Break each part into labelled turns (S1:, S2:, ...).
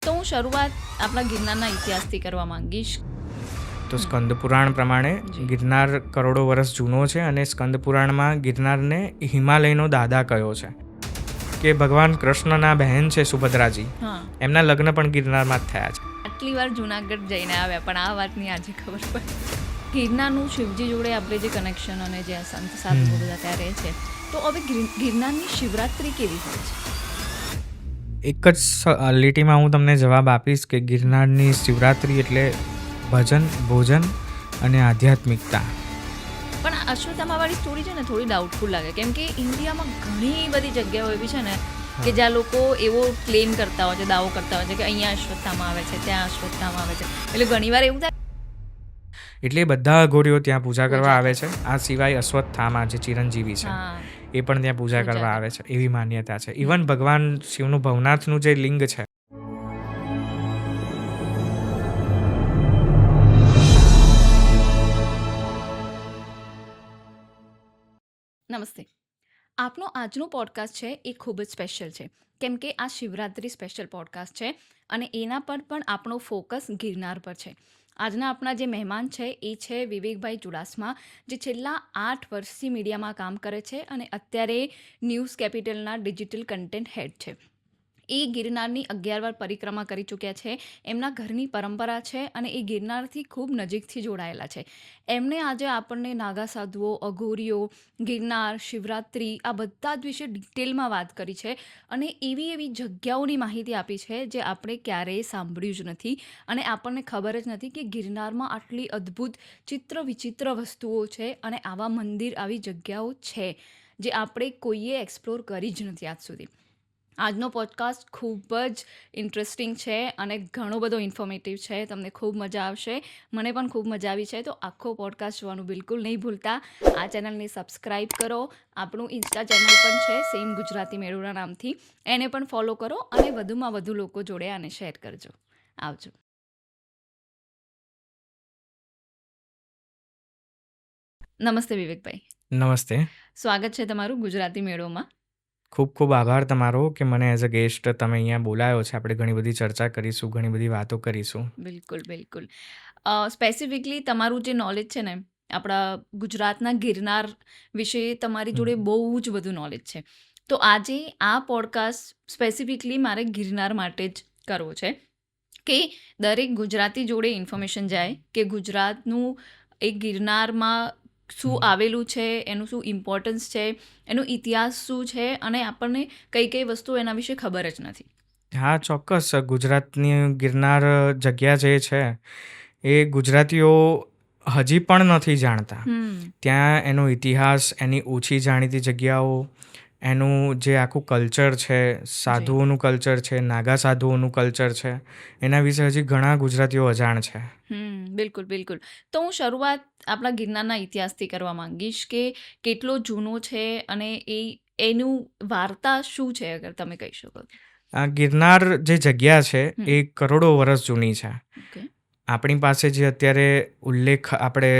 S1: તો હું શરૂઆત આપણા ગિરનારના ઇતિહાસથી કરવા માંગીશ.
S2: તો સ્કંદ પુરાણ પ્રમાણે
S1: જી.
S2: ગિરનાર કરોડો વર્ષ જૂનો છે અને સ્કંદ પુરાણમાં ગિરનારને હિમાલયનો દાદા કયો છે કે ભગવાન કૃષ્ણના બહેન છે સુભદ્રાજી,
S1: હા,
S2: એમના લગ્ન પણ ગિરનારમાં જ થયા છે.
S1: આટલી વાર જુનાગઢ જઈને આવ્યા પણ આ વાતની આજે ખબર પડી. ગિરનારનું શિવજી જોડે આપણે જે કનેક્શન અને જે સંત સાધુ બધા ત્યાં રહે છે, તો હવે ગિરનારની શિવરાત્રી કેવી હોય છે?
S2: એક જ લીટીમાં હું તમને જવાબ આપીશ કે ગિરનારની શિવરાત્રિ એટલે ભજન, ભોજન અને આધ્યાત્મિકતા.
S1: પણ આ અશ્વત્થામાવાળી સ્ટોરી છે ને થોડી ડાઉટફુલ લાગે, કેમ કે ઇન્ડિયામાં ઘણી બધી જગ્યાઓ એવી છે ને કે જ્યાં લોકો એવો ક્લેમ કરતા હોય છે, દાવો કરતા હોય છે કે અહીંયા અશ્વત્થામા આવે છે, ત્યાં અશ્વત્થામા આવે છે. એટલે ઘણીવાર એવું થાય
S2: એટલે બધા અઘોરીઓ ત્યાં પૂજા કરવા આવે છે. આ સિવાય અશ્વત્થામા જે ચિરંજીવી છે
S1: હા,
S2: એ પણ ત્યાં પૂજા કરવા આવે છે, એવી માન્યતા છે. ઇવન ભગવાન શિવનું ભવનાથનું જે લિંગ છે,
S1: નમસ્તે. આપનો આજનો પોડકાસ્ટ છે એ ખૂબ જ સ્પેશિયલ છે, કેમ કે આ શિવરાત્રી સ્પેશિયલ પોડકાસ્ટ છે અને એના પર પણ આપણો ફોકસ ગિરનાર પર છે. આજના આપણા જે મહેમાન છે એ છે વિવેકભાઈ ચુડાસમા, જે છેલ્લા 8 વર્ષથી મીડિયામાં કામ કરે છે અને અત્યારે ન્યૂઝ કેપિટલના ડિજિટલ કન્ટેન્ટ હેડ છે. એ ગિરનારની 11 વાર પરિક્રમા કરી ચૂક્યા છે. એમના ઘરની પરંપરા છે અને એ ગિરનારથી ખૂબ નજીકથી જોડાયેલા છે. એમણે આજે આપણને નાગા સાધુઓ, અઘોરીઓ, ગિરનાર, શિવરાત્રી આ બધા જ વિશે ડિટેલમાં વાત કરી છે અને એવી જગ્યાઓની માહિતી આપી છે જે આપણે ક્યારેય સાંભળ્યું જ નથી અને આપણને ખબર જ નથી કે ગિરનારમાં આટલી અદ્ભુત ચિત્ર વિચિત્ર વસ્તુઓ છે અને આવા મંદિર, આવી જગ્યાઓ છે જે આપણે કોઈએ એક્સપ્લોર કરી જ નથી આજ સુધી. આજનો પોડકાસ્ટ ખૂબ જ ઇન્ટરેસ્ટિંગ છે અને ઘણો બધો ઇન્ફોર્મેટિવ છે. તમને ખૂબ મજા આવશે. મને પણ ખૂબ મજા આવી છે. તો આખો પોડકાસ્ટ જોવાનું બિલકુલ નહીં ભૂલતા. આ ચેનલને સબસ્ક્રાઈબ કરો. આપણું ઇન્સ્ટા ચેનલ પણ છે સેમ ગુજરાતી મેળોના નામથી. એને પણ ફોલો કરો અને વધુમાં વધુ લોકો જોડે આને શેર કરજો. આવજો. નમસ્તે વિવેકભાઈ.
S2: નમસ્તે.
S1: સ્વાગત છે તમારું ગુજરાતી મેળોમાં.
S2: ખૂબ ખૂબ આભાર તમારો કે મને એઝ અ ગેસ્ટ તમે અહીંયા બોલાયો છે. આપણે ઘણી બધી ચર્ચા કરીશું, ઘણી બધી વાતો કરીશું.
S1: બિલકુલ બિલકુલ. સ્પેસિફિકલી તમારું જે નોલેજ છે ને આપણા ગુજરાતના ગિરનાર વિશે તમારી જોડે બહુ જ બધું નોલેજ છે. તો આજે આ પોડકાસ્ટ સ્પેસિફિકલી મારે ગિરનાર માટે જ કરવો છે કે દરેક ગુજરાતી જોડે ઇન્ફોર્મેશન જાય કે ગુજરાતનું એ ગિરનારમાં શું આવેલું છે, એનું શું ઇમ્પોર્ટન્સ છે, એનો ઇતિહાસ શું છે અને આપણને કઈ કઈ વસ્તુ એના વિશે ખબર જ નથી.
S2: હા, ચોક્કસ. ગુજરાતની ગિરનાર જગ્યા જે છે એ ગુજરાતીઓ હજી પણ નથી જાણતા. ત્યાં એનો ઇતિહાસ, એની ઓછી જાણીતી જગ્યાઓ, એનું જે આખું કલ્ચર છે, સાધુઓનું કલ્ચર છે, નાગા સાધુઓનું કલ્ચર છે, એના વિશે હજી ઘણા ગુજરાતીઓ અજાણ છે.
S1: બિલકુલ બિલકુલ. તો હું શરૂઆત આપણા ગિરનારના ઇતિહાસથી કરવા માંગીશ કે કેટલો જૂનો છે અને એનું વાર્તા શું છે, અગર તમે કહી શકો.
S2: આ ગિરનાર જે જગ્યા છે એ કરોડો વર્ષ જૂની છે.
S1: ઓકે.
S2: આપણી પાસે જે અત્યારે ઉલ્લેખ આપણે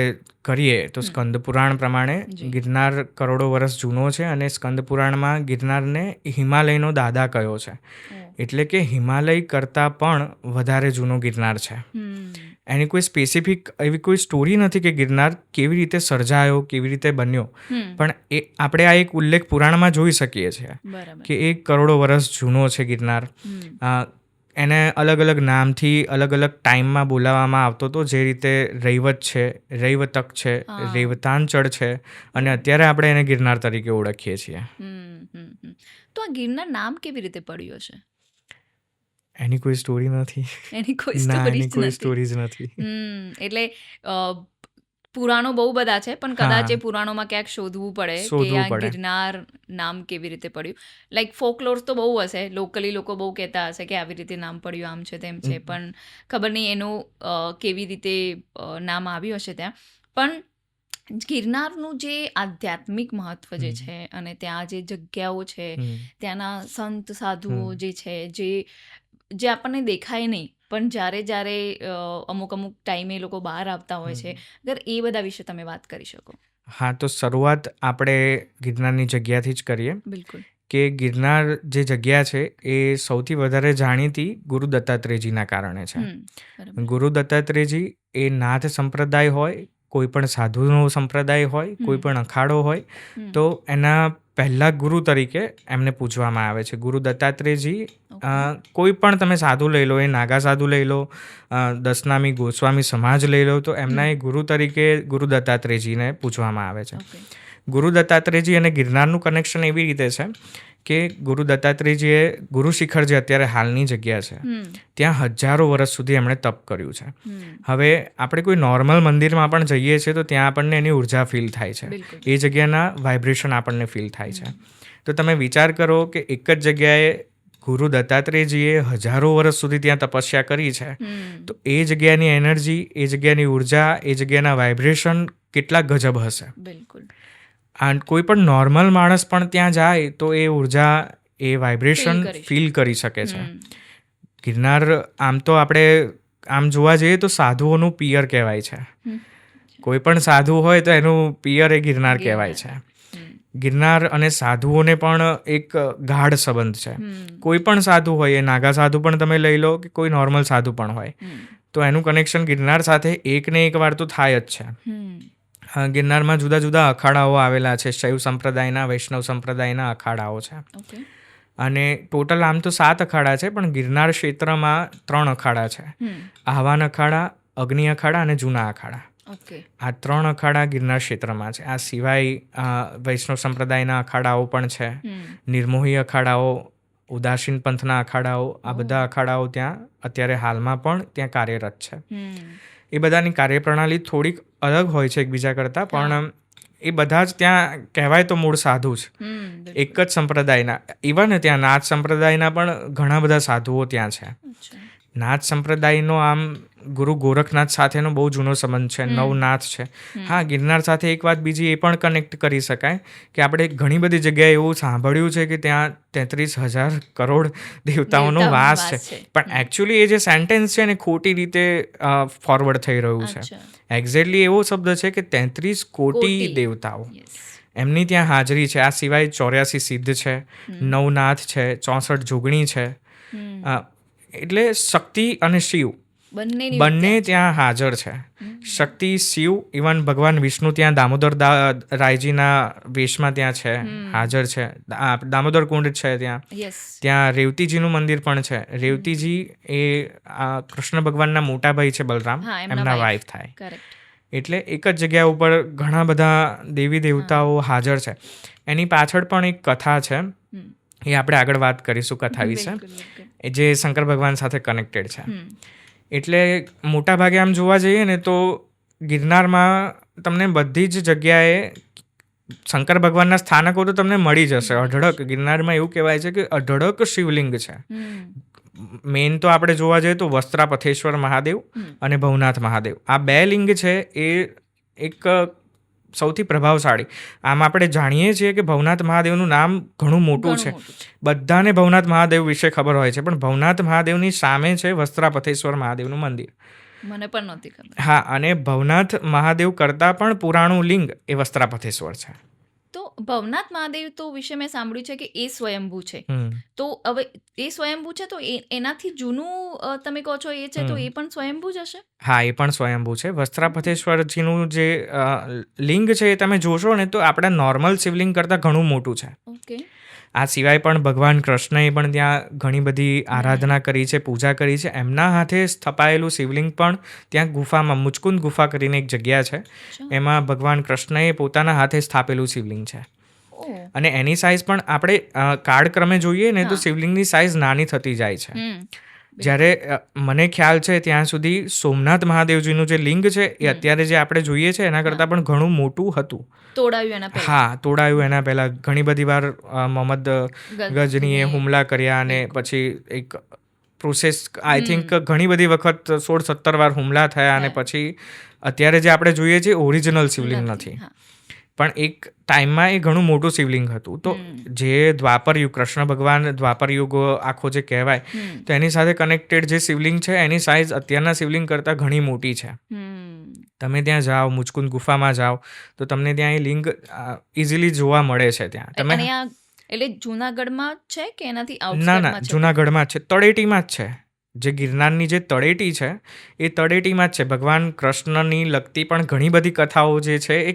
S2: કરીએ તો સ્કંદ પુરાણ પ્રમાણે
S1: જી.
S2: ગિરનાર કરોડો વર્ષ જૂનો છે અને સ્કંદ પુરાણમાં ગિરનારને હિમાલયનો દાદા કયો છે. એટલે કે હિમાલય કરતાં પણ વધારે જૂનો ગિરનાર છે. એની કોઈ સ્પેસિફિક એવી કોઈ સ્ટોરી નથી કે ગિરનાર કેવી રીતે સર્જાયો, કેવી રીતે બન્યો, પણ એ આપણે આ એક ઉલ્લેખ પુરાણમાં જોઈ શકીએ છીએ
S1: બરાબર.
S2: કે 1 કરોડો વર્ષ જૂનો છે ગિરનાર. એને અલગ અલગ નામથી અલગ અલગ ટાઈમમાં બોલાવવામાં આવતો હતો, જે રીતે રૈવત છે, રૈવતક છે, રેવતાંચળ છે અને અત્યારે આપણે એને ગિરનાર તરીકે ઓળખીએ છીએ.
S1: તો આ ગિરનાર નામ કેવી રીતે પડ્યું હશે?
S2: એની કોઈ સ્ટોરી નથી.
S1: એની કોઈ
S2: ના,
S1: સ્ટોરી
S2: એની
S1: જ
S2: કોઈ
S1: નથી.
S2: સ્ટોરી જ નથી.
S1: એટલે પુરાણો બહુ બધા છે પણ કદાચ
S2: હા.
S1: એ પુરાણોમાં ક્યાંક શોધવું પડે કે
S2: શોધવું
S1: આ
S2: પડે.
S1: ગિરનાર નામ કેવી રીતે પડ્યું. લાઈક ફોકલોર્સ તો બહુ હશે, લોકલી લોકો બહુ કહેતા હશે કે આવી રીતે નામ પડ્યું, આમ છે તેમ છે, પણ ખબર નહીં એનું કેવી રીતે નામ આવ્યું હશે ત્યાં. પણ ગિરનારનું જે આધ્યાત્મિક મહત્વ જે છે અને ત્યાં જે જગ્યાઓ છે, ત્યાંના સંત સાધુઓ જે છે, જે આપણને દેખાય નહીં પણ જ્યારે અમુક ટાઈમે એ લોકો બહાર આવતા હોય છે, અગર એ બધા વિશે તમે વાત કરી શકો.
S2: હા, તો શરૂઆત આપણે ગિરનારની જગ્યાથી જ કરીએ.
S1: બિલકુલ.
S2: કે ગિરનાર જે જગ્યા છે એ સૌથી વધારે જાણીતી ગુરુ દત્તાત્રેયજીના કારણે છે.
S1: બરાબર.
S2: ગુરુ દત્તાત્રેયજી એ નાથ સંપ્રદાય હોય, કોઈ પણ સાધુનો સંપ્રદાય હોય, કોઈ પણ અખાડો હોય, તો એના પહેલા ગુરુ તરીકે એમને પૂજવામાં આવે છે. ગુરુ દત્તાત્રેયજી કોઈ પણ તમે સાધુ લઈ લો, એ નાગા સાધુ લઈ લો, દસનામી ગોસ્વામી સમાજ લઈ લો, તો એમના એ ગુરુ તરીકે ગુરુ દત્તાત્રેયજીને પૂજવામાં આવે છે. ગુરુ દત્તાત્રેયજી અને ગિરનારનું કનેક્શન એવી રીતે છે કે ગુરુ દત્તાત્રેયજીએ ગુરુ શિખર જે અત્યારે હાલની જગ્યા છે ત્યાં હજારો વર્ષ સુધી એમણે તપ કર્યું છે. હવે આપણે કોઈ નોર્મલ મંદિરમાં પણ જઈએ છીએ તો ત્યાં આપણને એની ઉર્જા ફીલ થાય છે, એ જગ્યાના વાઇબ્રેશન આપણને ફીલ થાય છે. તો તમે વિચાર કરો કે એક જ જગ્યાએ ગુરુ દત્તાત્રેયજીએ હજારો વર્ષ સુધી ત્યાં તપસ્યા કરી છે, તો એ જગ્યાની એનર્જી, એ જગ્યાની ઉર્જા, એ જગ્યાના વાઇબ્રેશન કેટલા ગજબ હશે.
S1: બિલકુલ.
S2: અને કોઈ પણ નોર્મલ માણસ પણ ત્યાં જાય તો એ ઉર્જા, એ વાઇબ્રેશન ફીલ કરી શકે છે. ગિરનાર આમ તો આપણે આમ જોવા જઈએ તો સાધુઓનું પિયર કહેવાય છે. કોઈ પણ સાધુ હોય તો એનું પિયર એ ગિરનાર કહેવાય છે. ગિરનાર અને સાધુઓને પણ એક ગાઢ સંબંધ છે. કોઈ પણ સાધુ હોય, એ નાગા સાધુ પણ તમે લઈ લો કે કોઈ નોર્મલ સાધુ પણ હોય, તો એનું કનેક્શન ગિરનાર સાથે એક ને એક વાર તો થાય જ છે. ગિરનારમાં જુદા જુદા અખાડાઓ આવેલા છે. શૈવ સંપ્રદાયના, વૈષ્ણવ સંપ્રદાયના અખાડાઓ છે. અને ટોટલ આમ તો 7 અખાડા છે, પણ ગિરનાર ક્ષેત્રમાં 3 અખાડા છે. આહવાન અખાડા, અગ્નિ અખાડા અને જૂના અખાડા. આ 3 અખાડા ગિરનાર ક્ષેત્રમાં છે. આ સિવાય વૈષ્ણવ સંપ્રદાયના અખાડાઓ પણ છે, નિર્મોહી અખાડાઓ, ઉદાસીન પંથના અખાડાઓ. આ બધા અખાડાઓ ત્યાં અત્યારે હાલમાં પણ ત્યાં કાર્યરત છે. એ બધાની કાર્યપ્રણાલી થોડીક અલગ હોય છે એકબીજા કરતાં, પણ એ બધા જ ત્યાં કહેવાય તો મૂળ સાધુ જ, એક જ સંપ્રદાયના. ઇવન ત્યાં નાથ સંપ્રદાયના પણ ઘણા બધા સાધુઓ ત્યાં છે. નાથ સંપ્રદાયનો આમ ગુરુ ગોરખનાથ સાથેનો બહુ જૂનો સંબંધ છે, નવનાથ છે. હા, ગિરનાર સાથે એક વાત બીજી એ પણ કનેક્ટ કરી શકાય કે આપણે ઘણી બધી જગ્યાએ એવું સાંભળ્યું છે કે ત્યાં 33,000 કરોડ દેવતાઓનો વાસ છે, પણ એકચ્યુઅલી એ જે સેન્ટેન્સ છે ને ખોટી રીતે ફોરવર્ડ થઈ રહ્યું છે. એક્ઝેક્ટલી એવો શબ્દ છે કે 33 કોટી દેવતાઓ એમની ત્યાં હાજરી છે. આ સિવાય 84 સિદ્ધ છે, નવનાથ છે, 64 જોગણી છે. એટલે શક્તિ અને શિવ બંને ત્યાં હાજર છે. શક્તિ, શિવ, ઇવન ભગવાન વિષ્ણુ ત્યાં દામોદર રાયજીના વેશમાં ત્યાં છે, હાજર છે. દામોદર કુંડ છે ત્યાં. ત્યાં રેવતીજીનું મંદિર પણ છે. રેવતીજી એ કૃષ્ણ ભગવાનના મોટા ભાઈ છે, બલરામ, એમના વાઇફ થાય. એટલે એક જ જગ્યા ઉપર ઘણા બધા દેવી દેવતાઓ હાજર છે. એની પાછળ પણ એક કથા છે, એ આપણે આગળ વાત કરીશું કથા વિશે, જે શંકર ભગવાન સાથે કનેક્ટેડ છે. એટલે મોટા ભાગે આમ જોવા જઈએ ને તો ગિરનારમાં તમને બધી જ જગ્યાએ શંકર ભગવાનના સ્થાનકો તો તમને મળી જશે. અઢળક ગિરનારમાં એવું કહેવાય છે કે અઢળક શિવલિંગ છે. મેઇન તો આપણે જોવા જઈએ તો વસ્ત્રાપથેશ્વર મહાદેવ અને ભવનાથ મહાદેવ, આ 2 લિંગ છે એ એક સૌથી પ્રભાવશાળી. આમ આપણે જાણીએ છીએ કે ભવનાથ મહાદેવનું નામ ઘણું મોટું છે, બધાને ભવનાથ મહાદેવ વિશે ખબર હોય છે, પણ ભવનાથ મહાદેવની સામે છે વસ્ત્રાપથેશ્વર મહાદેવનું મંદિર.
S1: મને પણ નહોતી ખબર.
S2: હા, અને ભવનાથ મહાદેવ કરતાં પણ પુરાણું લિંગ એ વસ્ત્રાપથેશ્વર છે.
S1: તો ભવનાથ મહાદેવ તો વિશે મેં સાંભળ્યું છે કે એ સ્વયંભૂ છે. તો હવે એ સ્વયંભૂ છે તો એનાથી જૂનું તમે કહો છો એ છે, તો એ પણ સ્વયંભૂ જ હશે?
S2: હા, એ પણ સ્વયંભૂ છે. વસ્ત્રાપથેશ્વરજીનું જે લિંગ છે એ તમે જોશો ને તો આપણા નોર્મલ શિવલિંગ કરતાં ઘણું મોટું છે. આ સિવાય પણ ભગવાન કૃષ્ણએ પણ ત્યાં ઘણી બધી આરાધના કરી છે, પૂજા કરી છે. એમના હાથે સ્થપાયેલું શિવલિંગ પણ ત્યાં ગુફામાં, મુચકુંદ ગુફા કરીને એક જગ્યા છે, એમાં ભગવાન કૃષ્ણએ પોતાના હાથે સ્થાપેલું શિવલિંગ છે. અને એની સાઇઝ પણ આપણે કાળક્રમે જોઈએ ને તો શિવલિંગની સાઇઝ નાની થતી જાય છે. જ્યારે મને ખ્યાલ છે ત્યાં સુધી સોમનાથ મહાદેવજીનું જે લિંગ છે એ અત્યારે જે આપણે જોઈએ છે એના કરતાં પણ ઘણું મોટું હતું. તોડાયું એના પહેલાં ઘણી બધી વાર મોહમ્મદ ગજનીએ હુમલા કર્યા અને પછી એક પ્રોસેસ, આઈ થિંક ઘણી બધી વખત 16-17 વાર હુમલા થયા અને પછી અત્યારે જે આપણે જોઈએ છીએ ઓરિજિનલ શિવલિંગ નથી, પણ એક ટાઈમમાં એ ઘણું મોટું શિવલિંગ હતું. તો જે દ્વાપર યુગ, કૃષ્ણ ભગવાન દ્વાપર યુગ આખો જે કહેવાય, તો એની સાથે કનેક્ટેડ જે શિવલિંગ છે એની સાઇઝ અત્યારના શિવલિંગ કરતાં ઘણી મોટી છે. તમે ત્યાં જાઓ, મુચકુંદ ગુફામાં જાઓ તો તમને ત્યાં એ લિંગ ઇઝીલી જોવા મળે છે. ત્યાં તમે
S1: એટલે જુનાગઢમાં જ છે કે એનાથી
S2: ના
S1: આઉટસ્કર્ટમાં છે?
S2: જુનાગઢમાં જ છે, તળેટીમાં જ છે. જે ગિરનારની જે તળેટી છે એ તળેટીમાં જ છે. ભગવાન કૃષ્ણની લગતી પણ ઘણી બધી કથાઓ જે છે એ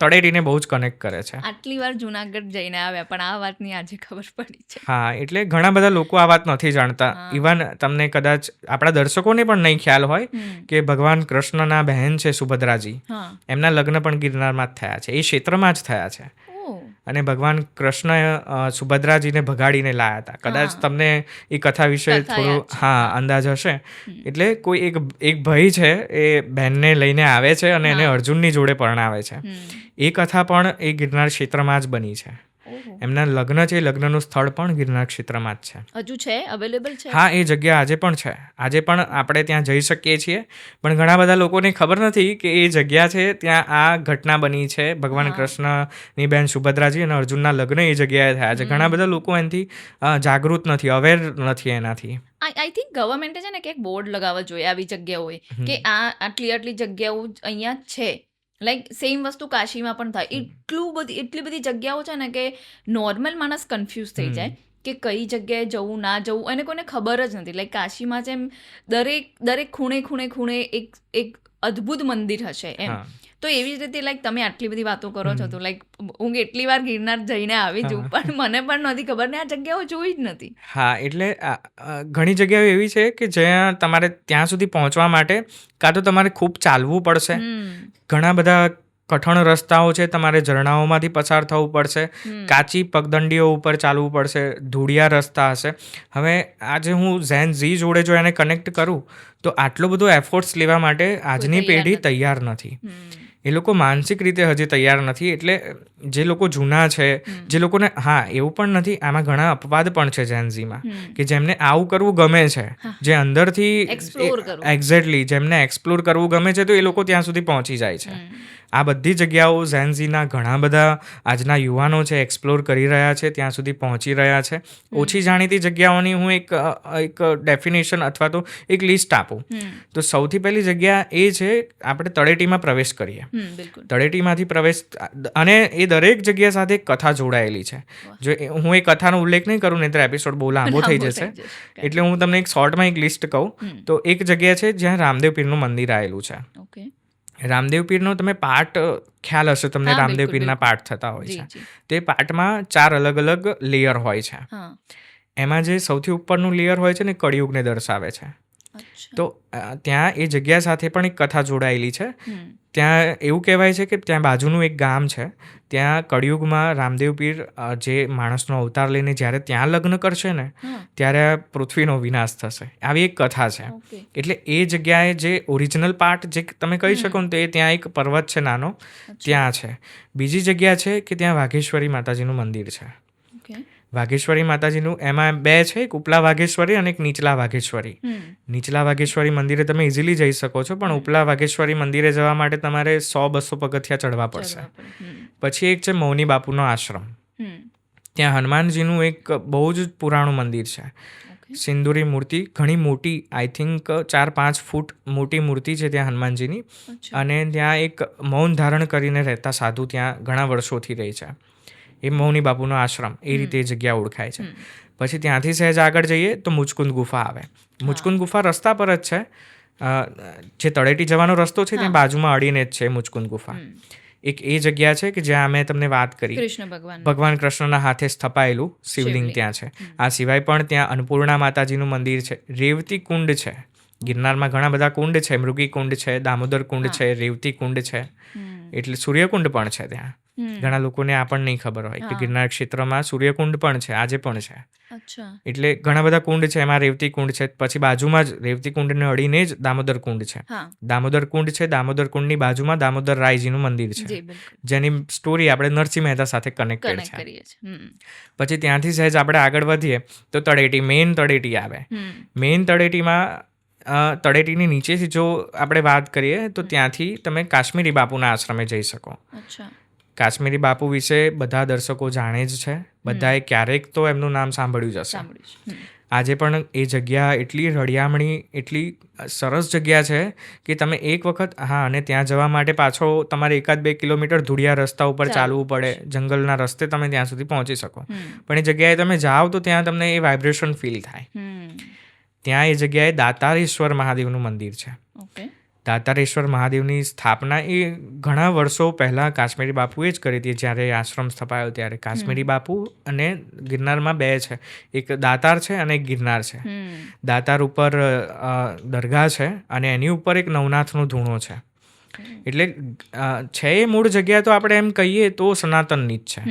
S2: તળેટીને બહુ જ કનેક્ટ કરે છે.
S1: આટલી વાર જુનાગઢ જઈને આવ્યા પણ આ વાતની આજે ખબર પડી છે.
S2: હા, એટલે ઘણા બધા લોકો આ વાત નથી જાણતા.
S1: હા.
S2: ઇવન તમને કદાચ આપણા દર્શકોને પણ નહીં ખ્યાલ હોય કે ભગવાન કૃષ્ણના બહેન છે સુભદ્રાજી,
S1: હા.
S2: એમના લગ્ન પણ ગિરનારમાં જ થયા છે, એ ક્ષેત્રમાં જ થયા છે.
S1: ઓહ.
S2: અને ભગવાન કૃષ્ણ સુભદ્રાજીને ભગાડીને લાયા હતા. કદાચ
S1: હા.
S2: તમને એ કથા વિશે
S1: કથા
S2: થોડો
S1: યાદ છે.
S2: હા
S1: હા.
S2: અંદાજ હશે.
S1: હમ.
S2: એટલે કોઈ એક ભાઈ છે એ બહેનને લઈને આવે છે અને એને
S1: હા.
S2: અર્જુનની જોડે પરણાવે છે.
S1: હમ.
S2: એ કથા પણ એ ગિરનાર ક્ષેત્રમાં જ બની છે.
S1: ઓહો.
S2: એમના લગ્ન છે, લગ્નનું સ્થળ પણ ગિરનાર ક્ષેત્રમાં જ છે.
S1: હજુ છે, અવેલેબલ છે?
S2: હા, એ જગ્યા આજે પણ છે. આજે પણ આપણે ત્યાં જઈ શકીએ છીએ. પણ ઘણા બધા લોકોને ખબર નથી કે એ જગ્યા છે, ત્યાં આ ઘટના બની છે. ભગવાન
S1: હા.
S2: કૃષ્ણની બેન સુભદ્રાજી અને અર્જુનના લગ્ન એ જગ્યાએ થયા છે. ઘણા બધા લોકો એનાથી જાગૃત નથી, અવેર નથી એનાથી.
S1: આઈ થિંક ગવર્મેન્ટે છે ને કંઈક બોર્ડ લગાવવા જોઈએ આવી જગ્યાઓએ કે આ આટલી જગ્યાઓ અહીંયા છે. લાઈક સેમ વસ્તુ કાશીમાં પણ થાય. એટલી બધી જગ્યાઓ છે ને કે નોર્મલ માણસ કન્ફ્યુઝ થઈ જાય કે કઈ જગ્યાએ જવું ના જવું અને કોઈને ખબર જ નથી. લાઈક કાશીમાં જેમ દરેક ખૂણે એક અદ્ભુત મંદિર હશે એમ.
S2: હા.
S1: તો એવી જ રીતે લાઈક તમે આટલી બધી વાતો કરો છો તો લાઈક હું કેટલી વાર ગિરનાર જઈને આવી છું પણ મને પણ નથી ખબર ને આ જગ્યાઓ જોઈ જ નથી.
S2: હા, એટલે ઘણી જગ્યાઓ એવી છે કે જ્યાં તમારે ત્યાં સુધી પહોંચવા માટે કાં તો તમારે ખૂબ ચાલવું પડશે. ઘણા બધા કઠણ રસ્તાઓ છે, તમારે ઝરણાઓમાંથી પસાર થવું પડશે, કાચી પગદંડીઓ ઉપર ચાલવું પડશે, ધૂળિયા રસ્તા હશે. હવે આજે હું ઝેન ઝી જોડે જો એને કનેક્ટ કરું તો આટલો બધો એફર્ટ્સ લેવા માટે આજની પેઢી તૈયાર નથી. એ લોકો માનસિક રીતે હજી તૈયાર નથી. એટલે જે લોકો જૂના છે, જે લોકોને હા એવું પણ નથી, આમાં ઘણા અપવાદ પણ છે જેનઝીમાં કે જેમને આવું કરવું ગમે છે, જે અંદરથી એક્ઝેક્ટલી જેમને એક્સપ્લોર કરવું ગમે છે, તો એ લોકો ત્યાં સુધી પહોંચી જાય છે. આ બધી જગ્યાઓ ઝેનઝીના ઘણા બધા આજના યુવાનો છે એક્સપ્લોર કરી રહ્યા છે, ત્યાં સુધી પહોંચી રહ્યા છે. ઓછી જાણીતી જગ્યાઓની હું એક ડેફિનેશન અથવા તો એક લિસ્ટ આપું તો સૌથી પહેલી જગ્યા એ છે આપણે તળેટીમાં પ્રવેશ કરીએ. તળેટીમાંથી પ્રવેશ અને એ દરેક જગ્યા સાથે એક કથા જોડાયેલી છે. જો હું એ કથાનો ઉલ્લેખ નહીં કરું ને તો એપિસોડ બહુ લાંબો થઈ જશે. એટલે હું તમને એક શોર્ટમાં એક લિસ્ટ કહું તો એક જગ્યા છે જ્યાં રામદેવ પીરનું મંદિર આવેલું છે. રામદેવ પીરનો તમે પાઠ ખ્યાલ હશે તમને, રામદેવ પીરના પાઠ થતા હોય છે. તે પાઠમાં 4 અલગ અલગ લેયર હોય છે. એમાં જે સૌથી ઉપરનું લેયર હોય છે ને કળિયુગને દર્શાવે છે. તો ત્યાં એ જગ્યા સાથે પણ એક કથા જોડાયેલી છે. ત્યાં એવું કહેવાય છે કે ત્યાં બાજુનું એક ગામ છે, ત્યાં કળિયુગમાં રામદેવ પીર જે માણસનો અવતાર લઈને જ્યારે ત્યાં લગ્ન કરશે ને ત્યારે પૃથ્વીનો વિનાશ થશે, આવી એક કથા છે. એટલે એ જગ્યાએ જે ઓરિજિનલ પાર્ટ જે તમે કહી શકો ને તો એ ત્યાં એક પર્વત છે નાનો, ત્યાં છે. બીજી જગ્યા છે કે ત્યાં વાઘેશ્વરી માતાજીનું મંદિર છે. વાઘેશ્વરી માતાજીનું એમાં 2 છે, એક ઉપલા વાઘેશ્વરી અને એક નીચલા વાઘેશ્વરી. નીચલા વાઘેશ્વરી મંદિરે તમે ઇઝીલી જઈ શકો છો, પણ ઉપલા વાઘેશ્વરી મંદિરે જવા માટે તમારે 100-200 પગથિયા ચડવા પડશે. પછી એક છે મૌની બાપુનો આશ્રમ. ત્યાં હનુમાનજીનું એક બહુ જ પુરાણું મંદિર છે. સિંદૂરી મૂર્તિ ઘણી મોટી, આઈ થિંક 4-5 ફૂટ મોટી મૂર્તિ છે ત્યાં હનુમાનજીની. અને ત્યાં એક મૌન ધારણ કરીને રહેતા સાધુ ત્યાં ઘણા વર્ષોથી રહે છે. એ મૌની બાપુનો આશ્રમ, એ રીતે એ જગ્યા ઓળખાય છે. પછી ત્યાંથી સહેજ આગળ જઈએ તો મુચકુંદ ગુફા આવે. મુચકુંદ ગુફા રસ્તા પર જ છે, જે તળેટી જવાનો રસ્તો છે ત્યાં બાજુમાં અડીને જ છે મુચકુંદ ગુફા. એક એ જગ્યા છે કે જ્યાં મેં તમને વાત કરી ભગવાન કૃષ્ણના હાથે સ્થપાયેલું શિવલિંગ ત્યાં છે. આ સિવાય પણ ત્યાં અન્નપૂર્ણા માતાજીનું મંદિર છે. રેવતી કુંડ છે. ગિરનારમાં ઘણા બધા કુંડ છે, મૃગી કુંડ છે, દામોદર કુંડ છે, રેવતી કુંડ છે, એટલે સૂર્યકુંડ પણ છે ત્યાં. ઘણા લોકોને આ પણ નહીં ખબર હોય કે ગિરનાર ક્ષેત્રમાં સૂર્યકુંડ પણ છે, આજે પણ છે. એટલે ઘણા બધા કુંડ છે, એમાં રેવતી કુંડ છે. પછી બાજુમાં જ રેવતી કુંડને અડીને જ દામોદર કુંડ છે. દામોદર કુંડ છે, દામોદર કુંડની બાજુમાં દામોદર રાયજીનું મંદિર છે, જેની સ્ટોરી આપણે નરસિંહ મહેતા સાથે કનેક્ટેડ છે. પછી ત્યાંથી સહેજ આપણે આગળ વધીએ તો તળેટી, મેઇન તળેટી આવે. મેઇન તળેટીમાં તળેટીની નીચેથી જો આપણે વાત કરીએ તો ત્યાંથી તમે કાશ્મીરી બાપુના આશ્રમે જઈ શકો. કાશ્મીરી બાપુ વિશે બધા દર્શકો જાણે જ છે, બધાએ ક્યારેક તો એમનું નામ સાંભળ્યું જ હશે. આજે પણ એ જગ્યા એટલી રળિયામણી, એટલી સરસ જગ્યા છે કે તમે એક વખત અને ત્યાં જવા માટે પાછો તમારે 1-2 કિલોમીટર ધૂળિયા રસ્તા ઉપર ચાલવું પડે, જંગલના રસ્તે તમે ત્યાં સુધી પહોંચી શકો. પણ એ જગ્યાએ તમે જાઓ તો ત્યાં તમને એ વાઇબ્રેશન ફીલ થાય. ત્યાં એ જગ્યાએ દાતારેશ્વર મહાદેવનું મંદિર છે. દાતારેશ્વર મહાદેવની સ્થાપના એ ઘણા વર્ષો પહેલાં કાશ્મીરી બાપુએ જ કરી હતી. જ્યારે આશ્રમ સ્થપાયો ત્યારે કાશ્મીરી બાપુ અને ગિરનારમાં 2 છે, એક દાતાર છે અને એક ગિરનાર છે. દાતાર ઉપર દરગાહ છે અને એની ઉપર એક નવનાથનો ધૂણો છે. એટલે છે એ મૂળ જગ્યા તો આપણે એમ કહીએ તો સનાતનની જ છે.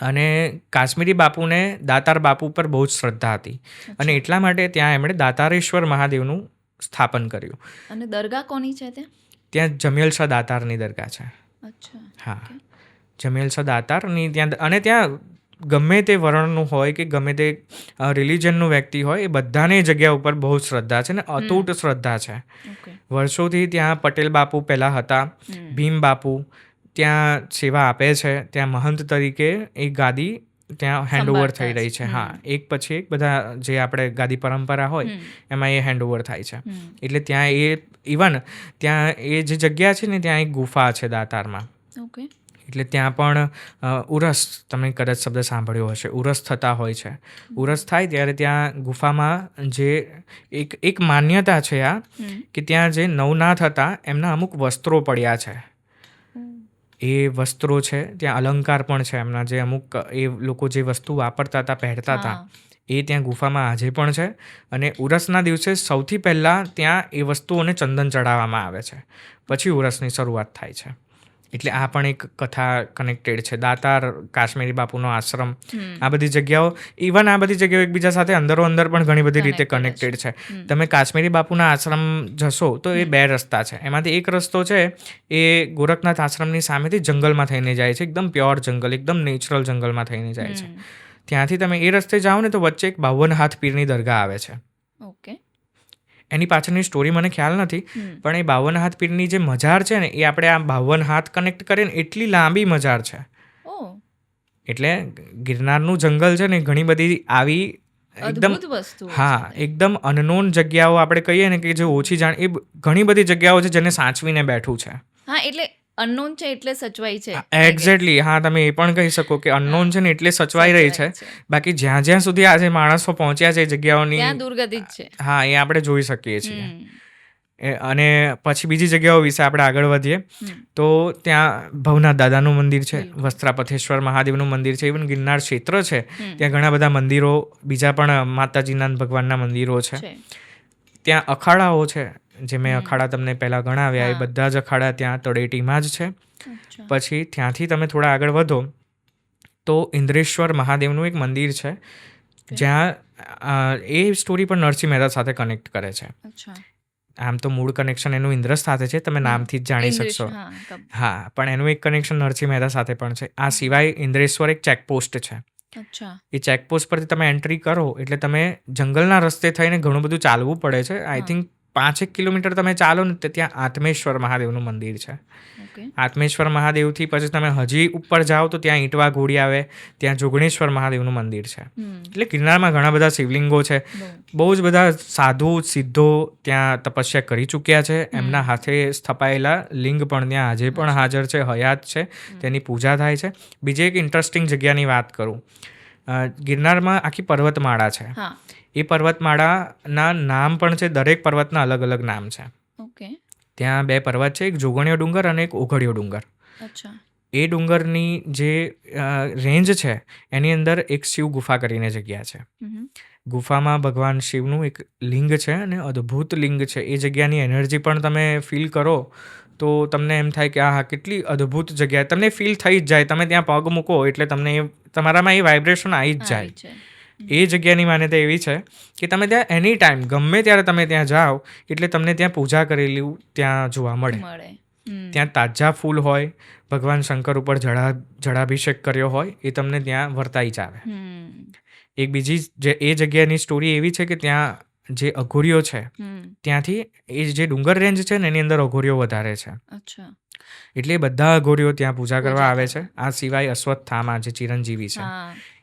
S2: અને કાશ્મીરી બાપુને દાતાર બાપુ પર બહુ જ શ્રદ્ધા હતી અને એટલા માટે ત્યાં એમણે દાતારેશ્વર મહાદેવનું સ્થાપન કર્યું.
S1: અને દરગાહ કોની છે
S2: ત્યાં? જમેલ શાહ દાતારની દરગાહ છે. હા, જમેલ શાહ દાતારની ત્યાં. અને ત્યાં ગમે તે વર્ણનું હોય કે ગમે તે રિલિજનનું વ્યક્તિ હોય, એ બધાને જગ્યા ઉપર બહુ શ્રદ્ધા છે ને અતૂટ શ્રદ્ધા છે. વર્ષોથી ત્યાં પટેલ બાપુ પહેલાં હતા, ભીમ બાપુ ત્યાં સેવા આપે છે. ત્યાં મહંત તરીકે એક ગાદી ત્યાં હેન્ડઓવર થઈ રહી છે. એક પછી એક બધા જે આપણે ગાદી પરંપરા હોય એમાં એ હેન્ડઓવર થાય છે. એટલે ત્યાં ઇવન ત્યાં એ જે જગ્યા છે ને ત્યાં એક ગુફા છે દાતારમાં. એટલે ત્યાં પણ ઉરસ, તમે કદાચ શબ્દ સાંભળ્યો હશે, ઉરસ થતા હોય છે. ઉરસ થાય ત્યારે ત્યાં ગુફામાં જે એક માન્યતા છે કે ત્યાં જે નવનાથ હતા એમના અમુક વસ્ત્રો પડ્યા છે. એ વસ્ત્રો છે, ત્યાં અલંકાર પણ છે એમના, જે અમુક એ લોકો જે વસ્તુ વાપરતા હતા, પહેરતા હતા, એ ત્યાં ગુફામાં આજે પણ છે. અને ઉરસના દિવસે સૌથી પહેલાં ત્યાં એ વસ્તુઓને ચંદન ચડાવવામાં આવે છે, પછી ઉરસની શરૂઆત થાય છે. એટલે આ પણ એક કથા કનેક્ટેડ છે. દાતાર, કાશ્મીરી બાપુનો આશ્રમ, આ બધી જગ્યાઓ, ઇવન આ બધી જગ્યાઓ એકબીજા સાથે અંદરો અંદર પણ ઘણી બધી રીતે કનેક્ટેડ છે. તમે કાશ્મીરી બાપુના આશ્રમ જશો તો એ 2 રસ્તા છે. એમાંથી એક રસ્તો છે એ ગોરખનાથ આશ્રમની સામેથી જંગલમાં થઈને જાય છે, એકદમ પ્યોર જંગલ, એકદમ નેચરલ જંગલમાં થઈને જાય છે. ત્યાંથી તમે એ રસ્તે જાઓ ને તો વચ્ચે એક 52 હાથ પીરની દરગાહ આવે છે. એની પાછળની સ્ટોરી મને ખ્યાલ નથી, પણ એ 52 હાથ પીરની જે મજાર છે ને, એ આપણે આ 52 હાથ કનેક્ટ કરીએ ને એટલી લાંબી મજાર છે. એટલે ગિરનારનું જંગલ છે ને ઘણી બધી આવી એકદમ એકદમ અનનોન જગ્યાઓ આપણે કહીએ ને કે જે ઓછી જાણ, એ ઘણી બધી જગ્યાઓ છે જેને સાચવીને બેઠું છે.
S1: એટલે અનનોન છે એટલે સચવાઈ છે.
S2: એક્ઝેક્ટલી. તમે એ પણ કહી શકો કે અનનોન છે ને એટલે સચવાઈ રહી છે. બાકી જ્યાં જ્યાં સુધી આજે માણસો પહોંચ્યા છે એ જગ્યાઓની,
S1: ત્યાં દુર્ગતિ જ છે.
S2: એ આપણે જોઈ શકીએ છીએ. અને પછી બીજી જગ્યાઓ વિશે આપણે આગળ વધીએ તો ત્યાં ભવનાથ દાદાનું મંદિર છે, વસ્ત્રાપથેશ્વર મહાદેવનું મંદિર છે, ઇવન ગિરનાર ક્ષેત્ર છે ત્યાં ઘણા બધા મંદિરો, બીજા પણ માતાજીના ભગવાનના મંદિરો છે. ત્યાં અખાડાઓ છે, જે મેં અખાડા તમને પહેલાં ગણાવ્યા, એ બધા જ અખાડા ત્યાં તળેટીમાં જ છે. પછી ત્યાંથી તમે થોડા આગળ વધો તો ઇન્દ્રેશ્વર મહાદેવનું એક મંદિર છે, જ્યાં એ સ્ટોરી પણ નરસિંહ મહેતા સાથે કનેક્ટ કરે છે. આમ તો મૂળ કનેક્શન એનું ઇન્દ્રસ સાથે છે, તમે નામથી જ જાણી શકશો. પણ એનું એક કનેક્શન નરસિંહ મહેતા સાથે પણ છે. આ સિવાય ઇન્દ્રેશ્વર એક ચેકપોસ્ટ છે. એ ચેકપોસ્ટ પરથી તમે એન્ટ્રી કરો એટલે તમે જંગલના રસ્તે થઈને ઘણું બધું ચાલવું પડે છે. આઈ થિંક 5-1 કિલોમીટર તમે ચાલો ને તો ત્યાં આત્મેશ્વર મહાદેવનું મંદિર છે. આત્મેશ્વર મહાદેવથી પછી તમે હજી ઉપર જાઓ તો ત્યાં ઈંટવા ઘોડી આવે, ત્યાં જોગણેશ્વર મહાદેવનું મંદિર છે. એટલે ગિરનારમાં ઘણા બધા શિવલિંગો છે. બહુ જ બધા સાધુ સિદ્ધો ત્યાં તપસ્યા કરી ચૂક્યા છે. એમના હાથે સ્થપાયેલા લિંગ પણ ત્યાં આજે પણ હાજર છે, હયાત છે, તેની પૂજા થાય છે. બીજી એક ઇન્ટરેસ્ટિંગ જગ્યાની વાત કરું, ગિરનારમાં આખી પર્વતમાળા છે. એ પર્વતમાળાના નામ પણ છે, દરેક પર્વતના અલગ અલગ નામ છે. ત્યાં 2 પર્વત છે, એક જોગણીયો ડુંગર અને એક ઓઘડિયો ડુંગર. એ ડુંગરની જે રેન્જ છે એની અંદર એક શિવ ગુફા કરીને જગ્યા છે. ગુફામાં ભગવાન શિવનું એક લિંગ છે અને અદ્ભુત લિંગ છે. એ જગ્યાની એનર્જી પણ તમે ફીલ કરો તો તમને એમ થાય કે આ કેટલી અદ્ભુત જગ્યા, તમને ફીલ થઈ જ જાય. તમે ત્યાં પગ મૂકો એટલે તમને તમારામાં એ વાઇબ્રેશન આવી જ જાય. એ જગ્યાની માન્યતા એવી છે કે તમે ત્યાં એની ટાઈમ ગમે ત્યારે તમે ત્યાં જાઓ એટલે તમને ત્યાં પૂજા કરેલું ત્યાં જોવા મળે. ત્યાં તાજા ફૂલ હોય, ભગવાન શંકર ઉપર જળાભિષેક કર્યો હોય, એ તમને ત્યાં વર્તાઈ જ આવે. એક બીજી એ જગ્યાની સ્ટોરી એવી છે કે ત્યાં જે અઘોરીઓ છે ત્યાંથી એ જે ડુંગર રેન્જ છે ને એની અંદર અઘોરીઓ વધારે છે. એટલે બધા અઘોરીઓ ત્યાં પૂજા કરવા આવે છે. આ સિવાય અશ્વત્થામા જે ચિરંજીવી છે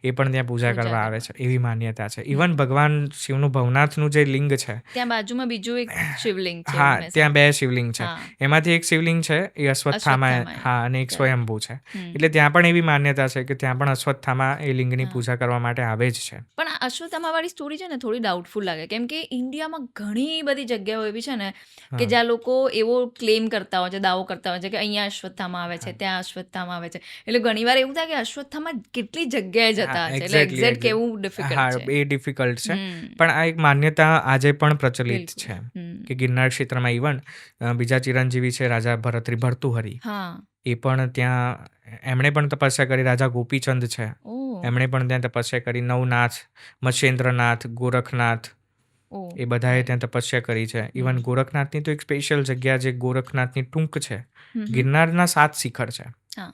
S2: એ પણ ત્યાં પૂજા
S1: પૂજા
S2: કરવા આવે
S1: કરવા
S2: છે, એવી માન્યતા છે. ઇવન ભગવાન શિવનું ભવનાથનું જે લિંગ છે,
S1: ત્યાં બાજુમાં બીજું એક શિવલિંગ છે,
S2: હા,
S1: એવું મેં
S2: ત્યાં 2
S1: સાંભળ્યું.
S2: શિવલિંગ છે.
S1: હા,
S2: એમાંથી એક શિવલિંગ છે એ અશ્વત્થામા,
S1: અશ્વત્થામા
S2: હા, અને એક
S1: બરાબર.
S2: સ્વયંભૂ છે.
S1: હમ
S2: એટલે ત્યાં પણ એવી માન્યતા છે કે ત્યાં પણ અશ્વત્થામા એ લિંગની
S1: હા.
S2: પૂજા કરવા માટે આવે જ છે.
S1: પણ આ અશ્વત્થામાવાળી સ્ટોરી છે ને થોડી ડાઉટફુલ લાગે, કેમ કે ઇન્ડિયામાં ઘણી બધી જગ્યાઓ એવી છે ને કે
S2: હા,
S1: જ્યાં લોકો એવો ક્લેમ કરતા હોય છે, દાવો કરતા હોય છે કે અહીંયા અશ્વત્થામા આવે છે,
S2: હા.
S1: ત્યાં અશ્વત્થામા આવે છે. એટલે ઘણીવાર એવું થાય કે અશ્વત્થામા કેટલી જગ્યાએ
S2: હા,
S1: જતા હશે, એટલે
S2: એક્ઝેક્ટલી,
S1: એક્ઝેક્ટ કેવું ડિફિકલ્ટ
S2: હા,
S1: છે.
S2: એ ડિફિકલ્ટ છે.
S1: હમ
S2: પણ આ એક માન્યતા આજે પણ પ્રચલિત
S1: બિલકુલ.
S2: છે
S1: હમ
S2: કે ગિરનાર ક્ષેત્રમાં ઇવન બીજા ચિરંજીવી છે રાજા ભર્તૃહરિ,
S1: હા.
S2: એ પણ ત્યાં એમણે પણ તપસ્યા કરી. રાજા ગોપીચંદ છે,
S1: ઓ
S2: એમણે પણ ત્યાં તપસ્યા કરી. નવનાથ, મત્સ્યેન્દ્રનાથ, ગોરખનાથ,
S1: ઓ
S2: એ બધાએ
S1: રાઈટ.
S2: ત્યાં તપસ્યા કરી છે.
S1: હમ
S2: ઇવન ગોરખનાથની તો એક સ્પેશિયલ જગ્યા જે ગોરખનાથની ટૂંક છે.
S1: હમ હમ.
S2: ગિરનારના 7 શિખર છે,
S1: હા.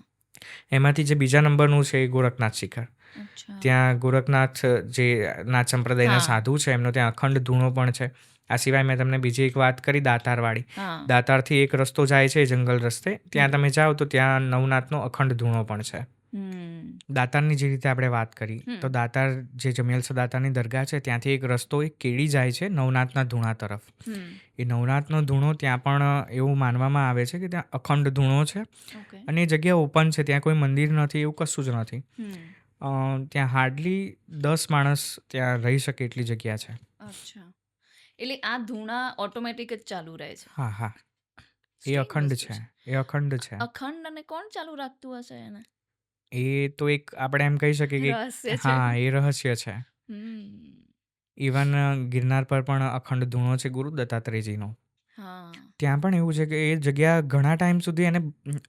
S2: એમાંથી જે બીજા નંબરનું છે એ ગોરખનાથ શિખર.
S1: અચ્છા.
S2: ત્યાં ગોરખનાથ જે નાથ સંપ્રદાયના
S1: હા
S2: સાધુ છે, એમનો ત્યાં અખંડ ધૂણો પણ છે. આ સિવાય મેં તમને બીજી એક વાત કરી દાતારવાળી.
S1: હા.
S2: દાતારથી એક રસ્તો જાય છે જંગલ રસ્તે, ત્યાં
S1: હમ
S2: તમે જાઓ તો ત્યાં નવનાથનો અખંડ ધૂણો પણ છે.
S1: હમ
S2: દાતારની જે રીતે આપણે વાત કરી,
S1: હમ.
S2: તો દાતાર જે જમિયલસા દાતારની દરગાહ છે, ત્યાંથી એક રસ્તો એક કેડી જાય છે નવનાથના ધૂણા તરફ.
S1: હમ
S2: એ નવનાથનો ધૂણો ત્યાં પણ એવું માનવામાં આવે છે કે ત્યાં અખંડ ધૂણો છે,
S1: ઓકે.
S2: અને એ જગ્યા ઓપન છે, ત્યાં કોઈ મંદિર નથી, એવું કશું જ નથી.
S1: હમ
S2: ત્યાં હાર્ડલી 10 માણસ ત્યાં રહી શકે એટલી જગ્યા છે.
S1: અચ્છા. એટલે આ ધૂણા ઓટોમેટિક જ ચાલુ રહે છે.
S2: હા, હા, એ
S1: સ્ટ્રેન્જ
S2: અખંડ
S1: વસ્તુ
S2: છે,
S1: છે.
S2: એ અખંડ છે.
S1: અખંડ અને કોણ ચાલુ રાખતું હશે એને?
S2: એ તો એક આપણે એમ કહી શકીએ કે
S1: રહસ્ય છે.
S2: હા, એ રહસ્ય છે.
S1: હમ
S2: ઇવન ગિરનાર પર પણ અખંડ ધૂણો છે ગુરુ દત્તાત્રેયજીનો.
S1: હા.
S2: ત્યાં પણ એવું છે કે એ જગ્યા ઘણા ટાઈમ સુધી એને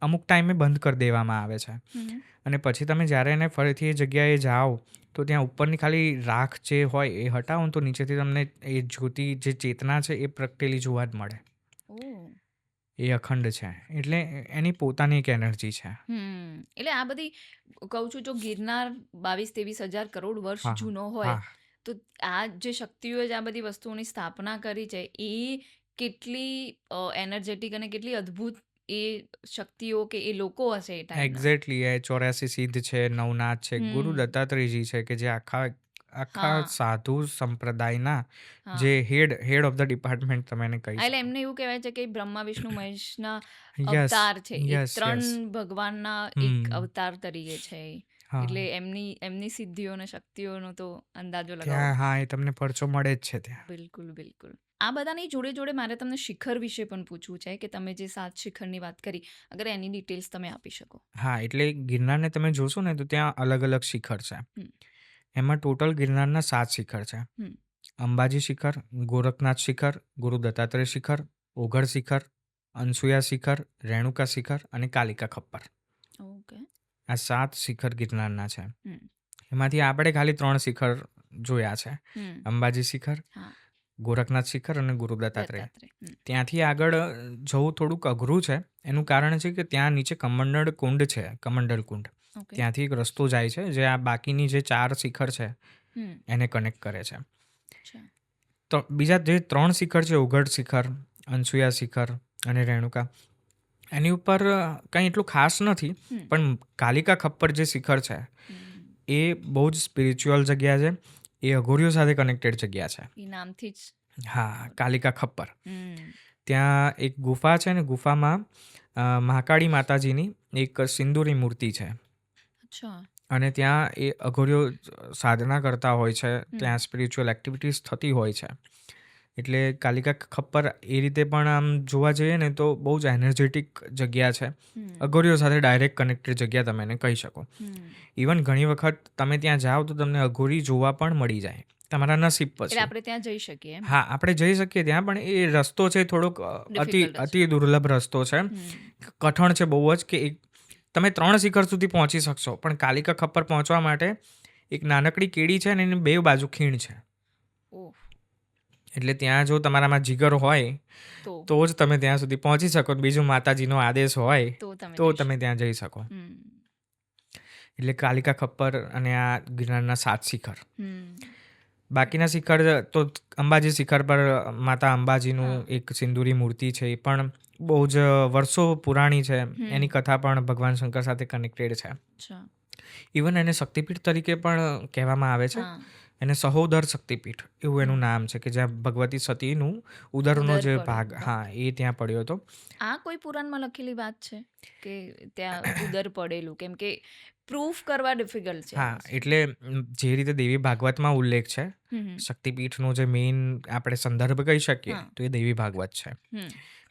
S2: અમુક ટાઈમે બંધ કરી દેવામાં આવે છે,
S1: હમ
S2: અને પછી તમે જ્યારે એને ફરીથી એ જગ્યાએ જાઓ તો ત્યાં ઉપરની ખાલી રાખ જે હોય એ હટાવો ને તો નીચેથી તમને એ જ્યોતિ જે ચેતના છે એ પ્રગટેલી જોવા જ મળે.
S1: ઓ
S2: એ અખંડ છે, એટલે એની પોતાની એક એનર્જી છે.
S1: એટલે આ બધી કહું છું, જો ગિરનાર 22-23 હજાર કરોડ વર્ષ
S2: હા,
S1: જૂનો હોય
S2: હા,
S1: તો આ જે શક્તિઓએ જ આ બધી વસ્તુઓની સ્થાપના કરી છે એ કેટલી એનર્જેટિક અને કેટલી અદ્ભુત એ શક્તિઓ કે એ લોકો હશે એ ટાઈમના.
S2: એક્ઝેક્ટલી. એ 84 સિદ્ધ છે, નવનાથ છે, ગુરુ
S1: હમ
S2: દત્તાત્રેયજી છે કે જે આખા આખા
S1: હા
S2: સાધુ સંપ્રદાયના
S1: હા.
S2: જે હેડ ઓફ ધ ડિપાર્ટમેન્ટ તમે એને કહી
S1: એટલે
S2: શકો.
S1: એમને એવું કહેવાય છે કે બ્રહ્મા વિષ્ણુ મહેશના
S2: યસ,
S1: અવતાર છે, એ
S2: યસ,
S1: 3
S2: યસ.
S1: ભગવાનના એક
S2: હમ.
S1: અવતાર તરીકે છે એ. એટલે
S2: હા,
S1: એમની સિદ્ધિઓ અને શક્તિઓનો તો અંદાજો લગાવો.
S2: ત્યાં હા, એ તમને પરચો મળે જ છે ત્યાં.
S1: બિલકુલ બિલકુલ. આ બધાની જોડે જોડે મારે તમને શિખર વિશે પણ પૂછવું છે કે તમે જે 7 શિખરની વાત કરી, અગર એની ડિટેલ્સ તમે આપી શકો.
S2: હા, એટલે ગિરનારને તમે જોશો ને તો ત્યાં અલગ અલગ શિખર છે.
S1: હમ
S2: એમાં ટોટલ ગિરનારના 7 શિખર છે.
S1: હમ
S2: અંબાજી શિખર, ગોરખનાથ શિખર, ગુરુ દત્તાત્રેય શિખર, ઓઘડ શિખર, અનસુયા શિખર, રેણુકા શિખર અને કાલિકા ખપ્પર.
S1: ઓકે.
S2: આ 7 શિખર ગિરનારના છે.
S1: હમ
S2: એમાંથી આપણે ખાલી 3 શિખર જોયા છે.
S1: હમ
S2: અંબાજી શિખર,
S1: હા.
S2: ગોરખનાથ શિખર અને ગુરુ દત્તાત્રેય.
S1: દત્તાત્રેય.
S2: ત્યાંથી આગળ જવું થોડુંક અઘરું છે. એનું કારણ છે કે ત્યાં નીચે કમંડળ કુંડ છે, કમંડલ કુંડ.
S1: ઓકે.
S2: ત્યાંથી એક રસ્તો જાય છે જે આ બાકીની જે 4 શિખર છે
S1: હમ
S2: એને કનેક્ટ કરે છે.
S1: અચ્છા.
S2: તો બીજા જે 3 શિખર છે, ઓઘડ શિખર, અનસુયા શિખર અને રેણુકા, એની ઉપર કંઈ એટલું ખાસ નથી.
S1: હમ
S2: પણ કાલિકા ખપ્પર જે શિખર છે
S1: હમ
S2: એ બહુ જ સ્પિરિચ્યુઅલ જગ્યા છે. એ અઘોરીઓ સાથે કનેક્ટેડ જગ્યા છે.
S1: એ નામથી જ.
S2: હા, કાલિકા ખપ્પર.
S1: હમ
S2: ત્યાં એક ગુફા છે ને ગુફામાં મહાકાળી માતાજીની એક સિંદૂરી મૂર્તિ છે,
S1: અચ્છા.
S2: અને ત્યાં એ અઘોરીઓ સાધના કરતા હોય છે,
S1: હમ
S2: ત્યાં સ્પિરિચ્યુઅલ એક્ટિવિટીઝ થતી હોય છે. એટલે કાલિકા ખપ્પર એ રીતે પણ આમ જોવા જઈએ ને તો બહુ જ એનર્જેટિક જગ્યા છે.
S1: હમ
S2: અઘોરીઓ સાથે ડાયરેક્ટ કનેક્ટેડ જગ્યા તમે એને કહી શકો.
S1: હમ
S2: ઇવન ઘણી વખત તમે ત્યાં જાઓ તો તમને અઘોરી જોવા પણ મળી જાય, તમારા નસીબ
S1: એટલે
S2: પછી.
S1: આપણે ત્યાં જઈ શકીએ એમ.
S2: હા, આપણે જઈ શકીએ ત્યાં, પણ એ રસ્તો છે થોડોક
S1: ડિફિકલ્ટ જ.
S2: અતિ દુર્લભ રસ્તો છે.
S1: હમ
S2: કઠણ છે બહુ જ, કે તમે 3 શિખર સુધી પહોંચી શકશો, પણ કાલિકા ખપ્પર પહોંચવા માટે એક નાનકડી કેડી છે ને એની 2 બાજુ ખીણ છે.
S1: ઓહ.
S2: એટલે ત્યાં જો તમારામાં જીગર હોય
S1: તો
S2: તો જ તમે ત્યાં સુધી પહોંચી શકો. બીજું માતાજીનો આદેશ હોય
S1: તો તમે
S2: તો
S1: જઈ
S2: તમે
S1: શકો.
S2: ત્યાં જઈ શકો.
S1: હમ
S2: એટલે કાલિકા ખપ્પર અને આ ગિરનારના 7 શિખર.
S1: હમ
S2: બાકીના શિખર તો અંબાજી શિખર પર માતા અંબાજીનું
S1: હા.
S2: એક સિંદૂરી મૂર્તિ છે, એ પણ બહુ જ વર્ષો પુરાણી છે.
S1: હમ
S2: એની કથા પણ ભગવાન શંકર સાથે કનેક્ટેડ છે.
S1: અચ્છા.
S2: ઇવન એને શક્તિપીઠ તરીકે પણ કહેવામાં આવે છે.
S1: હા
S2: એને સહોદર શક્તિપીઠ એવું એનું નામ છે, કે જ્યાં ભગવતી સતીનું ઉદરનો
S1: ઉદર
S2: જે
S1: પડ્યો.
S2: ભાગ, હા, એ ત્યાં પડ્યો હતો.
S1: આ કોઈ પુરાણમાં લખેલી વાત છે કે ત્યાં ઉદર પડેલું? કેમ કે પ્રૂફ કરવા ડિફિકલ્ટ છે આ
S2: હા,
S1: વસ્તુ.
S2: એટલે જે રીતે દેવી ભાગવતમાં ઉલ્લેખ છે,
S1: હમ હમ.
S2: શક્તિપીઠનો જે મેઇન આપણે સંદર્ભ કહી શકીએ
S1: હા
S2: તો એ દેવી ભાગવત છે.
S1: હમ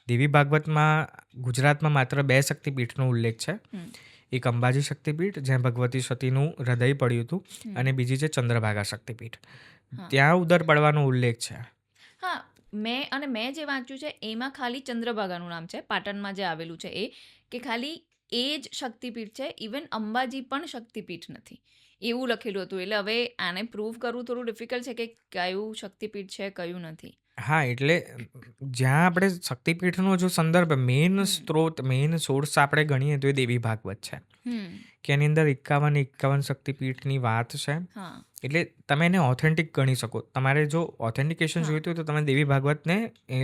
S2: દેવી ભાગવતમાં ગુજરાતમાં માત્ર 2 શક્તિપીઠનો ઉલ્લેખ છે.
S1: હમ
S2: એક અંબાજી શક્તિપીઠ જ્યાં ભગવતી સતીનું હૃદય પડ્યું હતું,
S1: હમ.
S2: અને બીજી છે ચંદ્રભાગા શક્તિપીઠ.
S1: હા
S2: ત્યાં ઉદર પડવાનો ઉલ્લેખ છે.
S1: હા મેં જે વાંચ્યું છે એમાં ખાલી ચંદ્રભાગાનું નામ છે, પાટણમાં જે આવેલું છે એ, કે ખાલી એ જ શક્તિપીઠ છે. ઇવન અંબાજી પણ શક્તિપીઠ નથી એવું લખેલું હતું. એટલે હવે આને પ્રૂવ કરવું થોડું ડિફિકલ્ટ છે કે કયું શક્તિપીઠ છે કયું નથી.
S2: હા, એટલે જ્યાં આપણે શક્તિપીઠનો જો સંદર્ભ, મેઇન
S1: હમ
S2: સ્ત્રોત, મેઇન સોર્સ આપણે ગણીએ તો એ દેવી ભાગવત છે,
S1: હમ
S2: કે એની અંદર 51 શક્તિપીઠની વાત છે.
S1: હા
S2: એટલે તમે એને ઓથેન્ટિક ગણી શકો. તમારે જો ઓથેન્ટિકેશન
S1: હા
S2: જોઈતું હોય તો તમે દેવી ભાગવતને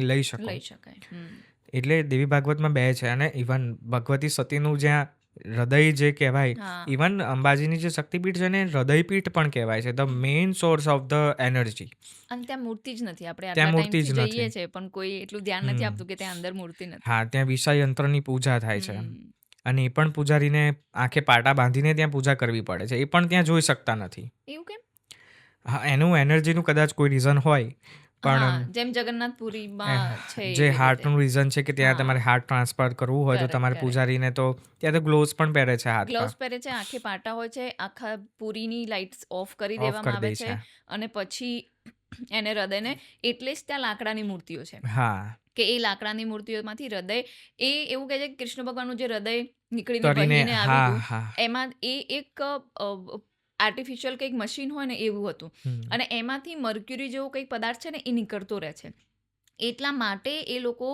S2: લઈ શકો.
S1: લઈ શકાય.
S2: એટલે દેવી ભાગવતમાં 2 છે, અને ઇવન ભગવતી સતીનું જ્યાં હૃદય જે કહેવાય,
S1: હા
S2: ઇવન અંબાજીની જે શક્તિપીઠ છે ને હૃદયપીઠ પણ કહેવાય છે, the main source of the energy.
S1: અને ત્યાં મૂર્તિ જ નથી. આપણે
S2: ત્યાં
S1: આટલા
S2: મૂર્તિ જ
S1: ટાઈમથી જઈએ
S2: નથી.
S1: છીએ પણ કોઈ એટલું ધ્યાન નથી
S2: હમ
S1: આપતું કે ત્યાં અંદર મૂર્તિ નથી.
S2: હા, ત્યાં વિષય યંત્રની પૂજા થાય છે,
S1: હમ
S2: અને એ પણ પૂજારીને આંખે પાટા બાંધીને ત્યાં પૂજા કરવી પડે છે. એ પણ ત્યાં જોઈ શકતા નથી.
S1: એવું કેમ?
S2: હા, એનું એનર્જીનું કદાચ કોઈ રીઝન હોય,
S1: હા
S2: પણ
S1: જેમ જગન્નાથપુરીમાં છે
S2: જે
S1: એવી રીતે.
S2: હાર્ટનું રીઝન છે કે ત્યાં
S1: હા
S2: તમારે હાર્ટ ટ્રાન્સફર કરવું હોય તો
S1: કરેક્ટ
S2: તમારે
S1: કરેક્ટ.
S2: પૂજારીને તો ત્યાં તો ગ્લોવ્સ પણ પહેરે છે હાથમાં,
S1: ગ્લવ્સ પહેરે છે, આંખે પાટા હોય છે, આખા પૂરીની લાઇટ્સ ઓફ કરી
S2: ઓફ
S1: દેવામાં
S2: કરી
S1: આવે
S2: દે
S1: છે,
S2: છે.
S1: અને પછી એને હૃદયને, એટલે જ ત્યાં લાકડાની મૂર્તિઓ છે
S2: હા,
S1: કે એ લાકડાની મૂર્તિઓમાંથી હૃદય, એ એવું કહે છે કે કૃષ્ણ ભગવાનનું જે હૃદય નીકળીને
S2: કરીને,
S1: વહીને આવ્યું
S2: હા,
S1: હતું,
S2: હા.
S1: એમાં એ એક આર્ટિફિશિયલ કંઈક મશીન હોય ને એવું હતું,
S2: હમ.
S1: અને એમાંથી મર્ક્યુરી જેવો કંઈક પદાર્થ છે ને એ નીકળતો રહે છે. એટલા માટે એ લોકો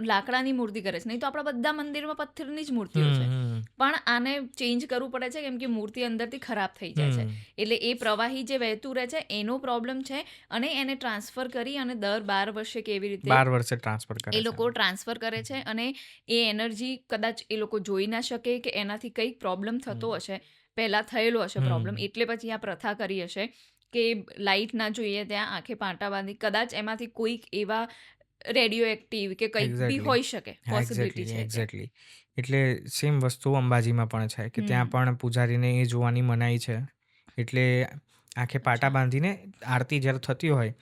S1: લાકડાની મૂર્તિ કરે છે. નહીં તો આપણા બધા મંદિરમાં પથ્થરની જ મૂર્તિઓ છે.
S2: હમ.
S1: પણ આને ચેન્જ કરવું પડે છે કેમ કે મૂર્તિ અંદરથી ખરાબ થઈ જાય છે.
S2: હમ.
S1: એટલે એ પ્રવાહી જે વહેતું રહે છે એનો પ્રોબ્લેમ છે, અને એને ટ્રાન્સફર કરી અને દર 12 વર્ષે કેવી રીતે
S2: 12 વર્ષે ટ્રાન્સફર કરે
S1: એ
S2: છે.
S1: લોકો ટ્રાન્સફર કરે છે, અને એ એનર્જી કદાચ એ લોકો જોઈ ના શકે કે એનાથી કંઈક પ્રોબ્લેમ થતો હશે, પહેલાં થયેલો હશે પ્રોબ્લેમ,
S2: હમ.
S1: એટલે પછી આ પ્રથા કરી હશે કે લાઇટ ના જોઈએ ત્યાં આંખે પાટા બાંધી, કદાચ એમાંથી કોઈક એવા રેડિયો એક્ટિવ કે કંઈક બી
S2: એક્ઝેક્ટલી.
S1: હોઈ શકે,
S2: હા,
S1: પોસિબિલિટી
S2: એક્ઝેક્ટલી,
S1: છે ત્યાં.
S2: એક્ઝેક્ટલી. એટલે સેમ વસ્તુ અંબાજીમાં પણ છે, કે ત્યાં
S1: હમ
S2: પણ પૂજારીને એ જોવાની મનાઈ છે. એટલે આંખે પાટા
S1: અચ્છા.
S2: બાંધીને આરતી જ્યારે થતી હોય,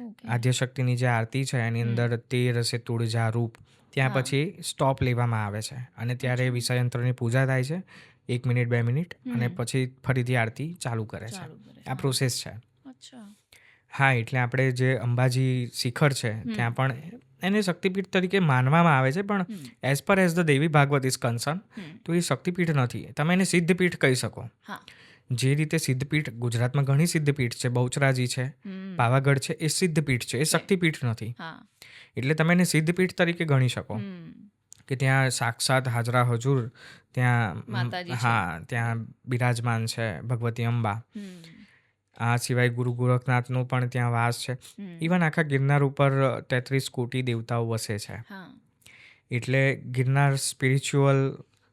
S1: ઓકે.
S2: આદ્યશક્તિની જે આરતી છે એની
S1: હમ
S2: અંદર 13 હશે તુળજા રૂપ, ત્યાં
S1: હા
S2: પછી સ્ટોપ લેવામાં આવે છે, અને ત્યારે
S1: અચ્છા.
S2: વિષયયંત્રની પૂજા થાય છે 1 મિનિટ 2 મિનિટ, અને
S1: હમ
S2: પછી ફરીથી આરતી ચાલુ કરે છે.
S1: ચાલુ કરે.
S2: આ
S1: હા
S2: પ્રોસેસ છે.
S1: અચ્છા.
S2: હા, એટલે આપણે જે અંબાજી શિખર છે
S1: હમ
S2: ત્યાં પણ એને શક્તિપીઠ તરીકે માનવામાં આવે છે, પણ
S1: હમ
S2: as far as the Devi Bhagavat is concern,
S1: હમ
S2: તો એ શક્તિપીઠ નથી. તમે એને સિદ્ધપીઠ કહી શકો.
S1: હા.
S2: જે રીતે સિદ્ધપીઠ, ગુજરાતમાં ઘણી સિદ્ધપીઠ છે, બહુચરાજી છે,
S1: હમ
S2: પાવાગઢ છે, એ સિદ્ધપીઠ છે, એ
S1: છે.
S2: શક્તિપીઠ નથી.
S1: હા.
S2: એટલે તમે એને સિદ્ધપીઠ તરીકે ગણી શકો,
S1: હમ
S2: કે ત્યાં સાક્ષાત હાજરા હજુર ત્યાં,
S1: માતાજી છે.
S2: હા, ત્યાં બિરાજમાન છે ભગવતી અંબા.
S1: હમ
S2: આ સિવાય ગુરુ ગોરખનાથનું પણ ત્યાં વાસ છે.
S1: હમ
S2: ઇવન આખા ગિરનાર ઉપર 33 કોટી દેવતાઓ વસે છે.
S1: હા.
S2: એટલે ગિરનાર સ્પિરિચ્યુઅલ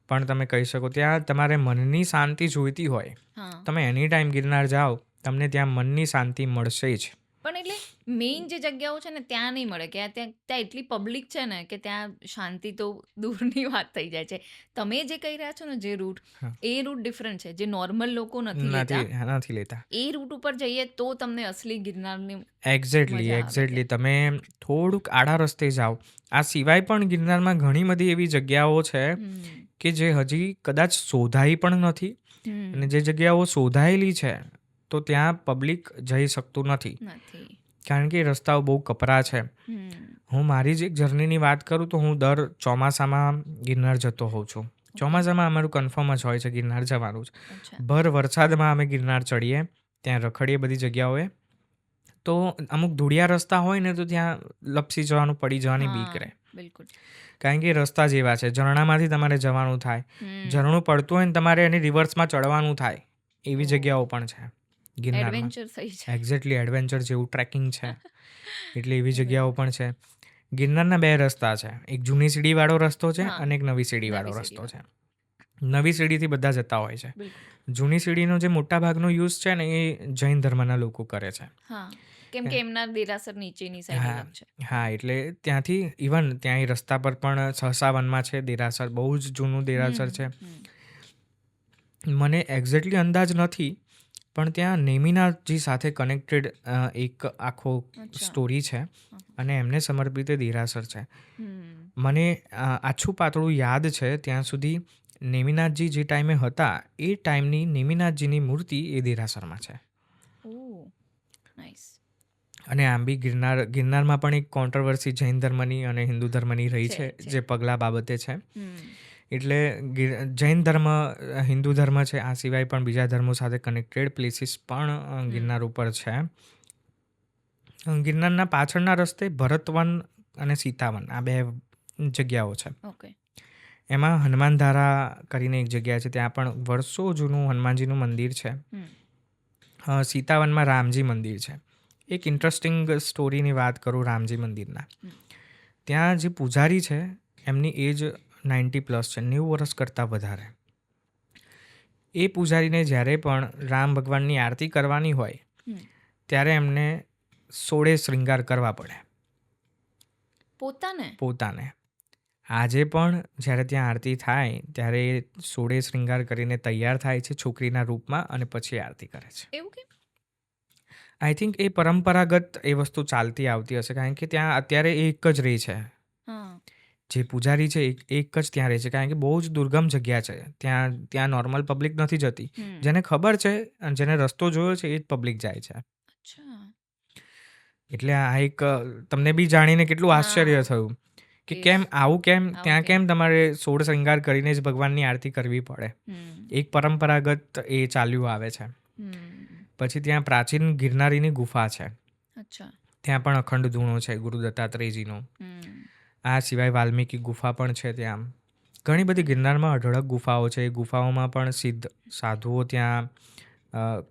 S2: પણ તમે કહી શકો. ત્યાં તમારે મનની શાંતિ જોઈતી હોય,
S1: હા.
S2: તમે એની ટાઈમ ગિરનાર જાઓ, તમને ત્યાં મનની શાંતિ મળશે જ.
S1: પણ એટલે મેઇન જે જગ્યાઓ છે ને ત્યાં નહીં મળે, કે ત્યાં ત્યાં એટલી પબ્લિક છે ને કે ત્યાં શાંતિ તો દૂરની વાત થઈ જાય છે. તમે જે કહી રહ્યા છો ને જે રૂટ,
S2: હા.
S1: એ રૂટ ડિફરન્ટ છે, જે નોર્મલ લોકો નથી લેતા.
S2: નથી લેતા.
S1: એ રૂટ ઉપર જઈએ તો તમને અસલી ગિરનારની
S2: એક્ઝેક્ટલી,
S1: મજા આવે
S2: એક્ઝેક્ટલી.
S1: ત્યાં.
S2: તમે થોડુંક આડા રસ્તે જાઓ. આ સિવાય પણ ગિરનારમાં ઘણી બધી એવી જગ્યાઓ છે
S1: હમ
S2: કે જે હજી કદાચ શોધાઈ પણ નથી, અને
S1: હમ
S2: જે જગ્યાઓ શોધાયેલી છે તો ત્યાં પબ્લિક જઈ શકતું નથી,
S1: નથી.
S2: કારણ કે રસ્તાઓ બહુ કપરા છે.
S1: હમ
S2: હું મારી જ એક જર્નીની વાત કરું તો હું દર ચોમાસામાં ગિરનાર જતો હોઉં છું.
S1: ઓકે.
S2: ચોમાસામાં અમારું કન્ફર્મ જ હોય છે ગિરનાર જવાનું જ.
S1: અચ્છા.
S2: ભર વરસાદમાં અમે ગિરનાર ચડીએ, ત્યાં રખડીએ બધી જગ્યાઓએ. તો અમુક ધૂળિયા રસ્તા હોય ને તો ત્યાં લપસી જવાનું, પડી જવાની બીક રહે,
S1: હા બિલકુલ.
S2: કારણ કે રસ્તા જ એવા છે. ઝરણામાંથી તમારે જવાનું થાય,
S1: હમ
S2: ઝરણું પડતું હોય ને તમારે એની રિવર્સમાં ચડવાનું થાય, એવી
S1: ઓહ.
S2: જગ્યાઓ પણ છે ગિરનારમાં.
S1: એડવેન્ચર થઈ જાય.
S2: એક્ઝેક્ટલી, એડવેન્ચર જેવું ટ્રેકિંગ છે, એટલે એવી જગ્યાઓ
S1: બરાબર.
S2: પણ છે. ગિરનારના 2 રસ્તા છે, એક જૂની સીડીવાળો રસ્તો છે
S1: હા
S2: અને એક નવી સીડીવાળો
S1: નવી
S2: રસ્તો છે.
S1: સીડીવાળો.
S2: નવી સીડીથી બધા જતા હોય છે.
S1: બિલકુલ.
S2: જૂની સીડીનો જે મોટા ભાગનો યુઝ છે ને એ જૈન ધર્મના લોકો કરે છે.
S1: હા, કેમ કે એમના દેરાસર નીચેની સાઈડ
S2: હા
S1: અલગ છે.
S2: હા, એટલે ત્યાંથી ઇવન ત્યાં રસ્તા પર પણ સહસા વનમાં છે દેરાસર, બહુ જ જૂનું દેરાસર છે.
S1: હમ.
S2: મને એક્ઝેક્ટલી અંદાજ નથી, પણ ત્યાં નેમિનાથજી સાથે કનેક્ટેડ એક આખો
S1: અચ્છા.
S2: સ્ટોરી છે
S1: હા.
S2: અને એમને સમર્પિત એ દેરાસર છે.
S1: હમ.
S2: મને આછું પાતળું યાદ છે ત્યાં સુધી, નેમિનાથજી જે ટાઈમે હતા એ ટાઈમની નેમિનાથજીની મૂર્તિ એ દેરાસરમાં છે.
S1: ઓહ, નાઈસ.
S2: અને આમ બી ગિરનારમાં પણ એક કોન્ટ્રોવર્સી જૈન ધર્મની અને હિન્દુ ધર્મની રહી છે, જે પગલા બાબતે છે. એટલે જૈન ધર્મ, હિન્દુ ધર્મ છે, આ સિવાય પણ બીજા ધર્મો સાથે કનેક્ટેડ પ્લેસીસ પણ ગિરનાર ઉપર છે. ગિરનારના પાછળના રસ્તે ભરતવન અને સીતાવન આ 2 જગ્યાઓ છે.
S1: ઓકે.
S2: એમાં હનુમાનધારા કરીને એક જગ્યા છે, ત્યાં પણ વર્ષો જૂનું હનુમાનજીનું મંદિર છે. સીતાવનમાં રામજી મંદિર છે. એક ઇન્ટરેસ્ટિંગ સ્ટોરીની વાત કરું રામજી મંદિરના. ત્યાં જે પૂજારી છે એમની એજ 90+ છે, 90 વર્ષ કરતાં વધારે. એ પૂજારીને જ્યારે પણ રામ ભગવાનની આરતી કરવાની હોય ત્યારે એમને 16 શ્રૃંગાર કરવા પડે પોતાને. આજે પણ જ્યારે ત્યાં આરતી થાય ત્યારે 16 શ્રૃંગાર કરીને તૈયાર થાય છે છોકરીના રૂપમાં અને પછી આરતી કરે છે.
S1: એવું કેમ?
S2: આઈ થિંક એ પરંપરાગત એ વસ્તુ ચાલતી આવતી હશે, કારણ કે ત્યાં અત્યારે એક જ રહી છે. જે પૂજારી છે એક જ ત્યાં રહે છે, કારણ કે બહુ જ દુર્ગમ જગ્યા છે. ત્યાં નોર્મલ પબ્લિક નથી જતી. જેને ખબર છે અને જેને રસ્તો જોયો છે એ જ પબ્લિક જાય છે.
S1: અચ્છા.
S2: એટલે આ એક તમને બી જાણીને કેટલું આશ્ચર્ય થયું કે કેમ આવું, કેમ ત્યાં કેમ તમારે 16 શ્રૃંગાર કરીને જ ભગવાનની આરતી કરવી પડે. એક પરંપરાગત એ ચાલ્યું આવે છે. પછી ત્યાં પ્રાચીન ગિરનારીની ગુફા છે. ત્યાં પણ અખંડ ધૂણો છે ગુરુ દત્તાત્રેયજીનો. આ સિવાય વાલ્મીકી ગુફા પણ છે. ત્યાં ઘણી બધી ગિરનારમાં અઢળક ગુફાઓ છે. એ ગુફાઓમાં પણ સિદ્ધ સાધુઓ ત્યાં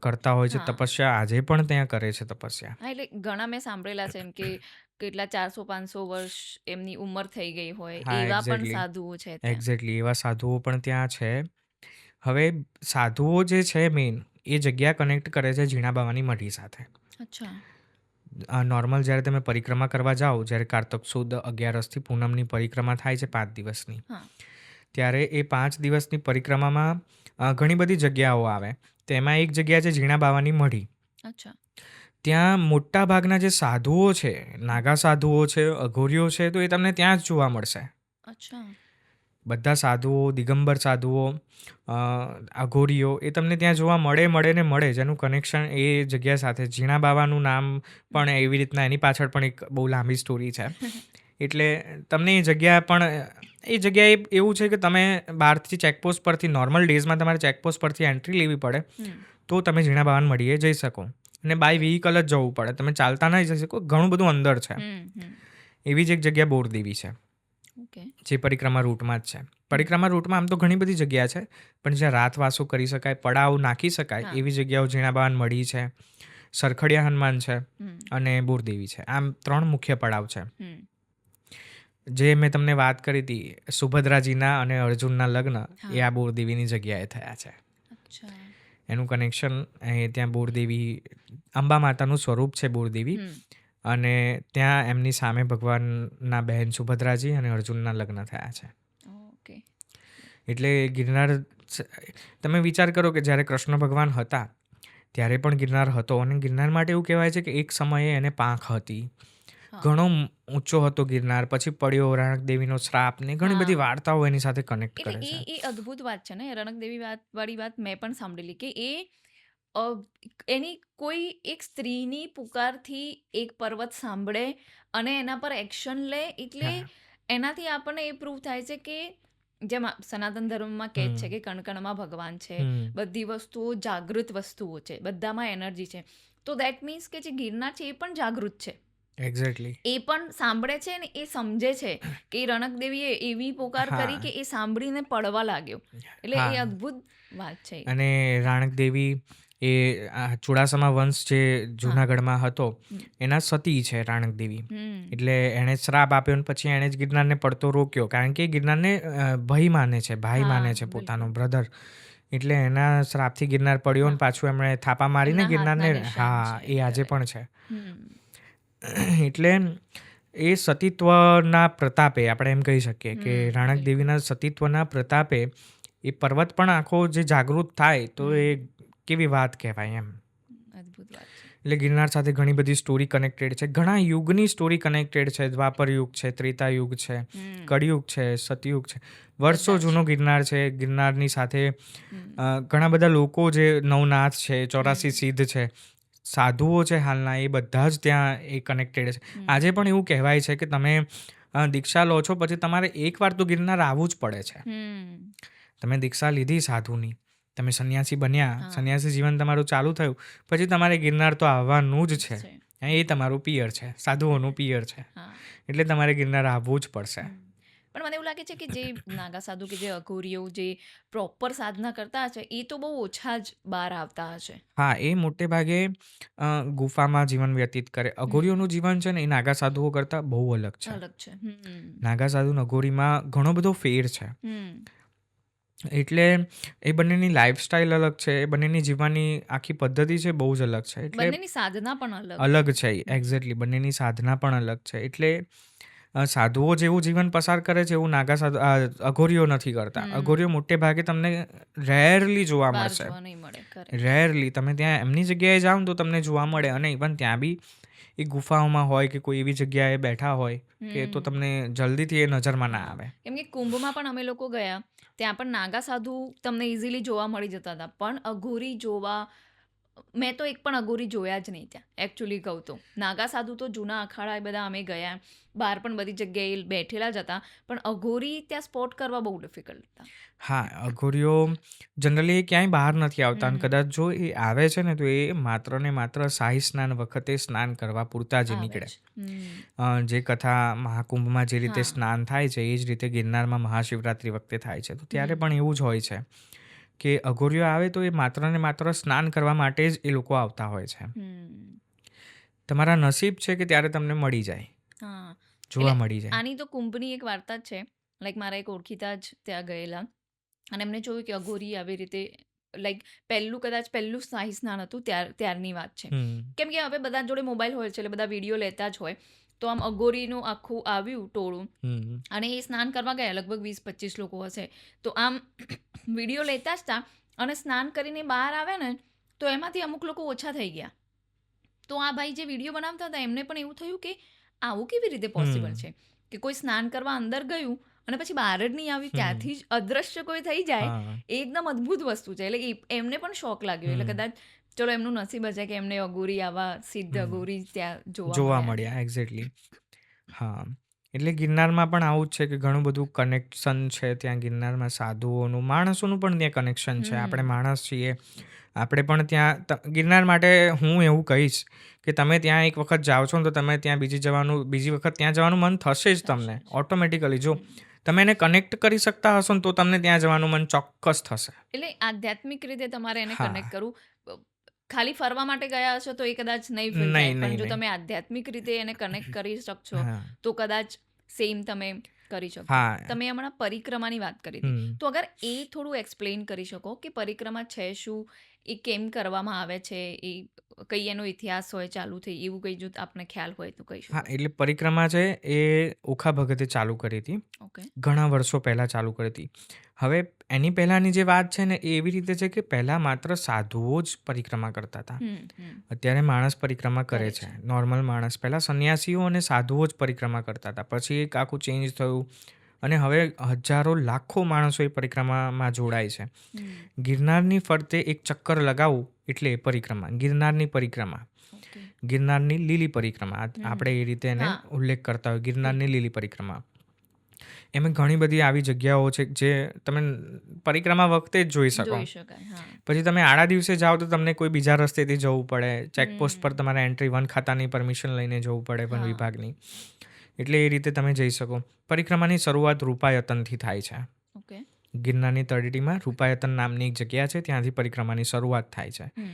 S2: કરતા હોય છે તપસ્યા. આજે પણ ત્યાં કરે છે તપસ્યા.
S1: હા, એટલે ઘણા મેં સાંભળેલા છે એમ કે કેટલા 400-500 વર્ષ એમની ઉંમર થઈ ગઈ હોય એવા પણ સાધુઓ છે ત્યાં.
S2: એક્ઝેક્ટલી એવા સાધુઓ પણ ત્યાં છે. હવે સાધુઓ જે છે મેઇન એ જગ્યા કનેક્ટ કરે છે ઝીણા બાવાની મઢી સાથે.
S1: અચ્છા.
S2: નોર્મલ જ્યારે તમે પરિક્રમા કરવા જાઓ, જ્યારે કારતક સુદ 11થી પૂનમની પરિક્રમા થાય છે 5 દિવસની, ત્યારે એ 5 દિવસની પરિક્રમામાં ઘણી બધી જગ્યાઓ આવે. તેમાં એક જગ્યા છે ઝીણા બાવાની મઢી.
S1: અચ્છા.
S2: ત્યાં મોટા ભાગના જે સાધુઓ છે, નાગા સાધુઓ છે, અઘોરીઓ છે, તો એ તમને ત્યાં જ જોવા મળશે.
S1: અચ્છા.
S2: બધા સાધુઓ, દિગંબર સાધુઓ, અઘોરીઓ એ તમને ત્યાં જોવા મળે, જેનું કનેક્શન એ જગ્યા સાથે. ઝીણા બાવાનું નામ પણ એવી રીતના, એની પાછળ પણ એક બહુ લાંબી સ્ટોરી છે. એટલે તમને એ જગ્યાએ એવું છે કે તમે બહારથી ચેકપોસ્ટ પરથી, નોર્મલ ડેઝમાં તમારે ચેકપોસ્ટ પરથી એન્ટ્રી લેવી પડે તો તમે ઝીણા બાવાન મળીએ જઈ શકો. અને બાય વ્હીકલ જ જવું પડે, તમે ચાલતા નહીં જઈ શકો. ઘણું બધું અંદર છે. એવી જ એક જગ્યા બોરદેવી છે, જે પરિક્રમા રૂટમાં જ છે. પરિક્રમા રૂટમાં આમ તો ઘણી બધી જગ્યા છે, પણ જ્યાં રાતવાસો કરી શકાય, પડાવ નાખી શકાય એવી જગ્યાઓ ઝીણા બાવાન મઢી છે, સરખડિયા હનુમાન છે અને બોરદેવી છે. આમ 3 મુખ્ય પડાવ છે. જે મેં તમને વાત કરી હતી, સુભદ્રાજીના અને અર્જુનના લગ્ન એ આ બોરદેવીની જગ્યાએ થયા છે. એનું કનેક્શન ત્યાં બોરદેવી, અંબા માતાનું સ્વરૂપ છે બોરદેવી, અને ત્યાં એમની સામે ભગવાનના બહેન સુભદ્રાજી અને અર્જુનના લગ્ન થયા છે. એટલે ગિરનાર, તમે વિચાર કરો કે જ્યારે કૃષ્ણ ભગવાન હતા ત્યારે પણ ગિરનાર હતો. અને ગિરનાર માટે એવું કહેવાય છે કે એક સમયે એને પાંખ હતી, ઘણો ઊંચો હતો ગિરનાર, પછી પડ્યો, રાણક દેવીનો શ્રાપ ને ઘણી બધી વાર્તાઓ એની સાથે કનેક્ટ કરે છે.
S1: એ અદ્ભુત વાત છે ને, રણક દેવી વાળી વાત મેં પણ સાંભળેલી કે એની કોઈ એક સ્ત્રીની પુકારથી એક પર્વત સાંભળે અને એના પર એક્શન લે. એટલે એનાથી આપણને એ પ્રૂવ થાય છે કે જેમ સનાતન ધર્મમાં કહે છે કે કણકણમાં ભગવાન છે, બધી વસ્તુઓ જાગૃત વસ્તુઓ છે, બધામાં એનર્જી છે. તો દેટ મીન્સ કે જે ગિરનાર છે એ પણ જાગૃત છે.
S2: એક્ઝેક્ટલી.
S1: એ પણ સાંભળે છે ને એ સમજે છે કે રણક દેવીએ એવી પોકાર કરી કે એ સાંભળીને પડવા લાગ્યો. એટલે એ અદ્ભુત વાત છે.
S2: અને રાણક દેવી એ ચુડાસમા વંશ જે જૂનાગઢમાં હતો એના સતી છે રાણક દેવી. એટલે એણે શ્રાપ આપ્યો ને પછી એણે જ ગિરનારને પડતો રોક્યો, કારણ કે ગિરનારને ભાઈ માને છે, ભાઈ માને છે પોતાનો, બ્રધર. એટલે એના શ્રાપથી ગિરનાર પડ્યો ને પાછું એમણે થાપા મારીને ગિરનારને, હા, એ આજે પણ છે. એટલે એ સતીત્વના પ્રતાપે આપણે એમ કહી શકીએ કે રાણક દેવીના સતીત્વના પ્રતાપે એ પર્વત પણ આખો જે જાગૃત થાય તો એ કેવી વાત કહેવાય એમ. એટલે ગિરનાર સાથે ઘણી બધી સ્ટોરી કનેક્ટેડ છે, ઘણા યુગની સ્ટોરી કનેક્ટેડ છે. દ્વાપર યુગ છે, ત્રેતા યુગ છે, કળિયુગ છે, સતયુગ છે, વર્ષો જૂનો ગિરનાર છે. ગિરનારની સાથે ઘણા બધા લોકો જે નવનાથ છે, 84 સિદ્ધ છે, સાધુઓ છે હાલના, એ બધા જ ત્યાં એ કનેક્ટેડ છે. આજે પણ એવું કહેવાય છે કે તમે દીક્ષા લો છો પછી તમારે એકવાર તો ગિરનાર આવવું જ પડે છે. તમે દીક્ષા લીધી સાધુની, તમે સંન્યાસી બન્યા, સંન્યાસી જીવન તમારું ચાલુ થયું, પછી તમારે ગિરનાર તો આવવાનું જ છે. એ તમારું પિયર છે, સાધુઓનું પિયર છે, એટલે તમારે ગિરનાર આવવું જ પડશે.
S1: પણ મને એવું લાગે છે કે જે નાગા સાધુ કે જે અઘોરીઓ જે પ્રોપર સાધના કરતા હશે એ તો બહુ ઓછા જ બહાર આવતા હશે.
S2: હા, એ મોટે ભાગે ગુફામાં જીવન વ્યતીત કરે. અઘોરીઓનું જીવન છે ને એ નાગા સાધુઓ કરતાં બહુ અલગ છે. નાગા સાધુ અઘોરીમાં ઘણો બધો ફેર છે. એટલે એ બંનેની લાઈફસ્ટાઈલ અલગ છે, એ બંનેની જીવવાની આખી પદ્ધતિ છે બહુ જ અલગ છે. એટલે
S1: બંનેની સાધના પણ
S2: અલગ છે. એક્ઝેક્ટલી, બંનેની સાધના પણ અલગ છે. એટલે સાધુઓ જેવું જીવન પસાર કરે છે એવું નાગા સાધુ અઘોરીઓ નથી કરતા. અઘોરીઓ મોટે ભાગે તમને રેરલી જોવા મળશે. રેરલી તમે ત્યાં એમની જગ્યાએ જાઓ ને તો તમને જોવા મળે, અને ઇવન ત્યાં બી એ ગુફાઓમાં હોય કે કોઈ એવી જગ્યાએ બેઠા હોય કે તો તમને જલ્દીથી એ નજરમાં ના આવે.
S1: કેમ કે કુંભમાં પણ અમે લોકો ગયા, ત્યાં પણ નાગા સાધુ તમને ઇઝીલી જોવા મળી જતા હતા, પણ અઘોરી જોવા મેં તો એક પણ અઘોરી જોયા જ નહીં ત્યાં. એકચ્યુઅલી કહું તો નાગા સાધુ તો જૂના અખાડા એ બધા અમે ગયા, બહાર પણ બધી જગ્યાએ બેઠેલા જ હતા, પણ અઘોરી ત્યાં સ્પોટ કરવા બહુ ડિફિકલ્ટ હતા.
S2: હા, અઘોરીઓ જનરલી ક્યાંય બહાર નથી આવતા, અને કદાચ જો એ આવે છે ને તો એ માત્ર ને માત્ર શાહી સ્નાન વખતે સ્નાન કરવા પૂરતા જ નીકળે. જે કથા મહાકુંભમાં જે રીતે સ્નાન થાય છે એ જ રીતે ગિરનારમાં મહાશિવરાત્રી વખતે થાય છે, તો ત્યારે પણ એવું જ હોય છે કે અઘોરીઓ આવે તો એ માત્ર ને માત્ર સ્નાન કરવા માટે જ એ લોકો આવતા હોય છે. તમારા નસીબ છે કે ત્યારે તમને મળી જાય, જોવા મળી જાય.
S1: આની તો કુંભની એક વાર્તા જ છે. લાઈક મારા એક ઓળખીતા જ ત્યાં ગયેલા, અને એમને જોયું કે અઘોરી આવી રીતે, લાઈક પહેલું શાહી સ્નાન હતું ત્યારની વાત છે. કેમ કે હવે બધા જોડે મોબાઈલ હોય છે એટલે બધા વિડીયો લેતા જ હોય. તો આમ અઘોરીનું આખું આવ્યું ટોળું, અને એ સ્નાન કરવા ગયા, લગભગ 20-25 લોકો હશે. તો આમ વિડીયો લેતા જ હતા, અને સ્નાન કરીને બહાર આવે ને તો એમાંથી અમુક લોકો ઓછા થઈ ગયા. તો આ ભાઈ જે વિડીયો બનાવતા હતા એમને પણ એવું થયું કે આવું કેવી રીતે પોસિબલ છે કે કોઈ સ્નાન કરવા અંદર ગયું અને પછી બહાર જ નહીં આવ્યું, ત્યાંથી જ અદ્રશ્ય કોઈ થઈ જાય. એ એકદમ અદ્ભુત વસ્તુ છે. એટલે એમને પણ શોક લાગ્યો. એટલે કદાચ ચલો એમનું નસીબ હશે કે એમને અઘોરી આવા સિદ્ધ અઘોરી ત્યાં જોવા
S2: મળ્યા. એક્ઝેક્ટલી. હા, એટલે ગિરનારમાં પણ આવું જ છે કે ઘણું બધું કનેક્શન છે ત્યાં ગિરનારમાં, સાધુઓનું, માણસોનું પણ ત્યાં કનેક્શન છે. આપણે માણસ છીએ, આપણે પણ ત્યાં ગિરનાર માટે હું એવું કહીશ કે તમે ત્યાં એક વખત જાઓ છો ને તો તમે ત્યાં બીજી વખત ત્યાં જવાનું મન થશે જ તમને ઓટોમેટિકલી. જો તમે એને કનેક્ટ કરી શકતા હશો ને તો તમને ત્યાં જવાનું મન ચોક્કસ થશે.
S1: એટલે આધ્યાત્મિક રીતે તમારે એને કનેક્ટ કરવું. ખાલી ફરવા માટે ગયા હશો તો એ કદાચ નહીં ફીલ થાય, પણ જો તમે આધ્યાત્મિક રીતે એને કનેક્ટ કરી શકશો તો કદાચ સેમ તમે કરી શકો. તમે હમણાં પરિક્રમાની વાત કરી હતી, તો અગર એ થોડું એક્સપ્લેન કરી શકો કે પરિક્રમા છે શું, એ કેમ કરવામાં આવે છે, એ કઈ એનો ઇતિહાસ હોય ચાલુ થઈ, એવું કઈ જો આપને ખ્યાલ હોય તો કહી શકો.
S2: હા, એટલે પરિક્રમા છે એ ઓખા ભગતે ચાલુ કરી હતી, ઘણા વર્ષો પહેલા ચાલુ કરી હતી. હવે એની પહેલાની જે વાત છે ને એ એવી રીતે છે કે પહેલા માત્ર સાધુઓ જ પરિક્રમા કરતા હતા. અત્યારે માણસ પરિક્રમા કરે છે, નોર્મલ માણસ. પહેલા સંન્યાસીઓ અને સાધુઓ જ પરિક્રમા કરતા હતા, પછી એક આખું ચેન્જ થયું, અને હવે હજારો લાખો માણસો એ પરિક્રમામાં જોડાય છે. ગિરનારની ફરતે એક ચક્કર લગાવવું એટલે પરિક્રમા, ગિરનારની પરિક્રમા, ગિરનારની લીલી પરિક્રમા. આપણે એ રીતે એને ઉલ્લેખ કરતા હોય, ગિરનારની લીલી પરિક્રમા. એમાં ઘણી બધી આવી જગ્યાઓ છે જે તમે પરિક્રમા વખતે જ જોઈ શકો. પછી તમે આડા દિવસે જાઓ તો તમને કોઈ બીજા રસ્તેથી જવું પડે, ચેકપોસ્ટ પર તમારે એન્ટ્રી 1 ખાતાની પરમિશન લઈને જવું પડે, વન વિભાગની. એટલે એ રીતે તમે જઈ શકો. પરિક્રમાની શરૂઆત રૂપાયતનથી થાય છે. ગિરનારની તળેટીમાં રૂપાયતન નામની એક જગ્યા છે, ત્યાંથી પરિક્રમાની શરૂઆત થાય છે.
S1: હમ.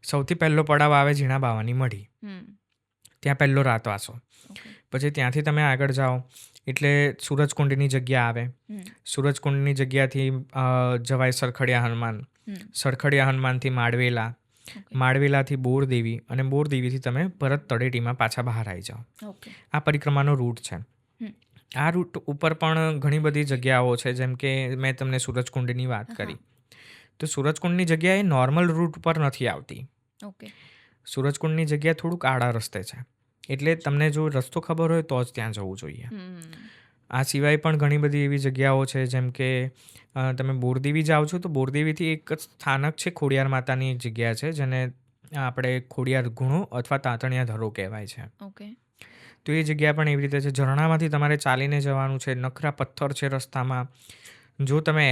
S2: સૌથી પહેલો પડાવ આવે ઝીણા બાવાની મઢી,
S1: હમ.
S2: ત્યાં પહેલો રાતવાસો.
S1: ઓકે.
S2: પછી ત્યાંથી તમે આગળ જાઓ એટલે સૂરજકુંડની જગ્યા આવે.
S1: હમ.
S2: સૂરજકુંડની જગ્યાથી જવાય સરખડિયા હનુમાન,
S1: હમ.
S2: સરખડિયા હનુમાનથી માળવેલા,
S1: ઓકે.
S2: માળવેલાથી બોરદેવી, અને બોરદેવીથી તમે પરત તળેટીમાં પાછા બહાર આવી જાઓ.
S1: ઓકે.
S2: આ પરિક્રમાનો રૂટ છે.
S1: હમ.
S2: આ રૂટ ઉપર પણ ઘણી બધી જગ્યાઓ છે, જેમ કે મેં તમને સૂરજકુંડની વાત
S1: હા.
S2: કરી. તો સૂરજકુંડની જગ્યા એ નોર્મલ રૂટ પર નથી આવતી.
S1: ઓકે.
S2: સૂરજકુંડની જગ્યા થોડુંક આડા રસ્તે છે, એટલે તમને જો રસ્તો ખબર હોય તો જ ત્યાં જવું જોઈએ.
S1: હમ.
S2: આ સિવાય પણ ઘણી બધી એવી જગ્યાઓ છે, જેમ કે તમે બોરદેવી જાઓ છો તો બોરદેવીથી એક જ સ્થાનક છે, ખોડિયાર માતાની એક જગ્યા છે, જેને આપણે ખોડિયાર ગુણો અથવા તાંતણિયા ધરો કહેવાય છે.
S1: ઓકે.
S2: તો એ જગ્યા પણ એવી રીતે છે. ઝરણામાંથી તમારે ચાલીને જવાનું છે, નખરા પથ્થર છે રસ્તામાં. જો તમે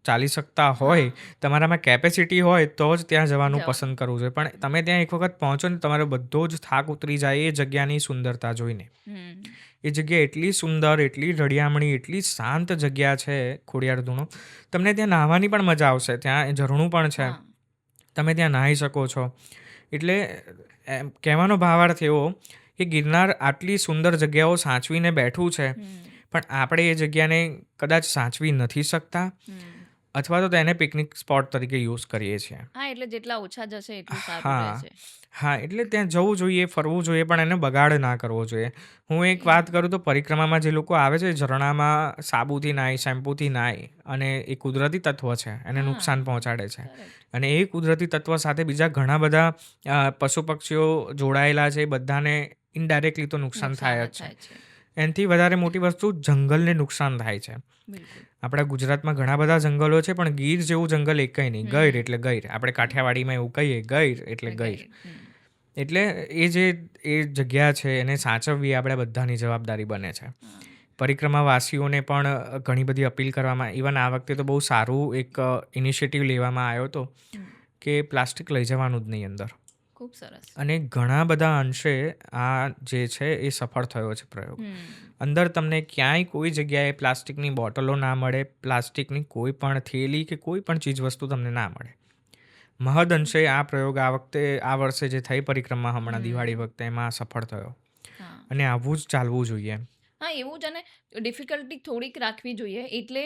S2: ચાલી શકતા હોય, તમારામાં કેપેસિટી હોય તો જ ત્યાં જવાનું
S1: જવાનું.
S2: પસંદ કરવું જોઈએ. પણ તમે ત્યાં એક વખત પહોંચો ને તમારો બધો જ થાક ઉતરી જાય એ જગ્યાની સુંદરતા જોઈને.
S1: હમ.
S2: એ જગ્યા એટલી સુંદર, એટલી રળિયામણી, એટલી શાંત જગ્યા છે ખોડિયાર ધૂણો. તમને ત્યાં નાહવાની પણ મજા આવશે. ત્યાં ઝરણું પણ છે,
S1: હા.
S2: તમે ત્યાં નાહી શકો છો. એટલે કહેવાનો ભાવાર્થ એવો કે ગિરનાર આટલી સુંદર જગ્યાઓ સાચવીને બેઠું છે,
S1: હમ.
S2: પણ આપણે એ જગ્યાને કદાચ સાચવી નથી શકતા,
S1: હમ.
S2: અથવા તો તેને પિકનિક સ્પોટ તરીકે યુઝ કરીએ છીએ.
S1: હા, એટલે જેટલા ઓછા જશે એટલું સારું
S2: હા
S1: રહેશે.
S2: હા, એટલે ત્યાં જવું જોઈએ, ફરવું જોઈએ, પણ એને બગાડ ના કરવો જોઈએ. હું એક વાત કરું તો પરિક્રમામાં જે લોકો આવે છે, ઝરણામાં સાબુથી નાય, શેમ્પૂથી નાય, અને એ કુદરતી તત્વ છે, એને
S1: હા.
S2: નુકસાન પહોંચાડે છે.
S1: કરેક્ટ.
S2: અને એ કુદરતી તત્વ સાથે બીજા ઘણા બધા પશુ પક્ષીઓ જોડાયેલા છે, એ બધાને ઇનડાયરેક્ટલી તો નુકસાન થાય જ છે.
S1: થાય છે.
S2: એનાથી વધારે મોટી વસ્તુ જંગલને નુકસાન થાય છે.
S1: બિલકુલ.
S2: આપણા ગુજરાતમાં ઘણા બધા જંગલો છે, પણ ગીર જેવું જંગલ એકય નહીં.
S1: હમ.
S2: ગૈર એટલે ગૈર. આપણે કાઠિયાવાડીમાં એવું કહીએ, ગૈર એટલે ગૈર.
S1: હમ.
S2: એટલે એ જગ્યા છે એને સાચવવી આપણે બધાની જવાબદારી બને છે.
S1: હા.
S2: પરિક્રમાવાસીઓને પણ ઘણી બધી અપીલ કરવામાં, ઇવન આ વખતે તો બહુ સારું એક ઇનિશિયેટિવ લેવામાં આવ્યો હતો
S1: હમ.
S2: કે પ્લાસ્ટિક લઈ જવાનું જ નહીં અંદર.
S1: ખૂબ સરસ.
S2: અને ઘણા બધા અંશે આ જે છે એ સફળ થયો છે પ્રયોગ.
S1: હમ.
S2: અંદર તમને ક્યાંય કોઈ જગ્યાએ પ્લાસ્ટિકની બોટલો ના મળે, પ્લાસ્ટિકની કોઈ પણ થેલી કે કોઈ પણ ચીજવસ્તુ તમને ના મળે. મહદ અંશે આ પ્રયોગ આ વર્ષે જે થઈ પરિક્રમા હમણાં દિવાળી વખતે, એમાં સફળ થયો.
S1: હા.
S2: અને આવું જ ચાલવું જોઈએ.
S1: હા, એવું જ. અને ડિફિકલ્ટી થોડીક રાખવી જોઈએ, એટલે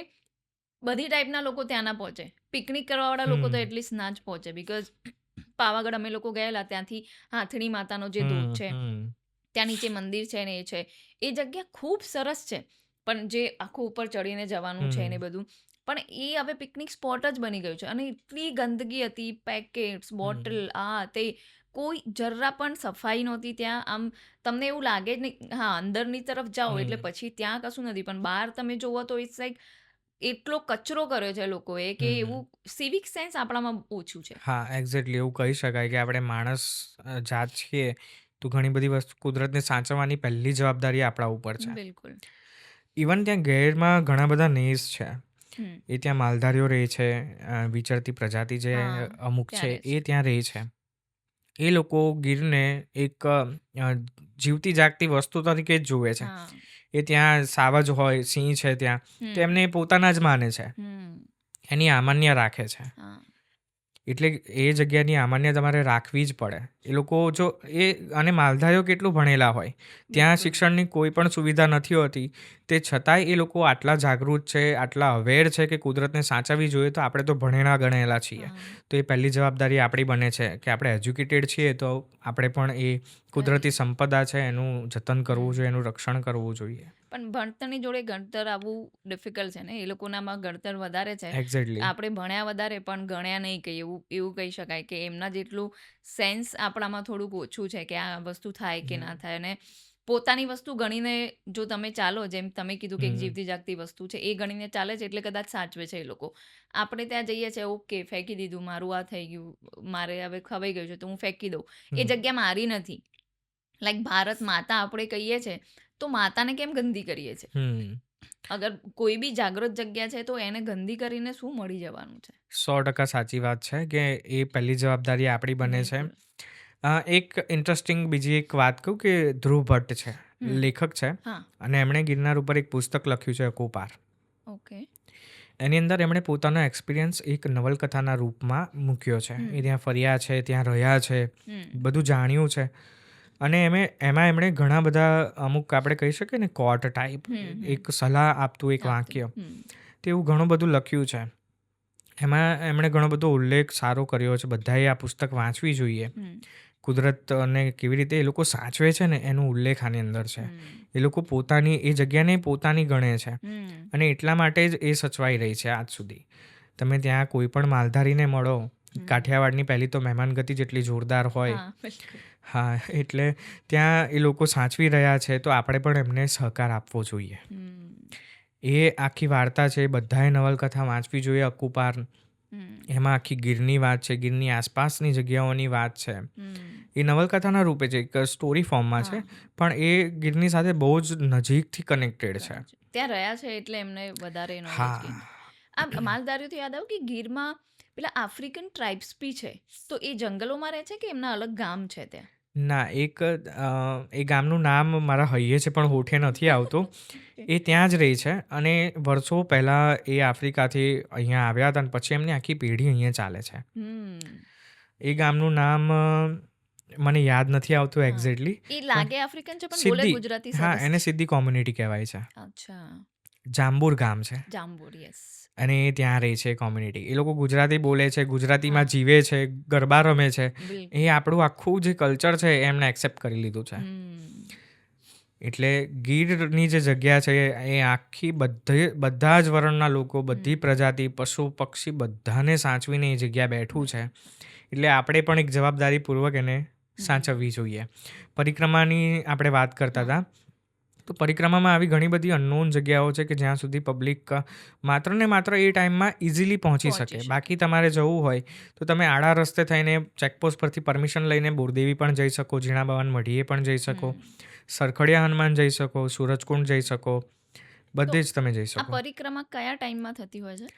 S1: બધી ટાઈપના લોકો ત્યાં ના પહોંચે. પિકનિક કરવાવાળા લોકો તો એટલીસ્ટ ના જ પહોંચે. બિકોઝ પાવાગઢ અમે લોકો ગયેલા, ત્યાંથી હાથણી માતાનો જે ધોધ છે, ત્યાં નીચે મંદિર છે ને એ છે, એ જગ્યા ખૂબ સરસ છે, પણ જે આખું ઉપર ચડીને જવાનું છે ને બધું, પણ એ હવે પિકનિક સ્પોટ જ બની ગયું છે. અને એટલી ગંદકી હતી, પેકેટ્સ, બોટલ, આ તે, કોઈ જરા પણ સફાઈ નહોતી ત્યાં. આમ તમને એવું લાગે જ નહીં. હા, અંદરની તરફ જાઓ એટલે પછી ત્યાં કશું નથી, પણ બહાર તમે જોવો તો ઇટ્સ લાઈક એટલો કચરો કર્યો છે લોકોએ કે એવું સિવિક સેન્સ આપણામાં ઓછું છે.
S2: હા, એક્ઝેક્ટલી એવું કહી શકાય કે આપણે માણસ જાત છીએ, તો ઘણી બધી વસ્તુ કુદરતને સાચવવાની પહેલી જવાબદારી આપણા ઉપર છે.
S1: બિલકુલ.
S2: ઇવન ત્યાં ગેરમાં ઘણા બધા નેસ છે.
S1: હમ.
S2: એ ત્યાં માલધારીઓ રહે છે, વિચરતી પ્રજાતિ જે
S1: હા,
S2: અમુક
S1: ત્યાં
S2: છે
S1: રહે છે.
S2: એ ત્યાં રહે છે. એ લોકો ગીરને એક જીવતી જાગતી વસ્તુ તરીકે જ જુએ છે.
S1: હા.
S2: એ ત્યાં સાવજ હોય, સિંહ છે ત્યાં, તો એમને એ પોતાના જ માને છે,
S1: હમ.
S2: એની આમાન્ય રાખે છે.
S1: હા.
S2: એટલે એ જગ્યાની આમાન્ય તમારે રાખવી જ પડે. એ લોકો જો અને માલધારીઓ કેટલું ભણેલા હોય, ત્યાં
S1: બિલકુલ.
S2: શિક્ષણની કોઈ પણ સુવિધા નથી હોતી, તે છતાંય એ લોકો આટલા જાગૃત છે, આટલા અવેર છે કે કુદરતને સાચવવી જોઈએ. તો આપણે તો ભણેલા ગણેલા છીએ,
S1: હા.
S2: તો એ પહેલી જવાબદારી આપણી બને છે કે આપણે એજ્યુકેટેડ છીએ, તો આપણે પણ એ કુદરતી સંપદા છે એનું જતન કરવું જોઈએ, એનું રક્ષણ કરવું જોઈએ.
S1: પણ ભણતરની જોડે ગણતર આવવું ડિફિકલ્ટ છે ને. એ લોકોનામાં ગણતર વધારે છે,
S2: એક્ઝેક્ટલી.
S1: આપણે ભણ્યા વધારે પણ ગણ્યા નહીં, કે એવું કહી શકાય કે એમના જેટલું સેન્સ આપણામાં થોડુંક ઓછું છે કે આ વસ્તુ થાય કે ના થાય. અને પોતાની વસ્તુ ગણીને જો તમે ચાલો, જેમ તમે કીધું કે એક જીવતી જાગતી વસ્તુ છે, એ ગણીને ચાલે છે એટલે કદાચ સાચવે છે એ લોકો. આપણે ત્યાં જઈએ છીએ, ઓકે ફેંકી દીધું, મારું આ થઈ ગયું, મારે હવે ખવાઈ ગયું છે તો હું ફેંકી દઉં. એ જગ્યા મારી નથી. લાઈક ભારત માતા આપણે કહીએ છીએ, તો માતાને કેમ ગંદી કરીએ છીએ? અગર કોઈ બી જાગૃત જગ્યા છે તો એને ગંદી કરીને શું મળી જવાનું છે?
S2: 100% સાચી વાત છે કે એ પહેલી જવાબદારી આપણી બને છે.
S1: બિલકુલ.
S2: એક ઇન્ટરેસ્ટિંગ બીજી એક વાત કહું કે ધ્રુવ ભટ્ટ છે, લેખક છે,
S1: હા.
S2: અને એમણે ગિરનાર ઉપર એક પુસ્તક લખ્યું છે, અકોપાર.
S1: ઓકે.
S2: એની અંદર એમણે પોતાનો એક્સપિરિયન્સ એક નવલકથાના રૂપમાં મૂક્યો છે. એ ત્યાં ફર્યા છે, ત્યાં રહ્યા છે, બધું જાણ્યું છે. અને એમાં એમણે ઘણા બધા અમુક આપણે કહી શકીએ ને કોટ ટાઈપ એક સલાહ આપતું એક વાક્ય, તેવું ઘણું બધું લખ્યું છે. એમાં એમણે ઘણો બધો ઉલ્લેખ સારો કર્યો છે. બધાએ આ પુસ્તક વાંચવી જોઈએ. કુદરતને કેવી રીતે એ લોકો સાચવે છે ને એનો ઉલ્લેખ આની અંદર છે. એ લોકો પોતાની એ જગ્યાને પોતાની ગણે છે અને એટલા માટે જ એ સચવાઈ રહી છે આજ સુધી. તમે ત્યાં કોઈ પણ માલધારીને મળો, કાઠિયાવાડની પહેલી તો મહેમાનગતિ જેટલી જોરદાર હોય. હા, એટલે ત્યાં એ લોકો સાચવી રહ્યા છે તો આપણે પણ એમને સહકાર આપવો જોઈએ. એ આખી વાર્તા છે, બધાએ નવલકથા વાંચવી જોઈએ. અકુપાર, એમાં આખી ગીરની વાત છે, ગીરની આસપાસની જગ્યાઓની વાત છે. એ નવલકથાના રૂપે છે, એક સ્ટોરી ફોર્મમાં છે, પણ એ ગીરની સાથે બહુ જ નજીકથી કનેક્ટેડ છે.
S1: ત્યાં રહ્યા છે એટલે એમને વધારે નોલેજ ગેઇન. આ માલધારીઓથી યાદ આવ્યું કે ગીરમાં પેલા આફ્રિકન ટ્રાઇબ્સ બી છે, તો એ જંગલોમાં રહે છે કે એમના અલગ ગામ છે ત્યાં?
S2: ના, એ ગામનું નામ મારા હૈયે છે પણ હોઠે નથી આવતું. એ ત્યાં જ રહી છે અને વર્ષો પહેલાં એ આફ્રિકાથી અહીંયા આવ્યા હતા અને પછી એમની આખી પેઢી અહીંયા ચાલે છે. એ ગામનું નામ મને યાદ નથી આવતું એક્ઝેક્ટલી.
S1: એ લાગે આફ્રિકન છે પણ બોલે ગુજરાતી સરસ.
S2: હા, એને સિદ્ધી કોમ્યુનિટી કહેવાય છે.
S1: અચ્છા.
S2: જાંબુર ગામ છે.
S1: જાંબુર, યસ.
S2: અને એ ત્યાં રહે છે કોમ્યુનિટી. એ લોકો ગુજરાતી બોલે છે, ગુજરાતીમાં જીવે છે, ગરબા રમે છે. એ આપણું આખું જે કલ્ચર છે એ એમને એક્સેપ્ટ કરી લીધું છે. એટલે ગીરની જે જગ્યા છે એ આખી બધા જ વર્ણના લોકો, બધી પ્રજાતિ, પશુ પક્ષી બધાને સાચવીને એ જગ્યા બેઠું છે. એટલે આપણે પણ એક જવાબદારીપૂર્વક એને સાચવવી જોઈએ. પરિક્રમાની આપણે વાત કરતા હતા, તો પરિક્રમામાં આવી ઘણી બધી અનનોન જગ્યાઓ છે કે જ્યાં સુધી પબ્લિક માત્ર ને માત્ર એ ટાઈમમાં ઇઝીલી પહોંચી શકે. બાકી તમારે જવું હોય તો તમે આડા રસ્તે થઈને ચેકપોસ્ટ પરથી પરમિશન લઈને બોરદેવી પણ જઈ શકો, ઝીણાબાવાન મઢીએ પણ જઈ શકો, સરખડિયા હનુમાન જઈ શકો, સૂરજકુંડ જઈ શકો, બધે જ તમે જઈ શકો.
S1: આ પરિક્રમા કયા ટાઈમમાં થતી હોય છે?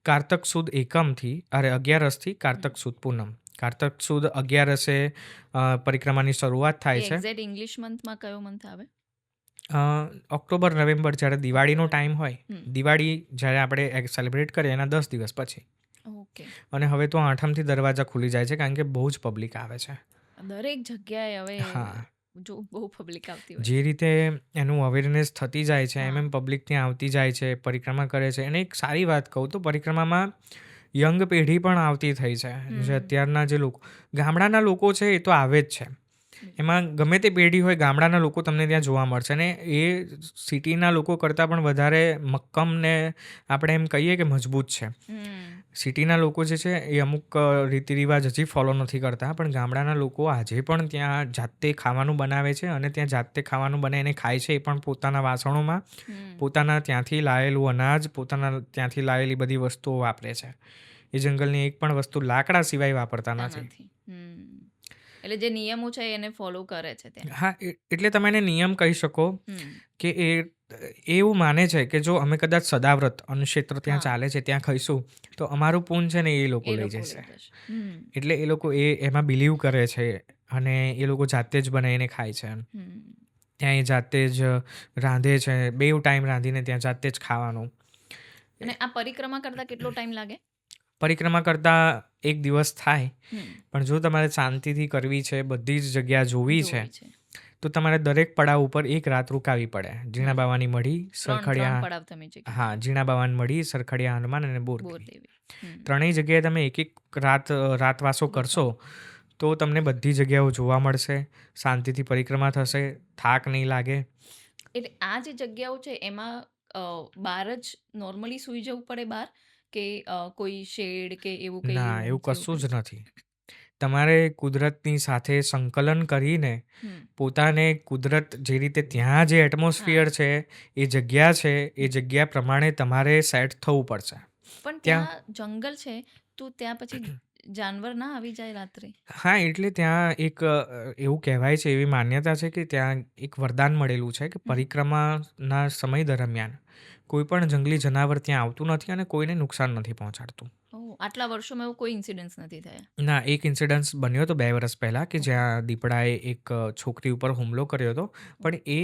S2: કારતક સુદ એકમથી 11થી કારતક સુદ પૂનમ. કારતક સુદ 11 પરિક્રમાની શરૂઆત થાય છે.
S1: એક્ઝેક્ટ ઇંગ્લિશ મંથમાં કયો મંથ આવે?
S2: ઓક્ટોબર, નવેમ્બર જ્યારે દિવાળીનો ટાઈમ હોય, દિવાળી જ્યારે આપણે સેલિબ્રેટ કરીએ એના 10 દિવસ પછી. અને હવે તો 8મથી દરવાજા ખુલી જાય છે કારણ કે બહુ જ પબ્લિક આવે છે.
S1: દરેક જગ્યાએ હવે જો બહુ પબ્લિક આવતી હોય.
S2: જે રીતે એનું અવેરનેસ થતી જાય છે એમ પબ્લિક ત્યાં આવતી જાય છે, પરિક્રમા કરે છે. અને એક સારી વાત કહું તો પરિક્રમામાં યંગ પેઢી પણ આવતી થઈ છે. જે અત્યારના જે લોકો, ગામડાના લોકો છે એ તો આવે જ છે. એમાં ગમે તે પેઢી હોય, ગામડાના લોકો તમને ત્યાં જોવા મળશે. અને એ સિટીના લોકો કરતાં પણ વધારે મક્કમ ને આપણે એમ કહીએ કે મજબૂત છે. સિટીના લોકો જે છે એ અમુક રીતિ રિવાજ હજી ફોલો નથી કરતા, પણ ગામડાના લોકો આજે પણ ત્યાં જાતે ખાવાનું બનાવે છે અને ત્યાં જાતે ખાવાનું બનાવીને ખાય છે. એ પણ પોતાના વાસણોમાં, પોતાના ત્યાંથી લાવેલું અનાજ, પોતાના ત્યાંથી લાવેલી બધી વસ્તુઓ વાપરે છે. એ જંગલની એક પણ વસ્તુ લાકડા સિવાય વાપરતા નથી.
S1: એટલે જે નિયમો છે એને ફોલો કરે છે ત્યાં.
S2: હા, એટલે તમે એને નિયમ કહી શકો કે એ એવું માને છે કે જો અમે કદાચ સદાવ્રત અન્નક્ષેત્ર ત્યાં ચાલે છે ત્યાં ખાઈશું તો અમારું પૂન છે ને એ લોકો લઈ જશે. એટલે એ લોકો એમાં બિલીવ કરે છે અને એ લોકો જાતે જ બનાવીને ખાય છે. ત્યાં એ જાતે જ રાંધે છે, 2 ટાઈમ રાંધીને ત્યાં જાતે જ ખાવાનું.
S1: અને આ પરિક્રમા કરતા કેટલો ટાઈમ લાગે?
S2: પરિક્રમા કરતાં 1 દિવસ થાય, પણ જો તમારે શાંતિથી કરવી છે, બધી જ જગ્યા જોવી છે, તો તમારે દરેક પડાવ ઉપર 1 રાત રોકાવી પડે. ઝીણાબાવાની મઢી, સરખડિયા, હા, ઝીણાબાવાની મઢી, સરખડિયા હનુમાન અને બોરદેવી. ત્રણેય જગ્યાએ તમે એક રાતવાસો કરશો તો તમને બધી જગ્યાઓ જોવા મળશે, શાંતિથી પરિક્રમા થશે, થાક નહીં લાગે.
S1: એટલે આ જે જગ્યાઓ છે એમાં બહાર જ નોર્મલી સૂઈ જવું પડે બહાર, કે કોઈ શેડ કે એવું કંઈ?
S2: ના, એવું કશું જ નથી. તમારે કુદરતની સાથે સંકલન કરીને પોતાને કુદરત જે રીતે ત્યાં જે એટમોસ્ફિયર છે, એ જગ્યા પ્રમાણે તમારે સેટ થવું પડશે.
S1: પણ ત્યાં જંગલ છે તો ત્યાં પછી જાનવર ના આવી જાય રાત્રે?
S2: હા, એટલે ત્યાં એક એવું કહેવાય છે, એવી માન્યતા છે કે ત્યાં એક વરદાન મળેલું છે કે પરિક્રમાના સમય દરમિયાન કોઈ પણ જંગલી જનાવર ત્યાં આવતું નથી અને કોઈને નુકસાન નથી પહોંચાડતું.
S1: આટલા વર્ષોમાં એવો કોઈ ઇન્સિડન્સ નથી થયા?
S2: ના, એક ઇન્સિડન્સ બન્યો હતો 2 વર્ષ પહેલાં કે જ્યાં દીપડાએ એક છોકરી ઉપર હુમલો કર્યો હતો, પણ એ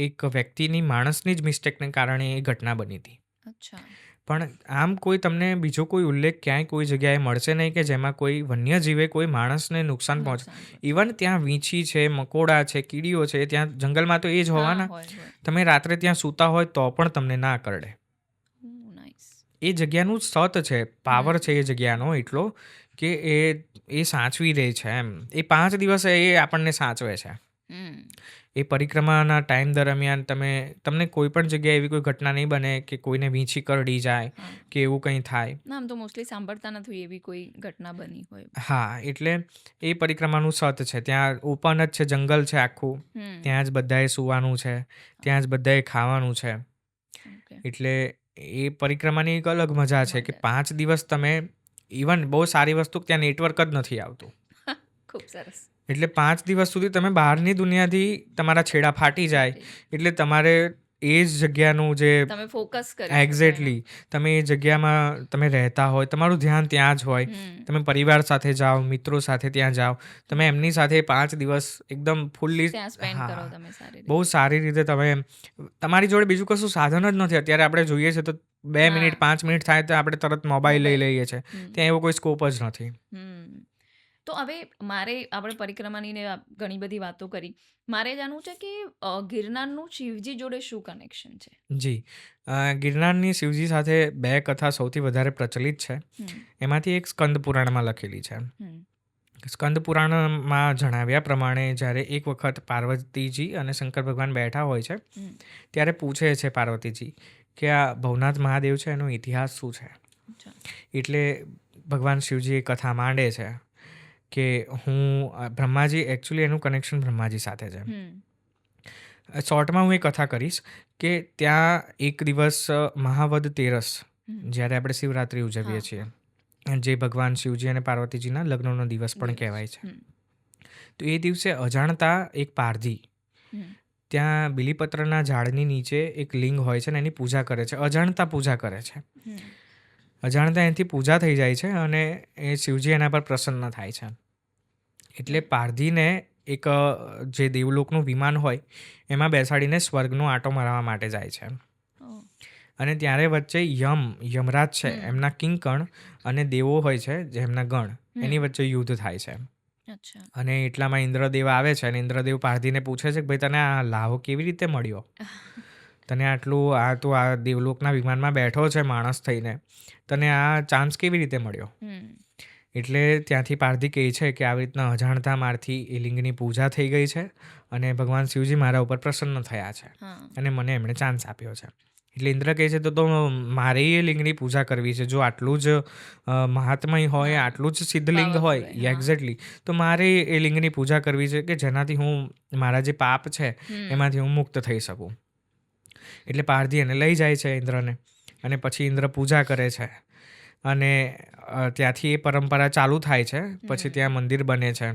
S2: એક વ્યક્તિની, માણસની જ મિસ્ટેકને કારણે એ ઘટના બની હતી. પણ આમ કોઈ તમને બીજો કોઈ ઉલ્લેખ ક્યાંય કોઈ જગ્યાએ મળશે નહીં કે જેમાં કોઈ વન્યજીવે કોઈ માણસને નુકસાન પહોંચે. ઇવન ત્યાં વીંછી છે, મકોડા છે, કીડીઓ છે, ત્યાં જંગલમાં તો એ જ હોવાના. તમે રાત્રે ત્યાં સૂતા હોય તો પણ તમને ના કરડે. એ જગ્યાનું સત છે, પાવર છે એ જગ્યાનો એટલો કે એ સાચવી રહે છે એમ. એ 5 દિવસ એ આપણને સાચવે છે. એ પરિક્રમાના ટાઈમ દરમિયાન તમને કોઈ પણ જગ્યાએ એવી કોઈ ઘટના નહીં બને કે કોઈને વીંછી કરડી જાય કે એવું કંઈ થાય.
S1: આમ તો મોસ્ટલી સાંભળતા નથી એવી કોઈ ઘટના બની હોય.
S2: હા, એટલે એ પરિક્રમાનું સત છે. ત્યાં ઓપન જ છે, જંગલ છે આખું. ત્યાં જ બધાએ સૂવાનું છે, ત્યાં જ બધાએ ખાવાનું છે. એટલે એ પરિક્રમાની એક અલગ મજા છે કે 5 દિવસ તમે ઇવન બહુ સારી વસ્તુ ત્યાં નેટવર્ક જ નથી આવતું.
S1: ખૂબ સરસ. એટલે
S2: 5 દિવસ સુધી તમે બહારની દુનિયાથી તમારા છેડા ફાટી જાય એટલે તમારે એ જ જગ્યાનું જે
S1: તમે ફોકસ કરી
S2: એક્ઝેક્ટલી તમે એ જગ્યામાં તમે રહેતા હોય, તમારું ધ્યાન ત્યાં જ હોય. તમે પરિવાર સાથે જાઓ, મિત્રો સાથે ત્યાં જાઓ, તમે એમની સાથે 5 દિવસ એકદમ ફૂલ્લી બહુ સારી રીતે તમે તમારી જોડે બીજું કશું સાધન જ નથી. અત્યારે આપણે જોઈએ છે તો 2 મિનિટ 5 મિનિટ થાય તો આપણે તરત મોબાઈલ લઈ લઈએ છીએ. ત્યાં એવો કોઈ સ્કોપ જ નથી.
S1: તો હવે આપણે પરિક્રમાની ઘણી બધી વાતો કરી. મારે જાણવું છે કે ગિરનારનું શિવજી જોડે શું કનેક્શન છે?
S2: જી, ગિરનારની શિવજી સાથે 2 કથા સૌથી વધારે પ્રચલિત છે. એમાંથી એક સ્કંદ પુરાણમાં લખેલી છે. સ્કંદ પુરાણમાં જણાવ્યા પ્રમાણે જ્યારે એક વખત પાર્વતીજી અને શંકર ભગવાન બેઠા હોય છે ત્યારે પૂછે છે પાર્વતીજી કે આ ભવનાથ મહાદેવ છે એનો ઇતિહાસ શું છે. એટલે ભગવાન શિવજી એ કથા માંડે છે કે બ્રહ્માજી એકચ્યુઅલી એનું કનેક્શન બ્રહ્માજી સાથે છે. શોર્ટમાં હું એ કથા કરીશ કે ત્યાં એક દિવસ મહાવદ તેરસ જ્યારે આપણે શિવરાત્રિ ઉજવીએ છીએ, જે ભગવાન શિવજી અને પાર્વતીજીના લગ્નનો દિવસ પણ કહેવાય છે. તો એ દિવસે અજાણતા એક પારધી ત્યાં બીલીપત્રના ઝાડની નીચે એક લિંગ હોય છે ને એની પૂજા કરે છે. અજાણતા પૂજા કરે છે. અજાણતા એનાથી પૂજા થઈ જાય છે અને એ શિવજી એના પર પ્રસન્ન થાય છે. એટલે પારધીને એક જે દેવલોકનું વિમાન હોય એમાં બેસાડીને સ્વર્ગનો આંટો મારવા માટે જાય છે. અને ત્યારે વચ્ચે યમરાજ છે એમના કિંકણ અને દેવો હોય છે જે એમના ગણ, એની વચ્ચે યુદ્ધ થાય છે. અને એટલામાં ઇન્દ્રદેવ આવે છે અને ઇન્દ્રદેવ પારધીને પૂછે છે કે ભાઈ તને આ લાહો કેવી રીતે મળ્યો? તને આટલું તું આ દેવલોકના વિમાનમાં બેઠો છે માણસ થઈને, તને આ ચાન્સ કેવી રીતે મળ્યો? એટલે ત્યાંથી પારધી કહે છે કે આવી રીતના અજાણતા મારથી એ લિંગની પૂજા થઈ ગઈ છે અને ભગવાન શિવજી મારા ઉપર પ્રસન્ન થયા છે અને મને એમણે ચાન્સ આપ્યો છે. એટલે ઇન્દ્ર કહે છે તો મારે એ લિંગની પૂજા કરવી છે. જો આટલું જ મહાત્મય હોય, આટલું જ સિદ્ધલિંગ હોય, એક્ઝેક્ટલી, તો મારે એ લિંગની પૂજા કરવી છે કે જેનાથી હું મારા જે પાપ છે એમાંથી હું મુક્ત થઈ શકું. એટલે પારધી એને લઈ જાય છે ઇન્દ્રને અને પછી ઇન્દ્ર પૂજા કરે છે અને ત્યાંથી એ પરંપરા ચાલુ થાય છે. પછી ત્યાં મંદિર બને છે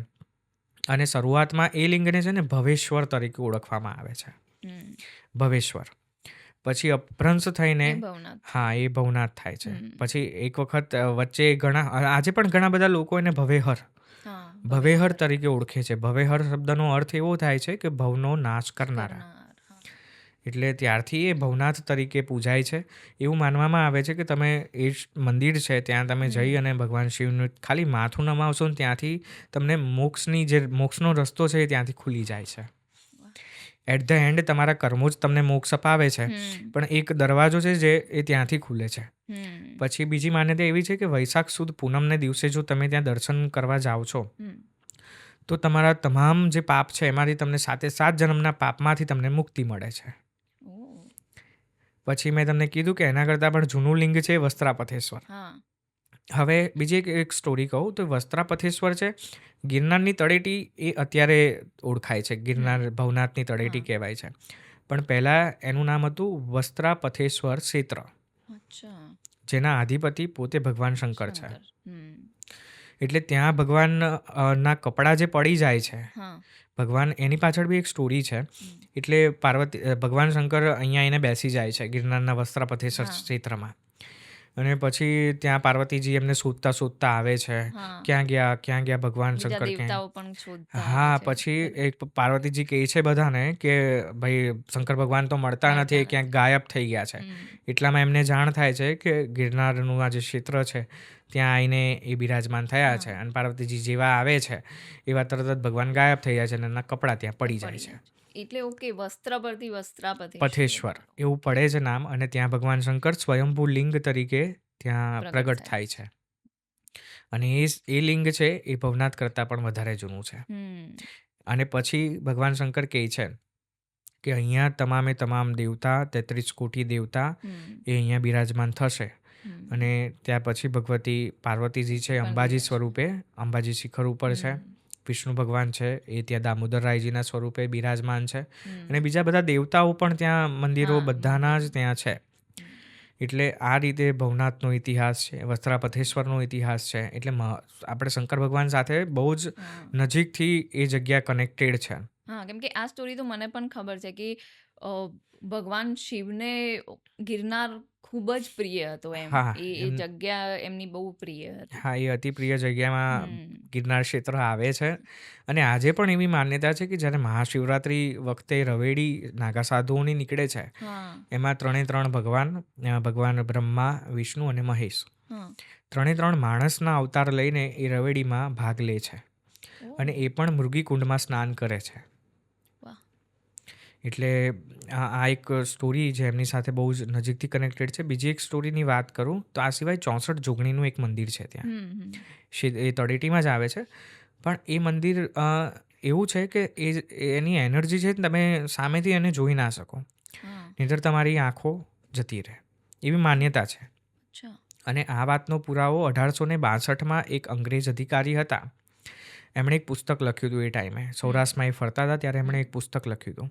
S2: અને શરૂઆતમાં એ લિંગને છે ને ભવેશ્વર તરીકે ઓળખવામાં આવે છે. ભવેશ્વર પછી અપભ્રંશ થઈને એ ભવનાથ થાય છે. પછી એક વખત વચ્ચે આજે પણ ઘણા બધા લોકો એને ભવેહર તરીકે ઓળખે છે. ભવેહર શબ્દનો અર્થ એવો થાય છે કે ભવનો નાશ કરનારા. એટલે ત્યારથી એ ભવનાથ તરીકે પૂજાય છે. એવું માનવામાં આવે છે કે તમે એ મંદિર છે ત્યાં તમે જઈ અને ભગવાન શિવનું ખાલી માથું નમાવશો ને ત્યાંથી તમને મોક્ષનો રસ્તો છે એ ત્યાંથી ખુલી જાય છે. એટ ધ એન્ડ તમારા કર્મો જ તમને મોક્ષ અપાવે છે, પણ એક દરવાજો છે જે એ ત્યાંથી ખુલે છે. પછી બીજી માન્યતા એવી છે કે વૈશાખ સુદ પૂનમને દિવસે જો તમે ત્યાં દર્શન કરવા જાઓ છો તો તમારા તમામ જે પાપ છે એમાંથી તમને 7 જન્મના પાપમાંથી તમને મુક્તિ મળે છે. પછી મેં તમને કીધું કે એના કરતાં પણ જૂનું લિંગ છે વસ્ત્રાપથેશ્વર. હવે બીજી એક સ્ટોરી કહું તો વસ્ત્રાપથેશ્વર છે ગિરનારની તળેટી એ અત્યારે ઓળખાય છે. ગિરનાર ભવનાથની તળેટી કહેવાય છે, પણ પહેલાં એનું નામ હતું વસ્ત્રાપથેશ્વર ક્ષેત્ર, જેના અધિપતિ પોતે ભગવાન શંકર છે. એટલે ત્યાં ભગવાનના કપડાં જે પડી જાય છે, ભગવાન એની પાછળ બી એક સ્ટોરી છે. એટલે ભગવાન શંકર અહીંયા એને બેસી જાય છે ગિરનારના વસ્ત્રાપથેશ્વર ક્ષેત્રમાં અને પછી ત્યાં પાર્વતીજી એમને શોધતા શોધતા આવે છે.
S1: હા
S2: ક્યાં ગયા ભગવાન
S1: બીજા
S2: શંકર ક્યાં?
S1: દેવતાઓ પણ શોધતા આવે
S2: હા,
S1: છે
S2: પછી
S1: બધું
S2: એક પાર્વતીજી કહે છે બધાને કે ભાઈ શંકર ભગવાન તો મળતા નથી,
S1: મળતા
S2: એ ક્યાંક
S1: નથી.
S2: ગાયબ થઈ ગયા છે. એટલામાં એમને જાણ થાય છે કે ગિરનારનું આ જે ક્ષેત્ર છે ત્યાં આવીને એ બિરાજમાન થયા છે.
S1: હા
S2: અને પાર્વતીજી જેવા આવે છે એવા તરત જ ભગવાન ગાયબ થઈ જાય છે અને એના કપડાં ત્યાં પડી જાય
S1: પડી
S2: છે.
S1: જાય છે. એટલે ઓકે, વસ્ત્ર પરથી વસ્ત્રાપતેશ્વર
S2: પથેશ્વર એવું પડે છે નામ, અને ત્યાં ભગવાન શંકર સ્વયંભૂ લિંગ તરીકે ત્યાં
S1: પ્રગટ
S2: પ્રગટ
S1: થાય
S2: થાય છે. અને એ લિંગ છે એ ભવનાથ કરતાં પણ વધારે જૂનું છે. અને પછી ભગવાન શંકર કહે છે કે અહીંયા તમામે તમામ દેવતા 33 કોટી દેવતા એ અહીંયા બિરાજમાન થશે. અને ત્યાં પછી ભગવતી પાર્વતીજી છે
S1: પણ
S2: અંબાજી
S1: બિરાજ
S2: સ્વરૂપે, અંબાજી શિખર ઉપર છે. વિષ્ણુ ભગવાન છે એ ત્યાં દામોદરરાયજીના સ્વરૂપે બિરાજમાન છે. અને બીજા બધા દેવતાઓ પણ ત્યાં મંદિરો
S1: હા
S2: બધાના જ
S1: મંદિરો
S2: ત્યાં છે. એટલે આ રીતે ભવનાથનો ઇતિહાસ છે, વસ્ત્રાપથેશ્વરનો ઇતિહાસ છે. એટલે આપણે શંકર ભગવાન સાથે બહુ જ
S1: હા
S2: નજીકથી એ જગ્યા કનેક્ટેડ છે.
S1: હા કેમ કે આ સ્ટોરી તો મને પણ ખબર છે કે અ, ભગવાન શિવને ગિરનાર ખૂબ જ પ્રિય હતો એમ.
S2: હા,
S1: એ જગ્યા એમની બહુ પ્રિય હતી.
S2: હા, એ અતિ પ્રિય જગ્યામાં
S1: હમ
S2: ગિરનાર ક્ષેત્ર આવે છે. અને આજે પણ એવી માન્યતા છે કે જ્યારે મહાશિવરાત્રિ વખતે રવેડી નાગા સાધુઓની નીકળે છે,
S1: હા
S2: એમાં 3 ભગવાન બ્રહ્મા, વિષ્ણુ અને મહેશ,
S1: હા
S2: 3 માણસના અવતાર લઈને એ રવેડીમાં ભાગ લે છે.
S1: ઓ
S2: અને એ પણ મૃગીકુંડમાં સ્નાન કરે છે.
S1: વાહ
S2: એટલે આ એક સ્ટોરી જે એમની સાથે બહુ જ નજીકથી કનેક્ટેડ છે. બીજી એક સ્ટોરીની વાત કરું તો આ સિવાય 64 જોગણીનું એક મંદિર છે ત્યાં. એ તળેટીમાં જ આવે છે. પણ એ મંદિર એવું છે કે એની એનર્જી છે ને તમે સામેથી એને જોઈ ના શકો,
S1: હા
S2: નહીંતર તમારી આંખો જતી રહે એવી માન્યતા છે.
S1: અચ્છા
S2: અને આ વાતનો પુરાવો 1862માં એક અંગ્રેજ અધિકારી હતા. એમણે એક પુસ્તક લખ્યું હતું એ ટાઈમે. સૌરાષ્ટ્રમાં એ ફરતા હતા ત્યારે એમણે એક પુસ્તક લખ્યું હતું.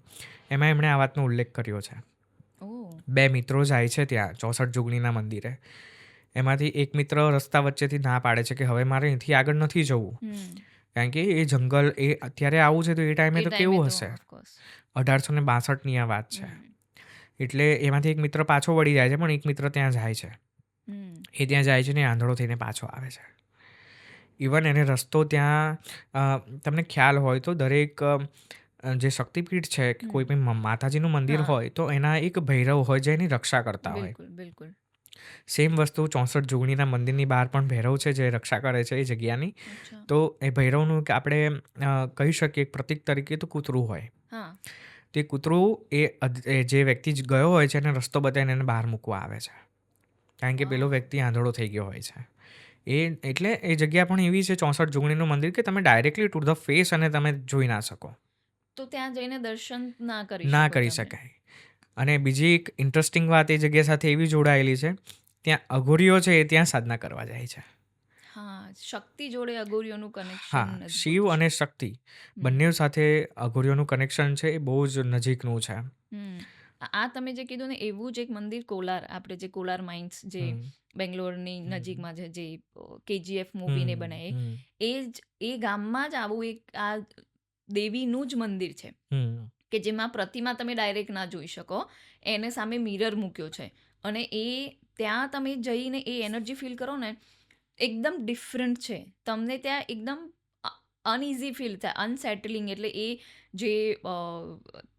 S2: એમાં એમણે આ વાતનો ઉલ્લેખ કર્યો છે.
S1: ઓ
S2: 2 મિત્રો જાય છે ત્યાં 64 જોગણીના મંદિરે. એમાંથી એક મિત્ર રસ્તા વચ્ચેથી ના પાડે છે કે હવે મારે અહીંથી આગળ નથી જવું. કારણ કે એ જંગલ એ અત્યારે આવું છે તો એ ટાઈમે
S1: એ
S2: તો
S1: ટાઈમે
S2: કેવું
S1: તો
S2: હશે?
S1: ઓફકોર્સ
S2: 1862ની આ વાત છે. એટલે એમાંથી એક મિત્ર પાછો વળી જાય છે, પણ એક મિત્ર ત્યાં જાય છે. એ ત્યાં જાય છે ને આંધળો થઈને પાછો આવે છે. ઇવન એને રસ્તો ત્યાં તમને ખ્યાલ હોય તો દરેક જે શક્તિપીઠ છે કે કોઈ પણ માતાજીનું મંદિર
S1: હા
S2: હોય તો એના એક ભૈરવ હોય જે એની રક્ષા કરતા હોય.
S1: બિલકુલ બિલકુલ
S2: સેમ વસ્તુ 64 જોગણીના મંદિરની બહાર પણ ભૈરવ છે જે રક્ષા કરે છે એ જગ્યાની.
S1: અચ્છા
S2: તો એ ભૈરવનું કે આપણે કહી શકીએ એક પ્રતીક તરીકે તો કૂતરું હોય.
S1: હા
S2: તો એ કૂતરું એ જે વ્યક્તિ જ ગયો હોય છે એને રસ્તો બતાવીને એને બહાર મૂકવા આવે છે. કારણ કે પેલો
S1: વાહ
S2: વ્યક્તિ આંધળો થઈ ગયો હોય છે. એટલે એ જગ્યા પણ એવી છે 64 જોગણીનું મંદિર કે તમે ડાયરેક્ટલી ટુ ધ ફેસ અને તમે જોઈ ના શકો.
S1: તો ત્યાં જઈને દર્શન ના કરી
S2: ના
S1: શકો
S2: કરી
S1: તમે.
S2: શકાય. અને બીજી એક ઇન્ટરેસ્ટિંગ વાત એ જગ્યા સાથે એવી જોડાયેલી છે, ત્યાં અઘોરીઓ છે એ ત્યાં સાધના કરવા જાય છે.
S1: હા શક્તિ જોડે અઘોરીઓનું કનેક્શન
S2: હા,
S1: અદ્ભુત
S2: શિવ
S1: છે.
S2: અને શક્તિ બંને સાથે અઘોરીઓનું કનેક્શન છે એ બહુ જ નજીકનું છે.
S1: આ તમે જે કીધું ને એવું જ એક મંદિર કોલાર, આપણે જે કોલાર માઇન્સ જે
S2: હમ,
S1: બેંગ્લોરની
S2: હમ,
S1: નજીકમાં છે, જે કેજીએફ મૂવીને
S2: હમ,
S1: બનાવે,
S2: હમ,
S1: એ ગામમાં જ આવું એક આ દેવીનું જ મંદિર છે
S2: હમ.
S1: કે જેમાં પ્રતિમા તમે ડાયરેક્ટ ના જોઈ શકો, એને સામે મિરર મૂક્યો છે. અને એ ત્યાં તમે જઈને એ એનર્જી ફીલ કરો ને, એકદમ ડિફરન્ટ છે. તમને ત્યાં એકદમ અનઇઝી ફીલ થાય, અનસેટલિંગ. એટલે એ જે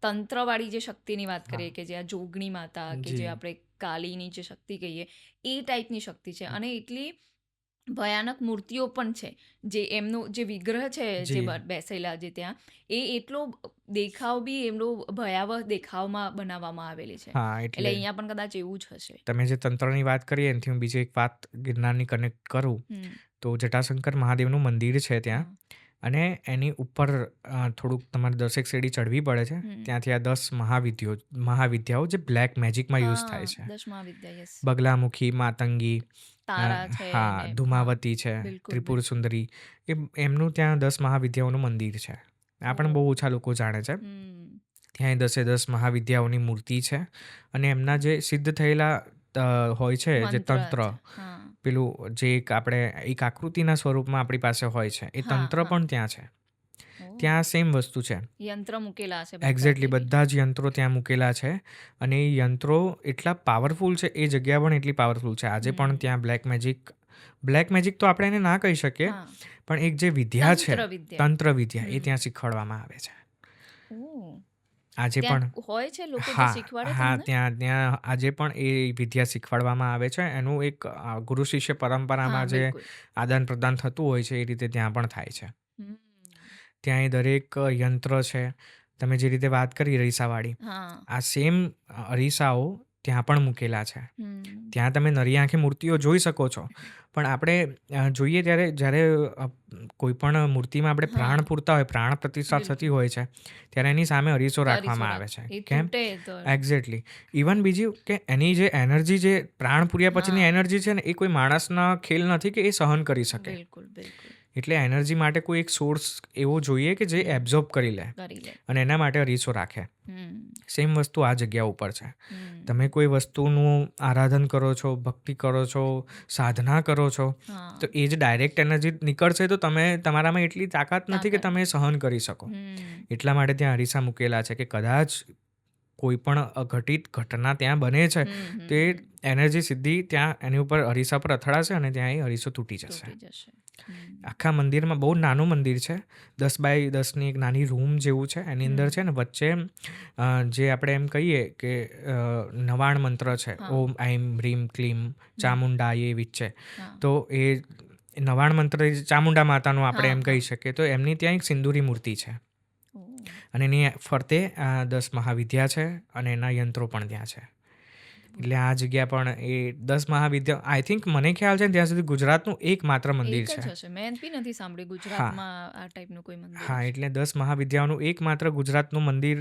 S1: તંત્રવાળી જે શક્તિની વાત
S2: હા,
S1: કરીએ કે જે આ જોગણી માતા કે જે
S2: જી.
S1: આપણે કાલીની જે શક્તિ કહીએ, એ ટાઈપની શક્તિ છે. અને એટલી ભયાનક મૂર્તિઓ પણ છે. જે એમનો જે વિગ્રહ છે જે
S2: જી.
S1: બેસેલા જે ત્યાં, એ એટલો દેખાવ બી એમનો ભયાવહ દેખાવમાં બનાવવામાં આવેલી છે.
S2: હા,
S1: એટલે
S2: એટલે
S1: અહીંયા પણ કદાચ એવું જ હશે.
S2: તમે જે તંત્રની વાત કરી એનાથી હું બીજી એક વાત ગિરનારની કનેક્ટ કરું તો જટાશંકર મહાદેવનું મંદિર છે ત્યાં.
S1: હા
S2: અને એની ઉપર થોડુંક તમારે 10 સીડી ચડવી પડે છે. ત્યાંથી આ 10 મહાવિદ્યાઓ જે બ્લેક મેજિકમાં યુઝ થાય છે.
S1: 10 મહાવિદ્યા, યસ.
S2: બગલામુખી, માતંગી,
S1: તારા છે
S2: હા,
S1: ને, હા,
S2: ધુમાવતી છે,
S1: બિલકુલ
S2: ત્રિપુર
S1: બિલકુલ.
S2: સુંદરી. એમનું ત્યાં 10 મહાવિદ્યાઓનું મંદિર છે. આ પણ બહુ ઓછા લોકો જાણે છે. ત્યાં 10 મહાવિદ્યાઓની મૂર્તિ છે. અને એમના જે સિદ્ધ થયેલા હોય છે જે
S1: મંત્ર
S2: તંત્ર,
S1: છે. હા
S2: પેલું જે એક આપણે એક આકૃતિના સ્વરૂપમાં આપણી પાસે હોય છે એ
S1: હા
S2: તંત્ર
S1: હા
S2: પણ ત્યાં છે.
S1: ઓહ!
S2: ત્યાં સેમ વસ્તુ છે.
S1: યંત્ર મૂકેલા હશે બધા
S2: એક્ઝેક્ટલી
S1: જ
S2: બધા જ યંત્રો ત્યાં મૂકેલા છે અને એ યંત્રો એટલા પાવરફુલ છે, એ જગ્યા પણ એટલી પાવરફુલ છે. આજે પણ ત્યાં બ્લેક મેજિક તો આપણે એને ના કહી શકીએ,
S1: હા,
S2: પણ એક જે વિદ્યા છે,
S1: તંત્ર વિદ્યા.
S2: તંત્ર વિદ્યા, એ
S1: હમ.
S2: ત્યાં શીખવાડવામાં આવે છે
S1: ઓહ!
S2: આજે
S1: ત્યાં
S2: પણ.
S1: હોય છે લોકો જે
S2: હા,
S1: શીખવાડે
S2: હા,
S1: તમને?
S2: ત્યાં ત્યાં આજે પણ એ વિદ્યા શીખવાડવામાં આવે છે. એનું એક ગુરુ શિષ્ય
S1: હા,
S2: પરંપરામાં જે
S1: બિલકુલ.
S2: આદાન પ્રદાન થતું હોય છે, એ રીતે ત્યાં પણ થાય છે.
S1: હમ.
S2: ત્યાં એ દરેક યંત્ર છે. તમે જે રીતે વાત કરી અરીસાવાળી,
S1: હા.
S2: આ સેમ અરીસાઓ ત્યાં પણ મૂકેલા છે.
S1: હમ.
S2: ત્યાં તમે નરી આંખે મૂર્તિઓ જોઈ શકો છો, પણ આપણે જોઈએ ત્યારે જ્યારે કોઈ પણ મૂર્તિમાં આપણે
S1: હા,
S2: પ્રાણ પૂરતા હોય, પ્રાણ પ્રતિષ્ઠા થતી
S1: બિલકુલ.
S2: હોય છે, ત્યારે એની સામે અરીસો
S1: અરીસો
S2: રાખવામાં આવે
S1: રાખે.
S2: છે.
S1: એ
S2: કેમ?
S1: તૂટે તો
S2: એક્ઝેક્ટલી. ઇવન બીજું કે એની જે એનર્જી, જે પ્રાણ પૂર્યા પછીની
S1: હા,
S2: એનર્જી છે ને, એ કોઈ માણસના ખેલ નથી કે એ સહન કરી શકે.
S1: બિલકુલ, બિલકુલ.
S2: એટલે એનર્જી માટે કોઈ એક સોર્સ એવો જોઈએ કે જે
S1: હમ.
S2: એબ્ઝોર્બ કરી લે,
S1: કરી લે.
S2: અને એના માટે અરીસો રાખે.
S1: હમ.
S2: સેમ વસ્તુ આ જગ્યા ઉપર છે.
S1: હમ.
S2: તમે કોઈ વસ્તુનું આરાધન કરો છો, ભક્તિ કરો છો, સાધના કરો છો, તો
S1: હા,
S2: એ જે ડાયરેક્ટ એનર્જી નીકળશે તો તમારામાં એટલી તાકાત નથી કે
S1: તાકાત
S2: તમે
S1: નથી.
S2: સહન કરી શકો.
S1: હમ.
S2: એટલા માટે ત્યાં અરીસા મૂકેલા છે કે કદાચ કોઈ પણ અઘટિત ઘટના ત્યાં બને છે,
S1: હમ,
S2: તો એ
S1: હમ, હમ.
S2: એનર્જી સીધી ત્યાં એની ઉપર અરીસા પર અથડાશે અને ત્યાં એ અરીસો તૂટી જશે.
S1: તૂટી જશે. હમ.
S2: આખા મંદિરમાં બહુ નાનું મંદિર છે, 10x10ની એક નાની રૂમ જેવું છે. એની અંદર
S1: હમ.
S2: છે ને વચ્ચે જે આપણે એમ કહીએ કે નવાણ મંત્ર છે,
S1: હા,
S2: ઓમ ઐમ હ્રીમ ક્લીમ
S1: હમ.
S2: ચામુંડાય વિચ્ચે.
S1: હા,
S2: તો એ નવાણ મંત્ર ચામુંડા માતાનું આપણે
S1: હા,
S2: એમ
S1: હા.
S2: કહી શકીએ. તો એમની ત્યાં એક સિંદૂરી મૂર્તિ છે
S1: ઓહ!
S2: અને એની ફરતે 10 મહાવિદ્યા છે અને એના યંત્રો પણ ત્યાં છે. એટલે આ જગ્યા પણ એ 10 મહાવિદ્યા, આઈ થિંક, મને ખ્યાલ છે ને ત્યાં સુધી ગુજરાતનું એકમાત્ર મંદિર
S1: એક
S2: છે.
S1: જ હશે. મેં બી નથી સાંભળ્યું
S2: હા,
S1: ગુજરાતમાં આ ટાઈપનું કોઈ મંદિર
S2: હા,
S1: હશે.
S2: એટલે 10 મહાવિદ્યાઓનું એકમાત્ર ગુજરાતનું મંદિર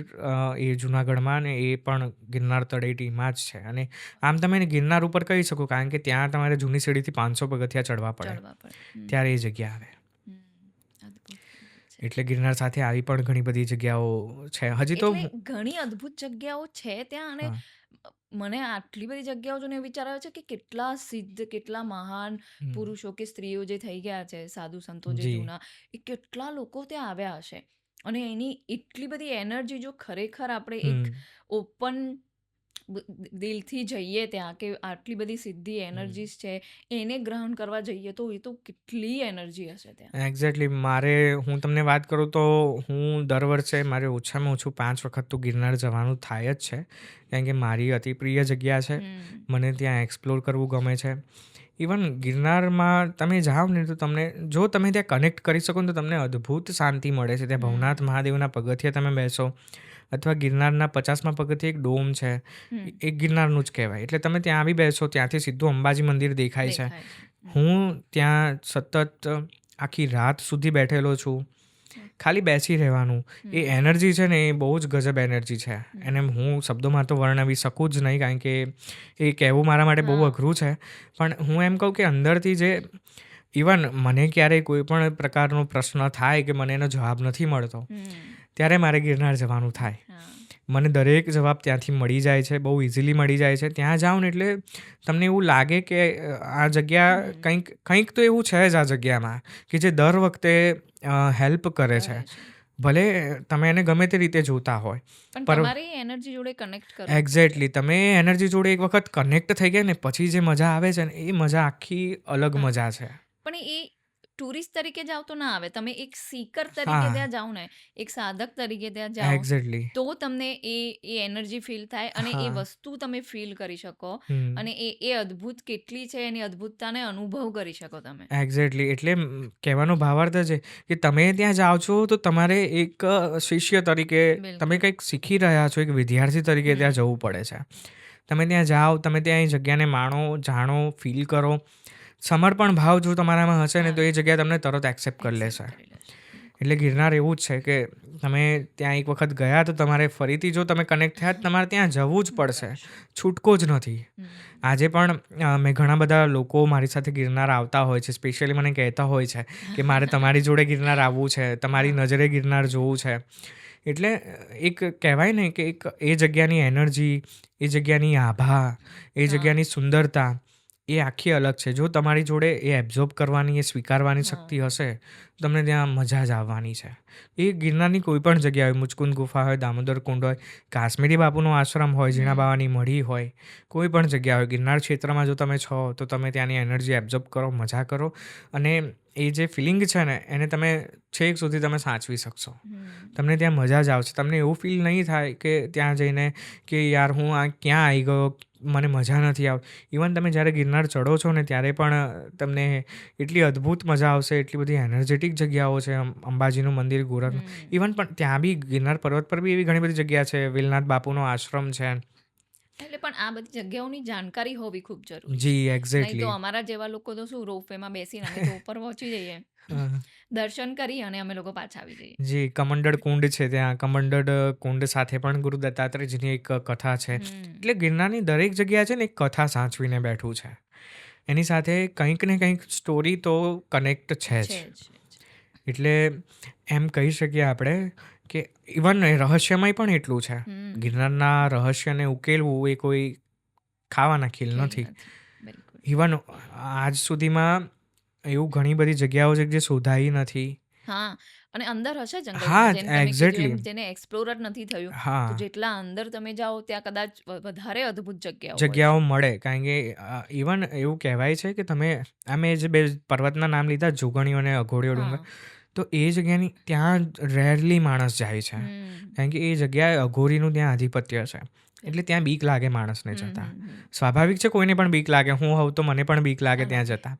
S2: એ જૂનાગઢમાં, ને એ પણ ગિરનાર તળેટીમાં જ છે. અને આમ તમે એને ગિરનાર ઉપર કહી શકો, કારણ કે ત્યાં તમારે જૂની સીડીથી 500 પગથિયાં ચડવા પડે,
S1: ચડવા પડે. હમ.
S2: ત્યારે એ જગ્યા આવે.
S1: હમ. અદ્ભુત, અદ્ભુત છે.
S2: એટલે ગિરનાર સાથે આવી પણ ઘણી બધી જગ્યાઓ છે. હજી તો
S1: એટલે ઘણી અદ્ભુત જગ્યાઓ છે ત્યાં. અને
S2: હા.
S1: મને આટલી બધી જગ્યાઓ જોઈને વિચાર આવે છે કે કેટલા સિદ્ધ, કેટલા મહાન
S2: હમ.
S1: પુરુષો કે સ્ત્રીઓ જે થઈ ગયા છે, સાધુ સંતો જે
S2: જી.
S1: જૂના, એ કેટલા લોકો ત્યાં આવ્યા હશે. અને એની એટલી બધી એનર્જી, જો ખરેખર આપણે એક
S2: હમ.
S1: ઓપન દિલથી જઈએ ત્યાં, કે આટલી બધી સિદ્ધિ
S2: હમ.
S1: એનર્જીસ છે, એને ગ્રહણ કરવા જઈએ, તો એ તો કેટલી એનર્જી હશે ત્યાં.
S2: એક્ઝેક્ટલી. હું તમને વાત કરું તો હું દર વર્ષે મારે ઓછામાં ઓછું 5 વખત તો ગિરનાર જવાનું થાય જ છે, કારણ કે મારી અતિ પ્રિય જગ્યા છે.
S1: હમ.
S2: મને ત્યાં એક્સપ્લોર કરવું ગમે છે. ઇવન ગિરનારમાં તમે જાઓ ને તો તમને, જો તમે ત્યાં કનેક્ટ કરી શકો ને, તો તમને અદ્ભુત શાંતિ મળે છે. ત્યાં ભવનાથ
S1: હમ.
S2: મહાદેવના પગથિયે તમે બેસો, અથવા ગિરનારના 50મા પગથિયે એક ડોમ છે,
S1: હમ.
S2: એ ગિરનારનું જ કહેવાય. એટલે તમે ત્યાં આવી બેસો, ત્યાંથી સીધું અંબાજી મંદિર દેખાય છે.
S1: દેખાય છે. હમ.
S2: હું ત્યાં સતત આખી રાત સુધી બેઠેલો છું.
S1: ઓકે.
S2: ખાલી બેસી રહેવાનું. એ
S1: હમ.
S2: એનર્જી છે ને, એ બહુ જ ગજબ એનર્જી છે. એને
S1: હમ.
S2: હું શબ્દોમાં તો વર્ણવી શકું જ નહીં, કારણ કે એ કહેવું મારા માટે બહુ
S1: હા.
S2: અઘરું છે. પણ હું એમ કહું કે અંદરથી જે, ઇવન મને ક્યારેય કોઈ પણ પ્રકારનો પ્રશ્ન થાય કે મને એનો જવાબ નથી મળતો,
S1: હમ.
S2: ત્યારે મારે ગિરનાર જવાનું થાય.
S1: હા.
S2: મને દરેક જવાબ ત્યાંથી મળી જાય છે, બહુ ઇઝીલી મળી જાય છે. ત્યાં જાઓ ને એટલે તમને એવું લાગે કે આ જગ્યા
S1: હમ.
S2: કંઈક તો એવું છે જ આ જગ્યામાં, કે જે દર વખતે હેલ્પ કરે છે.
S1: કરે છે.
S2: ભલે તમે એને ગમે તે રીતે જોતા હોય,
S1: પણ
S2: પર
S1: તમારે એ એનર્જી જોડે કનેક્ટ કરવું જ પડશે.
S2: એક્ઝેક્ટલી તમે એનર્જી જોડે એક વખત કનેક્ટ થઈ ગયા ને, પછી જે મજા આવે છે ને, એ મજા આખી અલગ
S1: હા.
S2: મજા છે.
S1: પણ એ ટુરિસ્ટ તરીકે જાઓ તો ના આવે. તમે એક સીકર તરીકે
S2: હા,
S1: ત્યાં જાઓ ને, એક સાધક તરીકે ત્યાં જાઓ,
S2: એક્ઝેક્ટલી.
S1: તો તમને એ એનર્જી ફીલ થાય, અને એ
S2: હા.
S1: વસ્તુ તમે ફીલ કરી શકો,
S2: હમ.
S1: અને એ અદ્ભુત કેટલી છે એની અદ્ભુતતાને અનુભવ કરી શકો તમે.
S2: એક્ઝેક્ટલી. એટલે કહેવાનો ભાવાર્થ છે કે તમે ત્યાં જાઓ છો તો તમારે એક શિષ્ય તરીકે તમે
S1: બિલકુલ.
S2: કંઈક શીખી રહ્યા છો, એક વિદ્યાર્થી તરીકે ત્યાં
S1: હમ.
S2: જવું પડે છે. તમે ત્યાં જાઓ, તમે ત્યાં એ જગ્યાને માણો, જાણો, ફીલ કરો. સમર્પણ ભાવ જો તમારામાં હશે ને,
S1: હા.
S2: તો એ જગ્યા તમને તરત એક્સેપ્ટ કરી લેશે.
S1: એક્સેપ્ટ કરી લેશે. બિલકુલ.
S2: એટલે ગિરનાર એવું જ છે કે તમે ત્યાં એક વખત ગયા તો તમારે ફરીથી, જો તમે કનેક્ટ થયા, તમારે ત્યાં જવું જ પડશે. છૂટકો જ નથી.
S1: હમ.
S2: આજે પણ મેં ઘણા બધા લોકો મારી સાથે ગિરનાર આવતા હોય છે, સ્પેશિયલી મને કહેતા હોય છે કે મારે તમારી જોડે ગિરનાર આવવું છે, તમારી
S1: હા.
S2: નજરે ગિરનાર જોવું છે. એટલે એક કહેવાય ને કે એક એ જગ્યાની એનર્જી, એ જગ્યાની આભા, એ
S1: હા.
S2: જગ્યાની સુંદરતા, એ આખી અલગ છે. જો તમારી જોડે એ એબ્ઝોર્બ કરવાની, એ સ્વીકારવાની શક્તિ હશે, તો તમને ત્યાં મજા જ આવવાની છે. એ ગિરનારની કોઈ પણ જગ્યા હોય, મુચકુંદ ગુફા હોય, દામોદર કુંડ હોય, કાશ્મીરી બાપુનો આશ્રમ હોય, ઝીણા બાવાની મઢી હોય, કોઈ પણ જગ્યા હોય, ગિરનાર ક્ષેત્રમાં જો તમે છો તો તમે ત્યાંની એનર્જી એબ્ઝોર્બ કરો, મજા કરો, અને એ જે ફિલિંગ છે ને એને તમે છેક સુધી તમે સાચવી શકશો. તમને ત્યાં મજા જ આવશે. તમને એવું ફીલ નહીં થાય કે ત્યાં જઈને કે યાર હું આ ક્યાં આવી ગયો, મને મજા નથી આવતી. ઇવન તમે જ્યારે ગિરનાર ચડો છો ને ત્યારે પણ તમને એટલી અદ્ભુત મજા આવશે, એટલી બધી એનર્જેટિક જગ્યાઓ છે. અંબાજીનું મંદિર, ગોરખ ઇવન પણ ત્યાં બી ગિરનાર પર્વત પર બી એવી ઘણી બધી જગ્યા છે. વેલનાથ બાપુનો આશ્રમ છે.
S1: એટલે પણ આ બધી જગ્યાઓની જાણકારી હોવી ખૂબ જરૂરી છે.
S2: જી,
S1: નહીં તો
S2: એક્ઝેક્ટલી.
S1: અમારા જેવા લોકો તો શું રોપવેમાં બેસીને અમે તો ઉપર પહોંચી જઈએ, દર્શન કરી અને અમે લોકો પાછા આવી જઈએ.
S2: જી, કમંડળ કુંડ છે ત્યાં. કમંડળ કુંડ સાથે પણ ગુરુ દત્તાત્રેયજીની એક કથા છે. એટલે ગિરનારની દરેક જગ્યા છે ને એક કથા સાચવીને બેઠું છે. એની સાથે કંઈક ને કંઈક સ્ટોરી તો કનેક્ટ છે જ.
S1: છે જ.
S2: એટલે એમ કહી શકીએ આપણે કે ઇવન રહસ્યમય પણ એટલું છે. ગિરનારના રહસ્યને ઉકેલવું એ કોઈ ખાવાના ખીલ નથી.
S1: બિલકુલ.
S2: ઇવન આજ સુધીમાં એવું ઘણી બધી જગ્યાઓ છે કે જે શોધાઈ નથી.
S1: હા, અને અંદર હશે
S2: હા,
S1: જંગલમાં, જેમ તમે કીધું
S2: એક્ઝેક્ટલી.
S1: એમ, જેને એક્સપ્લોર જ નથી થયું. તો
S2: હા,
S1: જેટલા અંદર તમે જાઓ ત્યાં કદાચ વધારે અદ્ભુત જગ્યાઓ હોય છે.
S2: જગ્યાઓ મળે. કારણ કે ઇવન એવું કહેવાય છે કે તમે અમે જે બે પર્વતના નામ લીધા, જોગણીઓ અને અઘોડિયો ડુંગર, તો એ જગ્યાની ત્યાં રેરલી માણસ જાય છે. કારણ કે એ જગ્યાએ અઘોરીનું ત્યાં આધિપત્ય છે. એટલે ત્યાં બીક લાગે માણસને જતા. સ્વાભાવિક છે, કોઈને પણ બીક લાગે. હું હોઉં તો મને પણ બીક લાગે ત્યાં જતા,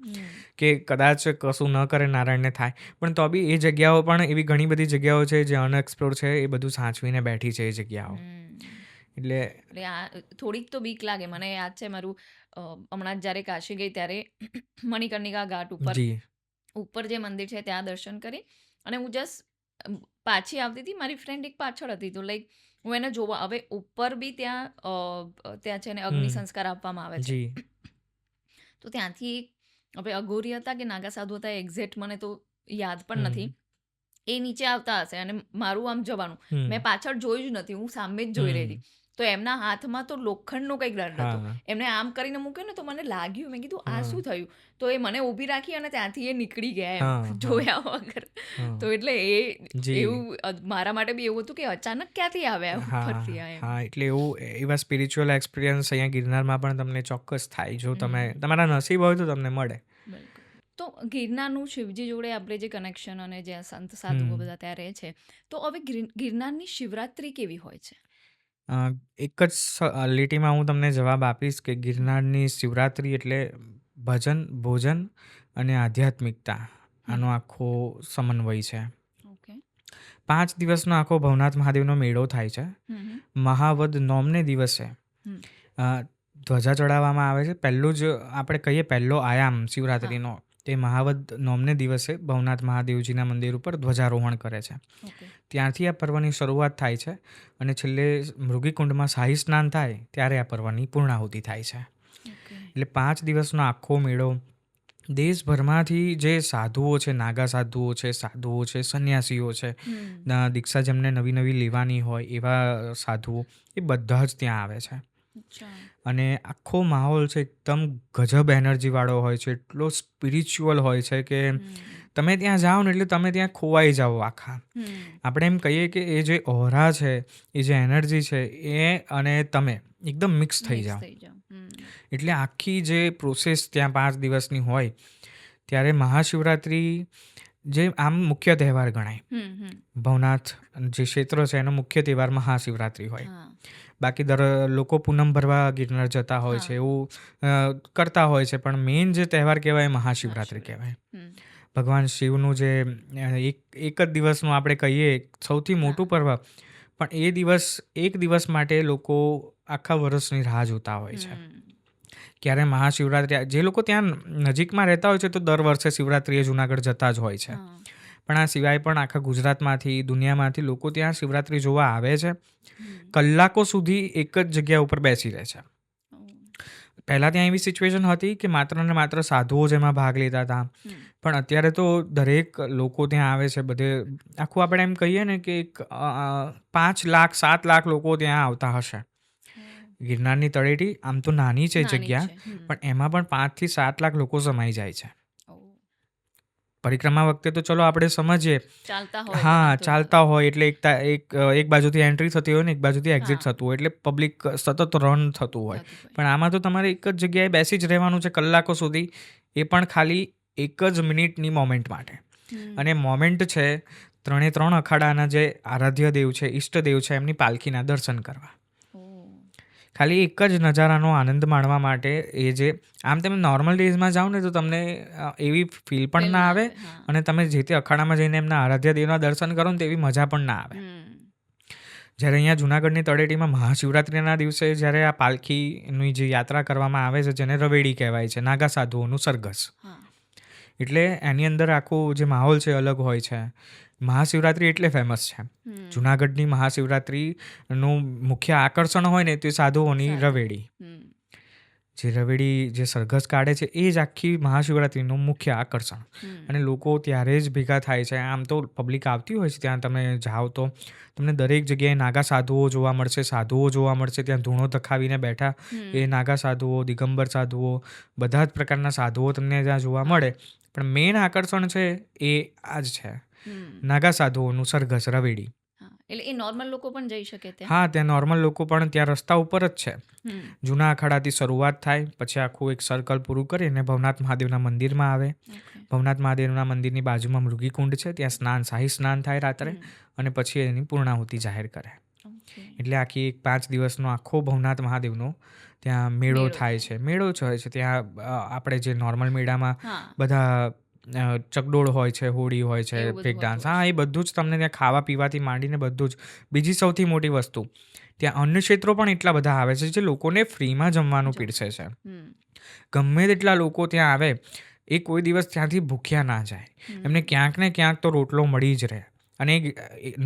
S2: કે કદાચ કશું ન કરે નારાયણને થાય. પણ તો બી એ જગ્યાઓ પણ એવી ઘણી બધી જગ્યાઓ છે જે અનએક્સપ્લોર છે. એ બધું સાચવીને બેઠી છે એ જગ્યાઓ. એટલે
S1: એટલે આ થોડીક તો બીક લાગે. મને યાદ છે મારું હમણાં જ જ્યારે કાશી ગઈ ત્યારે મણિકર્ણિકા ઘાટ ઉપર જે મંદિર છે ત્યાં દર્શન કરી અને હું જસ્ટ પાછી આવતી હતી. મારી ફ્રેન્ડ એક પાછળ હતી, તો લાઈક હું એને જોવા, હવે ઉપર બી ત્યાં છે ને અગ્નિ સંસ્કાર આપવામાં આવે છે. તો ત્યાંથી હવે અઘોરી હતા કે નાગા સાધુ હતા એક્ઝેક્ટ મને તો યાદ પણ નથી. એ નીચે આવતા હશે અને મારું આમ જવાનું, મેં પાછળ જોયું જ નથી, હું સામે જ જોઈ રહી હતી. તો એમના હાથમાં તો લોખંડનો કંઈક દંડ હતો. એમને આમ કરીને મૂક્યો ને તો મને લાગ્યું, મેં કીધું આ શું થયું? તો એ મને ઊભી રાખી અને ત્યાંથી એ નીકળી ગયા એમ, જોયા વગર. તો એટલે એવું મારા માટે બી એવું હતું કે અચાનક ક્યાંથી આવ્યા ઉપરથી આ એમ.
S2: હા, એટલે એવા સ્પિરિચ્યુઅલ એક્સપિરિયન્સ અહીંયા ગિરનારમાં પણ તમને ચોક્કસ થાય. જો તમારા નસીબ હોય તો તમને મળે.
S1: તો ગિરનારનું શિવજી જોડે આપણે જે કનેક્શન અને જે સંત સાધુઓ બધા ત્યાં રહે છે, તો હવે ગિરનારની શિવરાત્રી કેવી હોય છે?
S2: એક જ લીટીમાં હું તમને જવાબ આપીશ કે ગિરનારની શિવરાત્રી એટલે ભજન, ભોજન અને આધ્યાત્મિકતા, આનો આખો સમન્વય છે. 5 દિવસનો આખો ભવનાથ મહાદેવનો મેળો થાય છે. મહાવદ નોમને દિવસે ધ્વજા ચડાવવામાં આવે છે. પહેલું જ આપણે કહીએ પહેલો આયામ શિવરાત્રીનો, તે મહાવદ નોમને દિવસે ભવનાથ મહાદેવજીના મંદિર ઉપર ધ્વજારોહણ કરે છે. ત્યાંથી આ પર્વની શરૂઆત થાય છે અને છેલ્લે મૃગીકુંડમાં શાહી સ્નાન થાય ત્યારે આ પર્વની પૂર્ણાહુતિ થાય છે. એટલે 5 દિવસનો આખો મેળો દેશભરમાંથી જે સાધુઓ છે, નાગા સાધુઓ છે, સંન્યાસીઓ છે, દીક્ષા જેમને નવી નવી લેવાની હોય એવા સાધુઓ, એ બધા જ ત્યાં આવે છે. અને આખો માહોલ છે એકદમ ગજબ એનર્જીવાળો હોય છે, એટલો સ્પિરિચ્યુઅલ હોય છે કે તમે ત્યાં જાઓ ને એટલે તમે ત્યાં ખોવાઈ જાઓ આખા. આપણે એમ કહીએ કે એ જે ઓરા છે, એ જે એનર્જી છે, એ અને તમે એકદમ મિક્સ થઈ જાઓ. એટલે આખી જે પ્રોસેસ ત્યાં 5 દિવસની હોય ત્યારે મહાશિવરાત્રિ જે આમ મુખ્ય તહેવાર ગણાય. ભવનાથ જે ક્ષેત્ર છે એનો મુખ્ય તહેવાર મહાશિવરાત્રિ હોય. બાકી લોકો પૂનમ ભરવા ગિરનાર જતા હોય છે, એવું કરતા હોય છે, પણ મેઇન જે તહેવાર કહેવાય મહાશિવરાત્રિ કહેવાય. ભગવાન શિવનું જે એક જ દિવસનું આપણે કહીએ સૌથી મોટું પર્વ, પણ એક દિવસ માટે લોકો આખા વર્ષની રાહ જોતા હોય છે. ક્યારે મહાશિવરાત્રિ, જે લોકો ત્યાં નજીકમાં રહેતા હોય છે તો દર વર્ષે શિવરાત્રિએ જુનાગઢ જતા જ હોય છે. પણ આ સિવાય પણ આખા ગુજરાતમાંથી, દુનિયામાંથી લોકો ત્યાં શિવરાત્રિ જોવા આવે છે. કલાકો સુધી એક જ જગ્યા ઉપર બેસી રહે છે. પહેલાં ત્યાં એવી સિચ્યુએશન હતી કે માત્ર ને માત્ર સાધુઓ જ એમાં ભાગ લેતા હતા, પણ અત્યારે તો દરેક લોકો ત્યાં આવે છે. બધે આખું આપણે એમ કહીએ ને કે 5 લાખ 7 લાખ લોકો ત્યાં આવતા હશે. ગિરનારની તળેટી આમ તો નાની છે
S1: નાની
S2: જગ્યા,
S1: છે. હમ.
S2: પણ એમાં પણ 5 થી 7 લાખ લોકો સમાઈ જાય છે.
S1: ઓ.
S2: પરિક્રમા વખતે તો ચલો આપણે સમજીએ,
S1: ચાલતા હોય એટલે
S2: હા,
S1: વાંધો ના
S2: ચાલતા હોય એટલે એક બાજુથી એન્ટ્રી થતી હોય ને એક બાજુથી એક્ઝિટ
S1: હા.
S2: થતું હોય, એટલે પબ્લિક સતત રન થતું હોય.
S1: થતું હોય.
S2: પણ આમાં તો તમારે એક જ જગ્યાએ બેસી જ રહેવાનું છે કલાકો સુધી, એ પણ ખાલી એક જ મિનિટની મોમેન્ટ માટે. અને
S1: હમ.
S2: મોમેન્ટ છે 3 અખાડાના જે આરાધ્ય દેવ છે, ઈષ્ટદેવ છે, એમની પાલખીના દર્શન કરવા.
S1: ઓ.
S2: ખાલી એક જ નજારાનો આનંદ માણવા માટે. એ જે આમ તમે નોર્મલ ડેઝમાં જાઓ ને તો તમને એવી ફીલ પણ
S1: ફીલ
S2: ના
S1: ના
S2: આવે,
S1: આવે. હા.
S2: અને તમે જે તે અખાડામાં જઈને એમના આરાધ્ય દેવના દર્શન કરો ને તેવી મજા પણ ના આવે.
S1: હમ.
S2: જ્યારે અહીંયા જૂનાગઢની તળેટીમાં મહાશિવરાત્રિના દિવસે જ્યારે આ પાલખીની જે યાત્રા કરવામાં આવે છે, જેને રવેડી કહેવાય છે, નાગા સાધુઓનું સરઘસ,
S1: હા.
S2: એટલે એની અંદર આખું જે માહોલ છે અલગ હોય છે. મહાશિવરાત્રિ એટલે ફેમસ છે.
S1: હમ.
S2: જૂનાગઢની મહાશિવરાત્રિનું મુખ્ય આકર્ષણ હોય ને તે સાધુઓની
S1: સાધુ.
S2: રવેડી.
S1: હમ.
S2: જે રવેડી જે સરઘસ કાઢે છે એ જ આખી મહાશિવરાત્રિનું મુખ્ય આકર્ષણ.
S1: હમ.
S2: અને લોકો ત્યારે જ ભેગા થાય છે. આમ તો પબ્લિક આવતી હોય છે ત્યાં, તમે જાઓ તો તમને દરેક જગ્યાએ નાગા સાધુઓ જોવા મળશે, સાધુઓ જોવા મળશે. ત્યાં ધૂણો ધખાવીને બેઠા
S1: હમ.
S2: એ નાગા સાધુઓ, દિગંબર સાધુઓ, બધા જ પ્રકારના સાધુઓ તમને ત્યાં જોવા
S1: હા.
S2: મળે. પણ મેઇન આકર્ષણ છે એ આ જ છે,
S1: હમ.
S2: નાગા સાધુઓનું સરઘસ રવેડી.
S1: હા. એટલે એ નોર્મલ લોકો પણ જઈ શકે ત્યાં.
S2: હા, ત્યાં નોર્મલ લોકો પણ ત્યાં રસ્તા ઉપર જ છે.
S1: હમ.
S2: જૂના અખાડાથી શરૂઆત થાય, પછી આખું એક સર્કલ પૂરું કરીને ભવનાથ મહાદેવના મંદિરમાં આવે.
S1: ઓકે.
S2: ભવનાથ મહાદેવના મંદિરની બાજુમાં મૃગીકુંડ છે, ત્યાં સ્નાન, શાહી સ્નાન થાય રાત્રે,
S1: હમ.
S2: અને પછી એની પૂર્ણાહુતિ જાહેર કરે.
S1: ઓકે.
S2: એટલે આખી એક 5 દિવસનો આખો ભવનાથ મહાદેવનો ત્યાં મેળો
S1: મેળો
S2: થાય છે. મેળો જ હોય છે ત્યાં. આપણે જે નોર્મલ મેળામાં
S1: હા.
S2: બધા ચકડોળ હોય છે, હોડી હોય છે,
S1: એવું બધું
S2: બ્રેક ડાન્સ,
S1: હોતું
S2: હા,
S1: હશે.
S2: એ બધું જ તમને ત્યાં ખાવા પીવાથી માંડીને બધું જ. બીજી સૌથી મોટી વસ્તુ, ત્યાં અન્ન ક્ષેત્રો પણ એટલા બધા આવે છે જે લોકોને ફ્રીમાં જમવાનું
S1: જમ.
S2: પીરસે છે.
S1: હમ.
S2: ગમે તેટલા લોકો ત્યાં આવે, એ કોઈ દિવસ ત્યાંથી ભૂખ્યા ના જાય. એમને
S1: હમ.
S2: ક્યાંક ને ક્યાંક તો રોટલો મળી જ રહે. અને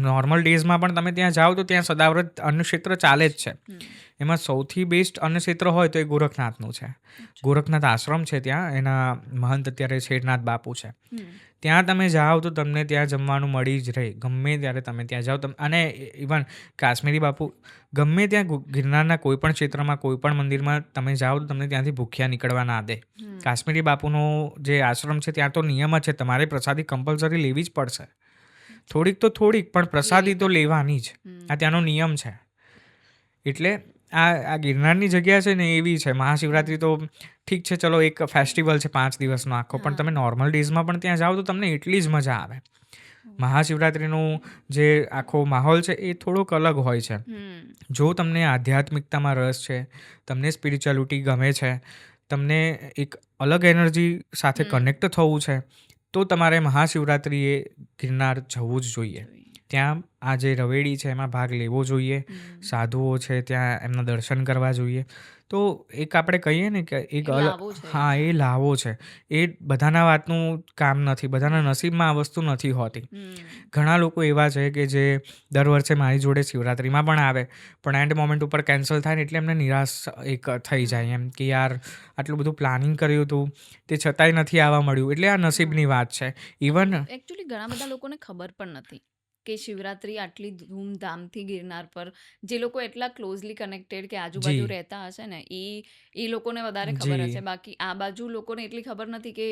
S2: નોર્મલ ડેઝમાં પણ તમે ત્યાં જાઓ તો ત્યાં સદાવ્રત અન્ન ક્ષેત્ર ચાલે જ છે.
S1: હમ.
S2: એમાં સૌથી બેસ્ટ અન્ન ક્ષેત્ર હોય તો એ ગોરખનાથનું છે.
S1: અચ્છા.
S2: ગોરખનાથ આશ્રમ છે ત્યાં, એના મહંત અત્યારે શેરનાથ બાપુ છે.
S1: હમ.
S2: ત્યાં તમે જાઓ તો તમને ત્યાં જમવાનું મળી જ રહે, ગમે ત્યારે તમે ત્યાં જાઓ. અને ઇવન કાશ્મીરી બાપુ ગમે ત્યાં ગિરનારના કોઈ પણ ક્ષેત્રમાં, કોઈ પણ મંદિરમાં તમે જાઓ તો તમને ત્યાંથી ભૂખ્યા નીકળવા ના દે.
S1: હમ.
S2: કાશ્મીરી બાપુનો જે આશ્રમ છે ત્યાં તો નિયમ જ છે, તમારે પ્રસાદી કમ્પલસરી લેવી જ પડશે. થોડીક તો થોડીક, પણ પ્રસાદી તો લેવાની જ.
S1: હમ.
S2: આ ત્યાંનો નિયમ છે. એટલે આ ગિરનારની જગ્યા છે ને એવી છે. મહાશિવરાત્રિ તો ઠીક છે, ચલો એક ફેસ્ટિવલ છે 5 દિવસનો આખો, પણ તમે
S1: હા.
S2: નોર્મલ ડેઝમાં પણ ત્યાં જાઓ તો તમને એટલી જ મજા આવે.
S1: ઓકે.
S2: મહાશિવરાત્રિનું જે આખો માહોલ છે એ થોડોક અલગ હોય છે.
S1: હમ.
S2: જો તમને આધ્યાત્મિકતામાં રસ છે, તમને સ્પિરિચ્યુઆલિટી ગમે છે, તમને એક અલગ એનર્જી સાથે
S1: હમ.
S2: કનેક્ટ થવું છે, તો તમારે મહાશિવરાત્રિએ ગિરનાર જવું જ જોઈએ.
S1: જોઈએ.
S2: ત્યાં આ જે રવેડી છે એમાં ભાગ લેવો જોઈએ.
S1: હમ.
S2: સાધુઓ છે ત્યાં એમના દર્શન કરવા જોઈએ. તો એક આપણે કહીએ ને કે એક
S1: એ
S2: અલગ,
S1: લાવો છે.
S2: હા, એ લાવો છે. એ બધાના વાતનું કામ નથી, બધાના નસીબમાં આ વસ્તુ નથી હોતી.
S1: હમ.
S2: ઘણા લોકો એવા છે કે જે દર વર્ષે મારી જોડે શિવરાત્રિમાં પણ આવે, પણ એન્ડ મોમેન્ટ ઉપર કેન્સલ થાય ને એટલે એમને નિરાશ એક થઈ જાય એમ કે યાર આટલું બધું પ્લાનિંગ કર્યું હતું તે છતાંય નથી આવવા મળ્યું. એટલે આ નસીબની વાત છે. ઇવન
S1: એકચ્યુઅલી ઘણા બધા લોકોને ખબર પણ નથી કે શિવરાત્રી આટલી ધૂમધામથી ગિરનાર પર, જે લોકો એટલા ક્લોઝલી કનેક્ટેડ કે આજુબાજુ
S2: જી
S1: રહેતા હશે ને, એ લોકોને વધારે ખબર
S2: જી
S1: હશે. બાકી આ બાજુ લોકોને એટલી ખબર નથી કે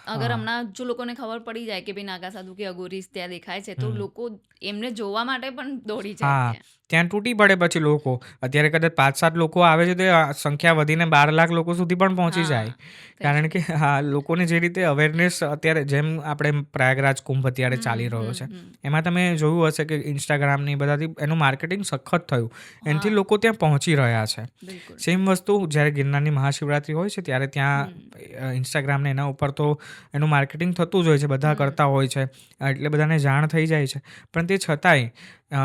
S1: અગર
S2: હા
S1: હમણાં જો લોકોને ખબર પડી જાય કે ભાઈ નાગા સાધુ કે અઘોરીસ ત્યાં દેખાય છે, તો
S2: હમ
S1: લોકો એમને જોવા માટે પણ દોડી જાય
S2: હા,
S1: ત્યાં.
S2: ત્યાં તૂટી પડે પછી લોકો. અત્યારે કદાચ 5-7 લોકો આવે છે તો એ સંખ્યા વધીને 12 લાખ લોકો સુધી પણ પહોંચી જાય.
S1: હા, થઈ
S2: કારણ
S1: જાય.
S2: કે હા, લોકોને જે રીતે અવેરનેસ અત્યારે, જેમ આપણે પ્રયાગરાજ કુંભ અત્યારે ચાલી
S1: હમ.
S2: રહ્યો
S1: હમ.
S2: છે,
S1: હમ.
S2: એમાં તમે જોયું હશે કે ઇન્સ્ટાગ્રામની બધાથી એનું માર્કેટિંગ સખત થયું. એનાથી
S1: હા,
S2: લોકો ત્યાં પહોંચી રહ્યા છે.
S1: બિલકુલ.
S2: સેમ વસ્તુ જ્યારે ગિરનારની મહાશિવરાત્રિ હોય છે ત્યારે ત્યાં
S1: હમ.
S2: ઇન્સ્ટાગ્રામને એના ઉપર તો એનું માર્કેટિંગ થતું જ હોય છે, બધા
S1: હમ.
S2: કરતા હોય છે, એટલે બધાને જાણ થઈ જાય છે. પણ તે છતાંય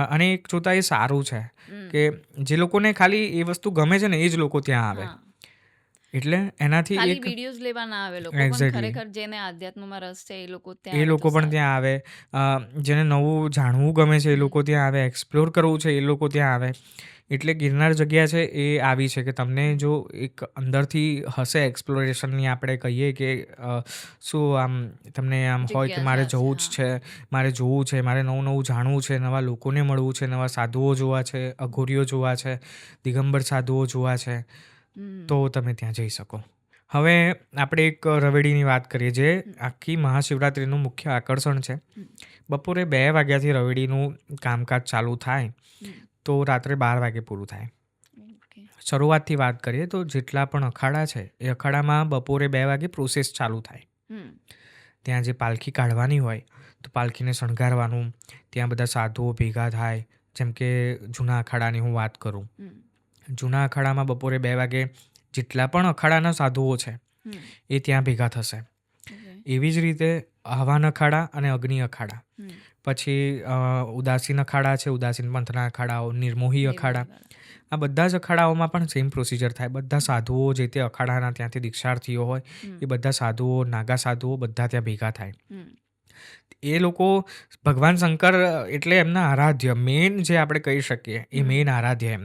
S2: અને એક જોતાં એ સારું છે
S1: હમ.
S2: કે જે લોકોને ખાલી એ વસ્તુ ગમે છે ને એ જ લોકો ત્યાં આવે.
S1: હા.
S2: એટલે એનાથી
S1: ખાલી
S2: એક
S1: વિડીયોઝ લેવા ના આવે લોકો, પણ
S2: એક્ઝેક્ટલી
S1: ખરેખર જેને આધ્યાત્મમાં રસ છે એ લોકો
S2: એ
S1: ત્યાં આવે
S2: લોકો
S1: તો
S2: પણ
S1: સારું.
S2: ત્યાં આવે. જેને નવું જાણવું ગમે છે એ
S1: હમ.
S2: લોકો ત્યાં આવે, એક્સપ્લોર કરવું છે એ લોકો ત્યાં આવે. એટલે ગિરનાર જગ્યા છે એ આવી છે કે તમને જો એક અંદરથી હશે એક્સપ્લોરેશનની આપણે કહીએ કે શું આમ તમને આમ હોય કે મારે
S1: જિજ્ઞાસા
S2: જવું
S1: હશે.
S2: જ છે, મારે જોવું છે, મારે નવું નવું જાણવું છે, નવા લોકોને મળવું છે, નવા સાધુઓ જોવા છે, અઘોરીઓ જોવા છે, દિગંબર સાધુઓ જોવા છે, તો તમે ત્યાં જઈ શકો. હવે આપણે એક રવેડીની વાત કરીએ જે આખી મહાશિવરાત્રિનું મુખ્ય આકર્ષણ છે. બપોરે 2 વાગ્યાથી રવેડીનું કામકાજ ચાલુ થાય તો રાત્રે 12 વાગે પૂરું થાય.
S1: ઓકે.
S2: શરૂઆતથી વાત કરીએ તો જેટલા પણ અખાડા છે એ અખાડામાં બપોરે 2 વાગે પ્રોસેસ ચાલુ થાય. ત્યાં જે પાલખી કાઢવાની હોય તો પાલખીને શણગારવાનું, ત્યાં બધા સાધુઓ ભેગા થાય. જેમ કે જૂના અખાડાની હું વાત કરું, જૂના અખાડામાં બપોરે 2 વાગે જેટલા પણ અખાડાના સાધુઓ છે એ ત્યાં ભેગા થશે. એવી જ રીતે હવાન અખાડા અને અગ્નિ અખાડા, પછી ઉદાસીન અખાડા છે, ઉદાસીન પંથના અખાડાઓ, નિર્મોહી અખાડા, આ બધા જ અખાડાઓમાં પણ સેમ પ્રોસિજર થાય. બધા સાધુઓ જે તે અખાડાના ત્યાંથી દીક્ષાર્થીઓ હોય એ બધા સાધુઓ, નાગા સાધુઓ બધા ત્યાં ભેગા થાય. એ લોકો ભગવાન શંકર એટલે એમના આરાધ્ય, મેઇન જે આપણે કહી શકીએ એ મેઇન આરાધ્ય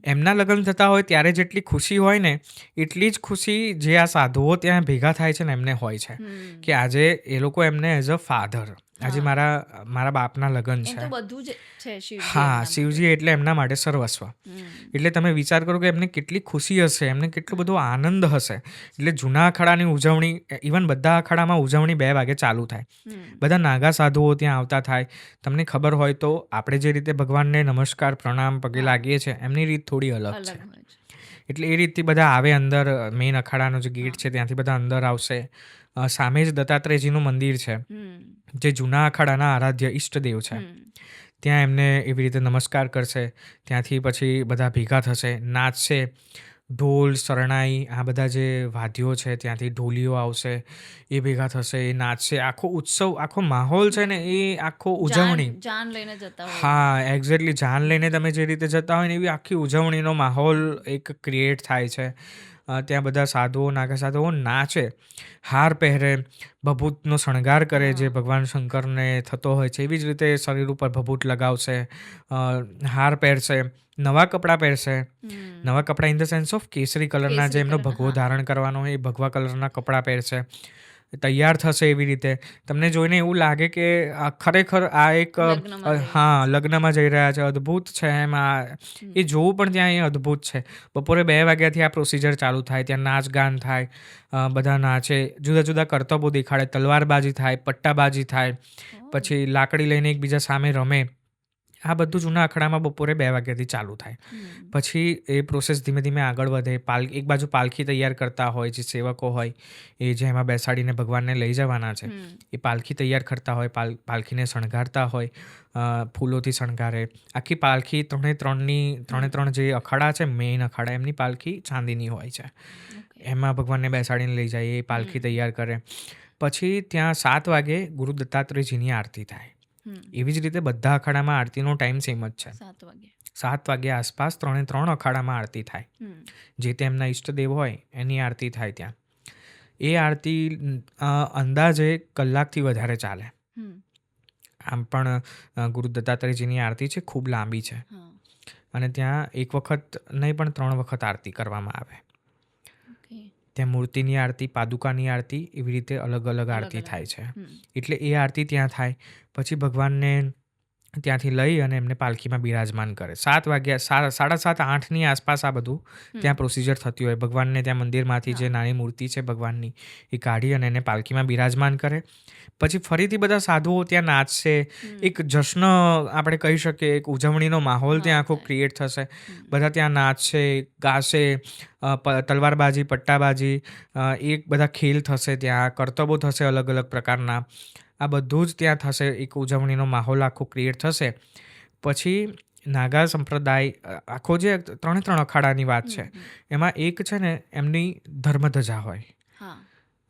S2: એમના લગ્ન થતા હોય ત્યારે જેટલી ખુશી હોય ને એટલી જ ખુશી જે આ સાધુઓ ત્યાં ભેગા થાય છે ને એમને હોય છે કે આજે એ લોકો એમને એઝ અ ફાધર, આજે મારા બાપના લગ્ન
S1: એમ
S2: છે.
S1: તો બધું જ છે શિવજી
S2: હા,
S1: એમના માટે.
S2: શિવજી એટલે એમના માટે સર્વસ્વ. એટલે તમે વિચાર કરો કે એમને કેટલી ખુશી હશે, એમને કેટલો બધો આનંદ હશે. એટલે જૂના અખાડાની ઉજવણી, ઇવન બધા અખાડામાં ઉજવણી 2 વાગે ચાલુ થાય. બધા નાગા સાધુઓ ત્યાં આવતા થાય. તમને ખબર હોય તો આપણે જે રીતે ભગવાનને નમસ્કાર, પ્રણામ, પગે લાગીએ છીએ એમની રીત થોડી અલગ છે.
S1: અલગ હોય છે.
S2: એટલે એ રીતથી બધા આવે અંદર. મેઇન અખાડાનો જે ગેટ છે ત્યાંથી બધા અંદર આવશે. સામે જ દત્તાત્રેયજીનું મંદિર છે જે જૂના અખાડાના આરાધ્ય ઈષ્ટદેવ છે. ત્યાં એમને એવી રીતે નમસ્કાર કરશે. ત્યાંથી પછી બધા ભેગા થશે, નાચશે. ઢોલ, શરણાઈ, આ બધા જે વાદ્યો છે ત્યાંથી ઢોલીઓ આવશે, એ ભેગા થશે, એ નાચશે. આખો ઉત્સવ, આખો માહોલ છે ને એ આખો ઉજવણી.
S1: જાન લઈને જતા હોય.
S2: હા, એક્ઝેક્ટલી. જાન લઈને તમે જે રીતે જતા હોય ને એવી આખી ઉજવણીનો માહોલ એક ક્રિએટ થાય છે. ત્યાં બધા સાધુઓ, નાગા સાધુઓ નાચે, હાર પહેરે, ભભૂતનો શણગાર કરે જે ભગવાન શંકરને થતો હોય છે. એવી જ રીતે શરીર ઉપર ભભૂત લગાવશે, હાર પહેરશે, નવા કપડાં પહેરશે. નવા કપડાં ઇન ધ સેન્સ ઓફ કેસરી કલરના, જે એમનો ભગવો ધારણ કરવાનો હોય એ ભગવા કલરના કપડાં પહેરશે. તૈયાર થશે એવી રીતે. તમને જોઈને એવું લાગે કે ખરેખર આ એક લગ્નમાં જઈ રહ્યા છે, અદ્ભુત છે એમ. એ જોવું પણ ત્યાં એ અદ્ભુત છે. બપોરે 2 વાગ્યાથી આ પ્રોસિજર ચાલુ થાય. ત્યાં નાચ ગાન થાય, બધા નાચે, જુદા જુદા કરતબો દેખાડે, તલવારબાજી થાય, પટ્ટાબાજી થાય, પછી લાકડી લઈને એકબીજા સામે રમે. આ બધું જૂના અખાડામાં બપોરે 2 વાગ્યાથી ચાલુ થાય. પછી એ પ્રોસેસ ધીમે ધીમે આગળ વધે. એક બાજુ પાલખી તૈયાર કરતા હોય જે સેવકો હોય એ, જે એમાં બેસાડીને ભગવાનને લઈ જવાના છે, એ પાલખી તૈયાર કરતા હોય, પાલખીને શણગારતા હોય, ફૂલોથી શણગારે. આખી પાલખી ત્રણે ત્રણ જે અખાડા છે, મેઇન અખાડા, એમની પાલખી ચાંદીની હોય છે. એમાં ભગવાનને બેસાડીને લઈ જાય, એ પાલખી તૈયાર કરે. પછી ત્યાં 7 વાગે ગુરુ દત્તાત્રેયજીની આરતી થાય. એવી જ રીતે બધા અખાડામાં આરતીનો ટાઈમ સેમ જ છે. 7 વાગ્યા આસપાસ 3 અખાડામાં આરતી થાય. જે તે એમના ઈષ્ટદેવ હોય એની આરતી થાય ત્યાં. એ આરતી અંદાજે કલાકથી વધારે ચાલે. આમ પણ ગુરુ દત્તાત્રેયજીની આરતી છે, ખૂબ લાંબી છે. અને ત્યાં એક વખત નહીં પણ 3 વખત આરતી કરવામાં આવે. ત્યાં મૂર્તિની આરતી, પાદુકાની આરતી, એવી રીતે અલગ અલગ આરતી થાય છે. એટલે એ આરતી ત્યાં થાય. પછી ભગવાનને ત્યાંથી લઈ અને એમને પાલખીમાં બિરાજમાન કરે. 7 વાગ્યા, 7:30, 8ની આસપાસ આ બધું ત્યાં પ્રોસિજર થતી હોય. ભગવાનને ત્યાં મંદિરમાંથી જે નાની મૂર્તિ છે ભગવાનની એ કાઢી અને એને પાલખીમાં બિરાજમાન કરે. પછી ફરીથી બધા સાધુઓ ત્યાં નાચશે. એક જશ્ન આપણે કહી શકીએ, એક ઉજવણીનો માહોલ ત્યાં આખો ક્રિએટ થશે. બધા ત્યાં નાચશે, ગાશે, તલવારબાજી, પટ્ટાબાજી, એક બધા ખેલ થશે, ત્યાં કરતબો થશે અલગ અલગ પ્રકારના. આ બધું જ ત્યાં થશે. એક ઉજવણીનો માહોલ આખો ક્રિએટ થશે. પછી નાગા સંપ્રદાય, આખો જે 3 અખાડાની વાત છે એમાં એક છે ને એમની ધર્મધજા હોય,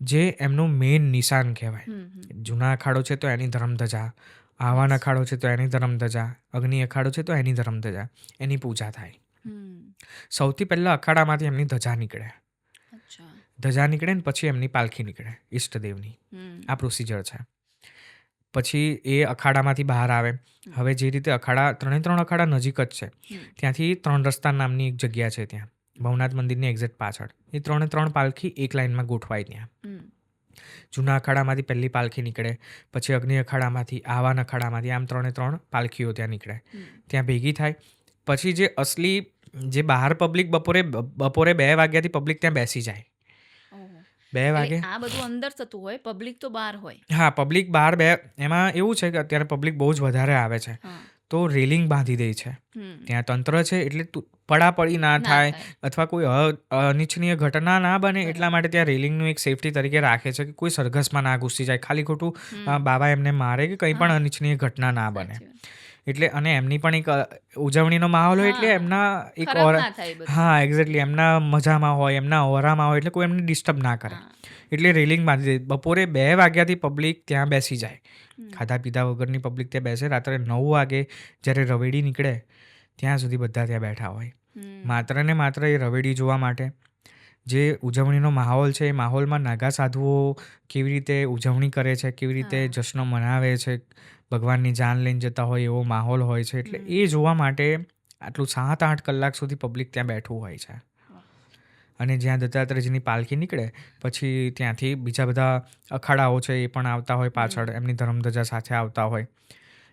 S2: જે એમનું મેઇન નિશાન કહેવાય. જૂના અખાડો છે તો એની ધર્મધજા, આવાન અખાડો છે તો એની ધર્મધજા, અગ્નિ અખાડો છે તો એની ધર્મધજા, એની પૂજા થાય. સૌથી પહેલા અખાડામાંથી એમની ધજા નીકળે. ધજા નીકળે ને પછી એમની પાલખી નીકળે ઈષ્ટદેવની. આ પ્રોસિજર છે. પછી એ અખાડામાંથી બહાર આવે. હવે જે રીતે ત્રણે ત્રણ અખાડા નજીક જ છે, ત્યાંથી 3 રસ્તા નામની એક જગ્યા છે ત્યાં ભવનાથ મંદિરની એક્ઝેક્ટ પાછળ. એ 3 પાલખી એક લાઇનમાં ગોઠવાય ત્યાં. જૂના અખાડામાંથી પહેલી પાલખી નીકળે, પછી અગ્નિ અખાડામાંથી, આવાન અખાડામાંથી, આમ 3 પાલખીઓ ત્યાં નીકળે, ત્યાં ભેગી થાય. પછી જે અસલી જે બહાર પબ્લિક બપોરે 2 વાગ્યાથી પબ્લિક ત્યાં બેસી જાય. 2 વાગે
S1: આ બધું અંદર થતું હોય, પબ્લિક તો બહાર હોય.
S2: હા, પબ્લિક બહાર એમાં એવું છે કે અત્યારે પબ્લિક બહુ જ વધારે આવે છે, તો રેલિંગ બાંધી દે છે. ત્યાં તંત્ર છે એટલે પડાપડી ના થાય અથવા કોઈ અનિચ્છનીય ઘટના ના બને એટલા માટે ત્યાં રેલિંગનું એક સેફટી તરીકે રાખે છે કે કોઈ સરઘસમાં ના ઘૂસી જાય, ખાલી ખોટું બાબા એમને મારે કે કંઈ પણ અનિચ્છનીય ઘટના ના બને. એટલે અને એમની પણ એક ઉજવણીનો માહોલ હોય એટલે એમના એક હા એક્ઝેક્ટલી એમના મજામાં હોય, એમના ઓરામાં હોય એટલે કોઈ એમને ડિસ્ટર્બ ના કરે. એટલે રેલિંગ બાંધી દે. બપોરે 2 વાગ્યાથી પબ્લિક ત્યાં બેસી જાય. ખાધા પીધા વગરની પબ્લિક ત્યાં બેસે. રાત્રે 9 વાગે જ્યારે રવેડી નીકળે ત્યાં સુધી બધા ત્યાં બેઠા હોય, માત્ર ને માત્ર એ રવેડી જોવા માટે. જે ઉજવણીનો માહોલ છે એ માહોલમાં નાગા સાધુઓ કેવી રીતે ઉજવણી કરે છે, કેવી રીતે જશ્નો મનાવે છે, ભગવાનની જાન લઈને જતા હોય એવો માહોલ હોય છે. એટલે એ જોવા માટે આટલું 7-8 કલાક સુધી પબ્લિક ત્યાં બેઠું હોય છે. અને જ્યાં દત્તાત્રેયજીની પાલખી નીકળે પછી ત્યાંથી બીજા બધા અખાડાઓ છે એ પણ આવતા હોય પાછળ, એમની ધર્મધજા સાથે આવતા હોય.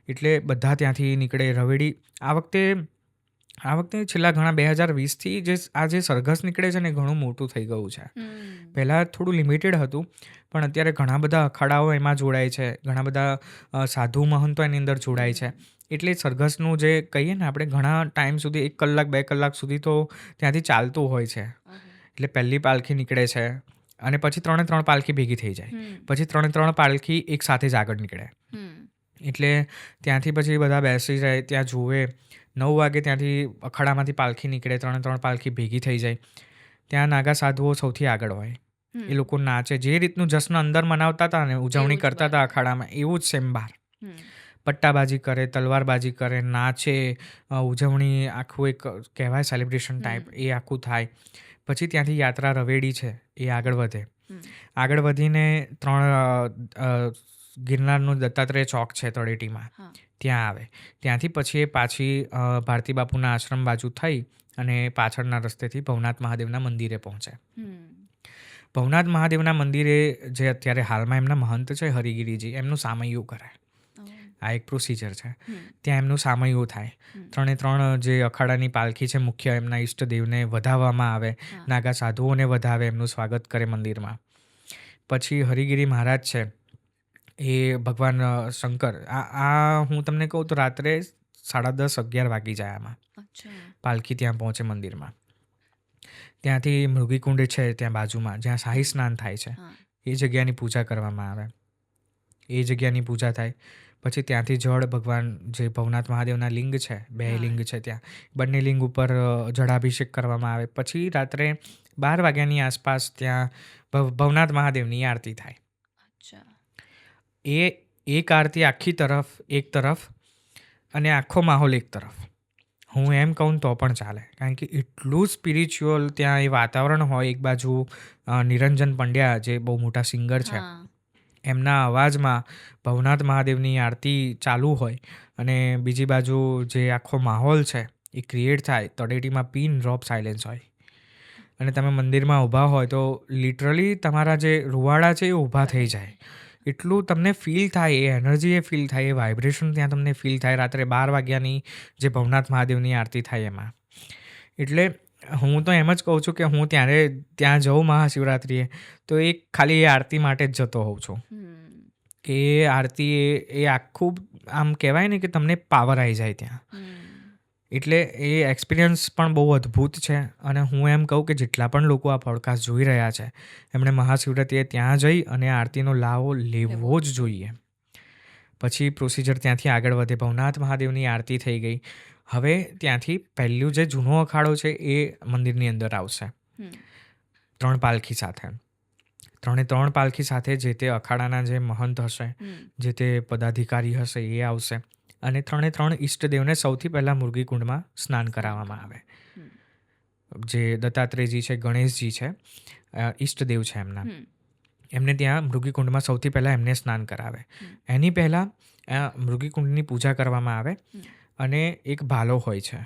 S2: એટલે બધા ત્યાંથી નીકળે. રવેડી આ વખતે છેલ્લા ઘણા 2020થી જે સરઘસ નીકળે છે ને એ ઘણું મોટું થઈ ગયું છે. પહેલાં થોડું લિમિટેડ હતું, પણ અત્યારે ઘણા બધા અખાડાઓ એમાં જોડાય છે, ઘણા બધા સાધુ મહંતો એની અંદર જોડાય છે. એટલે સરઘસનું જે કહીએ ને આપણે ઘણા ટાઈમ સુધી 1 કલાક 2 કલાક સુધી તો ત્યાંથી ચાલતું હોય છે. એટલે પહેલી પાલખી નીકળે છે અને પછી 3 પાલખી ભેગી થઈ જાય, પછી 3 પાલખી એક સાથે જ આગળ નીકળે. એટલે ત્યાંથી પછી બધા બેસી જાય, ત્યાં જુએ. 9 વાગે ત્યાંથી અખાડામાંથી પાલખી નીકળે, 3 પાલખી ભેગી થઈ જાય. ત્યાં નાગા સાધુઓ સૌથી આગળ હોય. એ લોકો નાચે, જે રીતનું જશ્ન અંદર મનાવતા હતા ને ઉજવણી કરતા હતા અખાડામાં, એવું જ સેમ બહાર પટ્ટાબાજી કરે, તલવારબાજી કરે, નાચે, ઉજવણી આખું એક કહેવાય સેલિબ્રેશન ટાઈપ એ આખું થાય. પછી ત્યાંથી યાત્રા રવેડી છે એ આગળ વધે. આગળ વધીને ગિરનારનું દત્તાત્રેય ચોક છે તળેટીમાં, ત્યાં આવે. ત્યાંથી પછી એ પાછી ભારતી બાપુના આશ્રમ બાજુ થઈ અને પાછળના રસ્તેથી ભવનાથ મહાદેવના મંદિરે પહોંચે. ભવનાથ મહાદેવના મંદિરે જે અત્યારે હાલમાં એમના મહંત છે હરિગીરીજી, એમનું સામૈયું કરે. આ એક પ્રોસિજર છે. ત્યાં એમનું સામૈયું થાય. 3 જે અખાડાની પાલખી છે મુખ્ય, એમના ઈષ્ટદેવને વધાવવામાં આવે, નાગા સાધુઓને વધાવે, એમનું સ્વાગત કરે મંદિરમાં. પછી હરિગીરી મહારાજ છે એ ભગવાન શંકર, આ હું તમને કહું તો રાત્રે 10:30-11 વાગી જાય આમાં. પાલખી ત્યાં પહોંચે મંદિરમાં. ત્યાંથી મૃગીકુંડ છે ત્યાં બાજુમાં જ્યાં શાહી સ્નાન થાય છે, એ જગ્યાની પૂજા કરવામાં આવે. એ જગ્યાની પૂજા થાય પછી ત્યાંથી જળ ભગવાન જે ભવનાથ મહાદેવના લિંગ છે, 2 લિંગ છે ત્યાં, બંને લિંગ ઉપર જળાભિષેક કરવામાં આવે. પછી રાત્રે 12 વાગ્યાની આસપાસ ત્યાં ભવનાથ મહાદેવની આરતી થાય. એ એક આરતી આખી એક તરફ અને આખો માહોલ એક તરફ. હું એમ કહું તો પણ ચાલે, કારણ કે એટલું સ્પિરિચ્યુઅલ ત્યાં એ વાતાવરણ હોય. એક બાજુ નિરંજન પંડ્યા જે બહુ મોટા સિંગર છે, એમના અવાજમાં ભવનાથ મહાદેવની આરતી ચાલુ હોય અને બીજી બાજુ જે આખો માહોલ છે એ ક્રિએટ થાય. તળેટીમાં પિન ડ્રોપ સાયલેન્સ હોય અને તમે મંદિરમાં ઊભા હોય તો લિટરલી તમારા જે રૂવાડા છે એ ઊભા થઈ જાય. એટલું તમને ફીલ થાય, એ એનર્જી એ ફીલ થાય, એ વાઇબ્રેશન ત્યાં તમને ફીલ થાય રાત્રે 12 વાગ્યાની જે ભવનાથ મહાદેવની આરતી થાય એમાં. એટલે હું તો એમ જ કહું છું કે હું ત્યાં જઉં મહાશિવરાત્રિએ તો એક ખાલી એ આરતી માટે જ જતો હોઉં છું. કે એ આરતી એ આખું આમ કહેવાય ને કે તમને પાવર આવી જાય ત્યાં. એટલે એ એક્સપિરિયન્સ પણ બહુ અદ્ભુત છે. અને હું એમ કહું કે જેટલા પણ લોકો આ પોડકાસ્ટ જોઈ રહ્યા છે એમણે મહાશિવરાત્રિએ ત્યાં જઈ અને આરતીનો લાવો લેવો જ જોઈએ. પછી પ્રોસિજર ત્યાંથી આગળ વધે. ભવનાથ મહાદેવની આરતી થઈ ગઈ. હવે ત્યાંથી પહેલું જે જૂનો અખાડો છે એ મંદિરની અંદર આવશે 3 પાલખી સાથે. 3 પાલખી સાથે જે તે અખાડાના જે મહંત હશે, જે તે પદાધિકારી હશે એ આવશે અને 3 ઈષ્ટદેવને સૌથી પહેલાં મૃગીકુંડમાં સ્નાન કરાવવામાં આવે. જે દત્તાત્રેયજી છે, ગણેશજી છે, ઈષ્ટદેવ છે એમના. એમને ત્યાં મૃગીકુંડમાં સૌથી પહેલાં એમને સ્નાન કરાવે. એની પહેલાં મૃગીકુંડની પૂજા કરવામાં આવે અને એક ભાલો હોય છે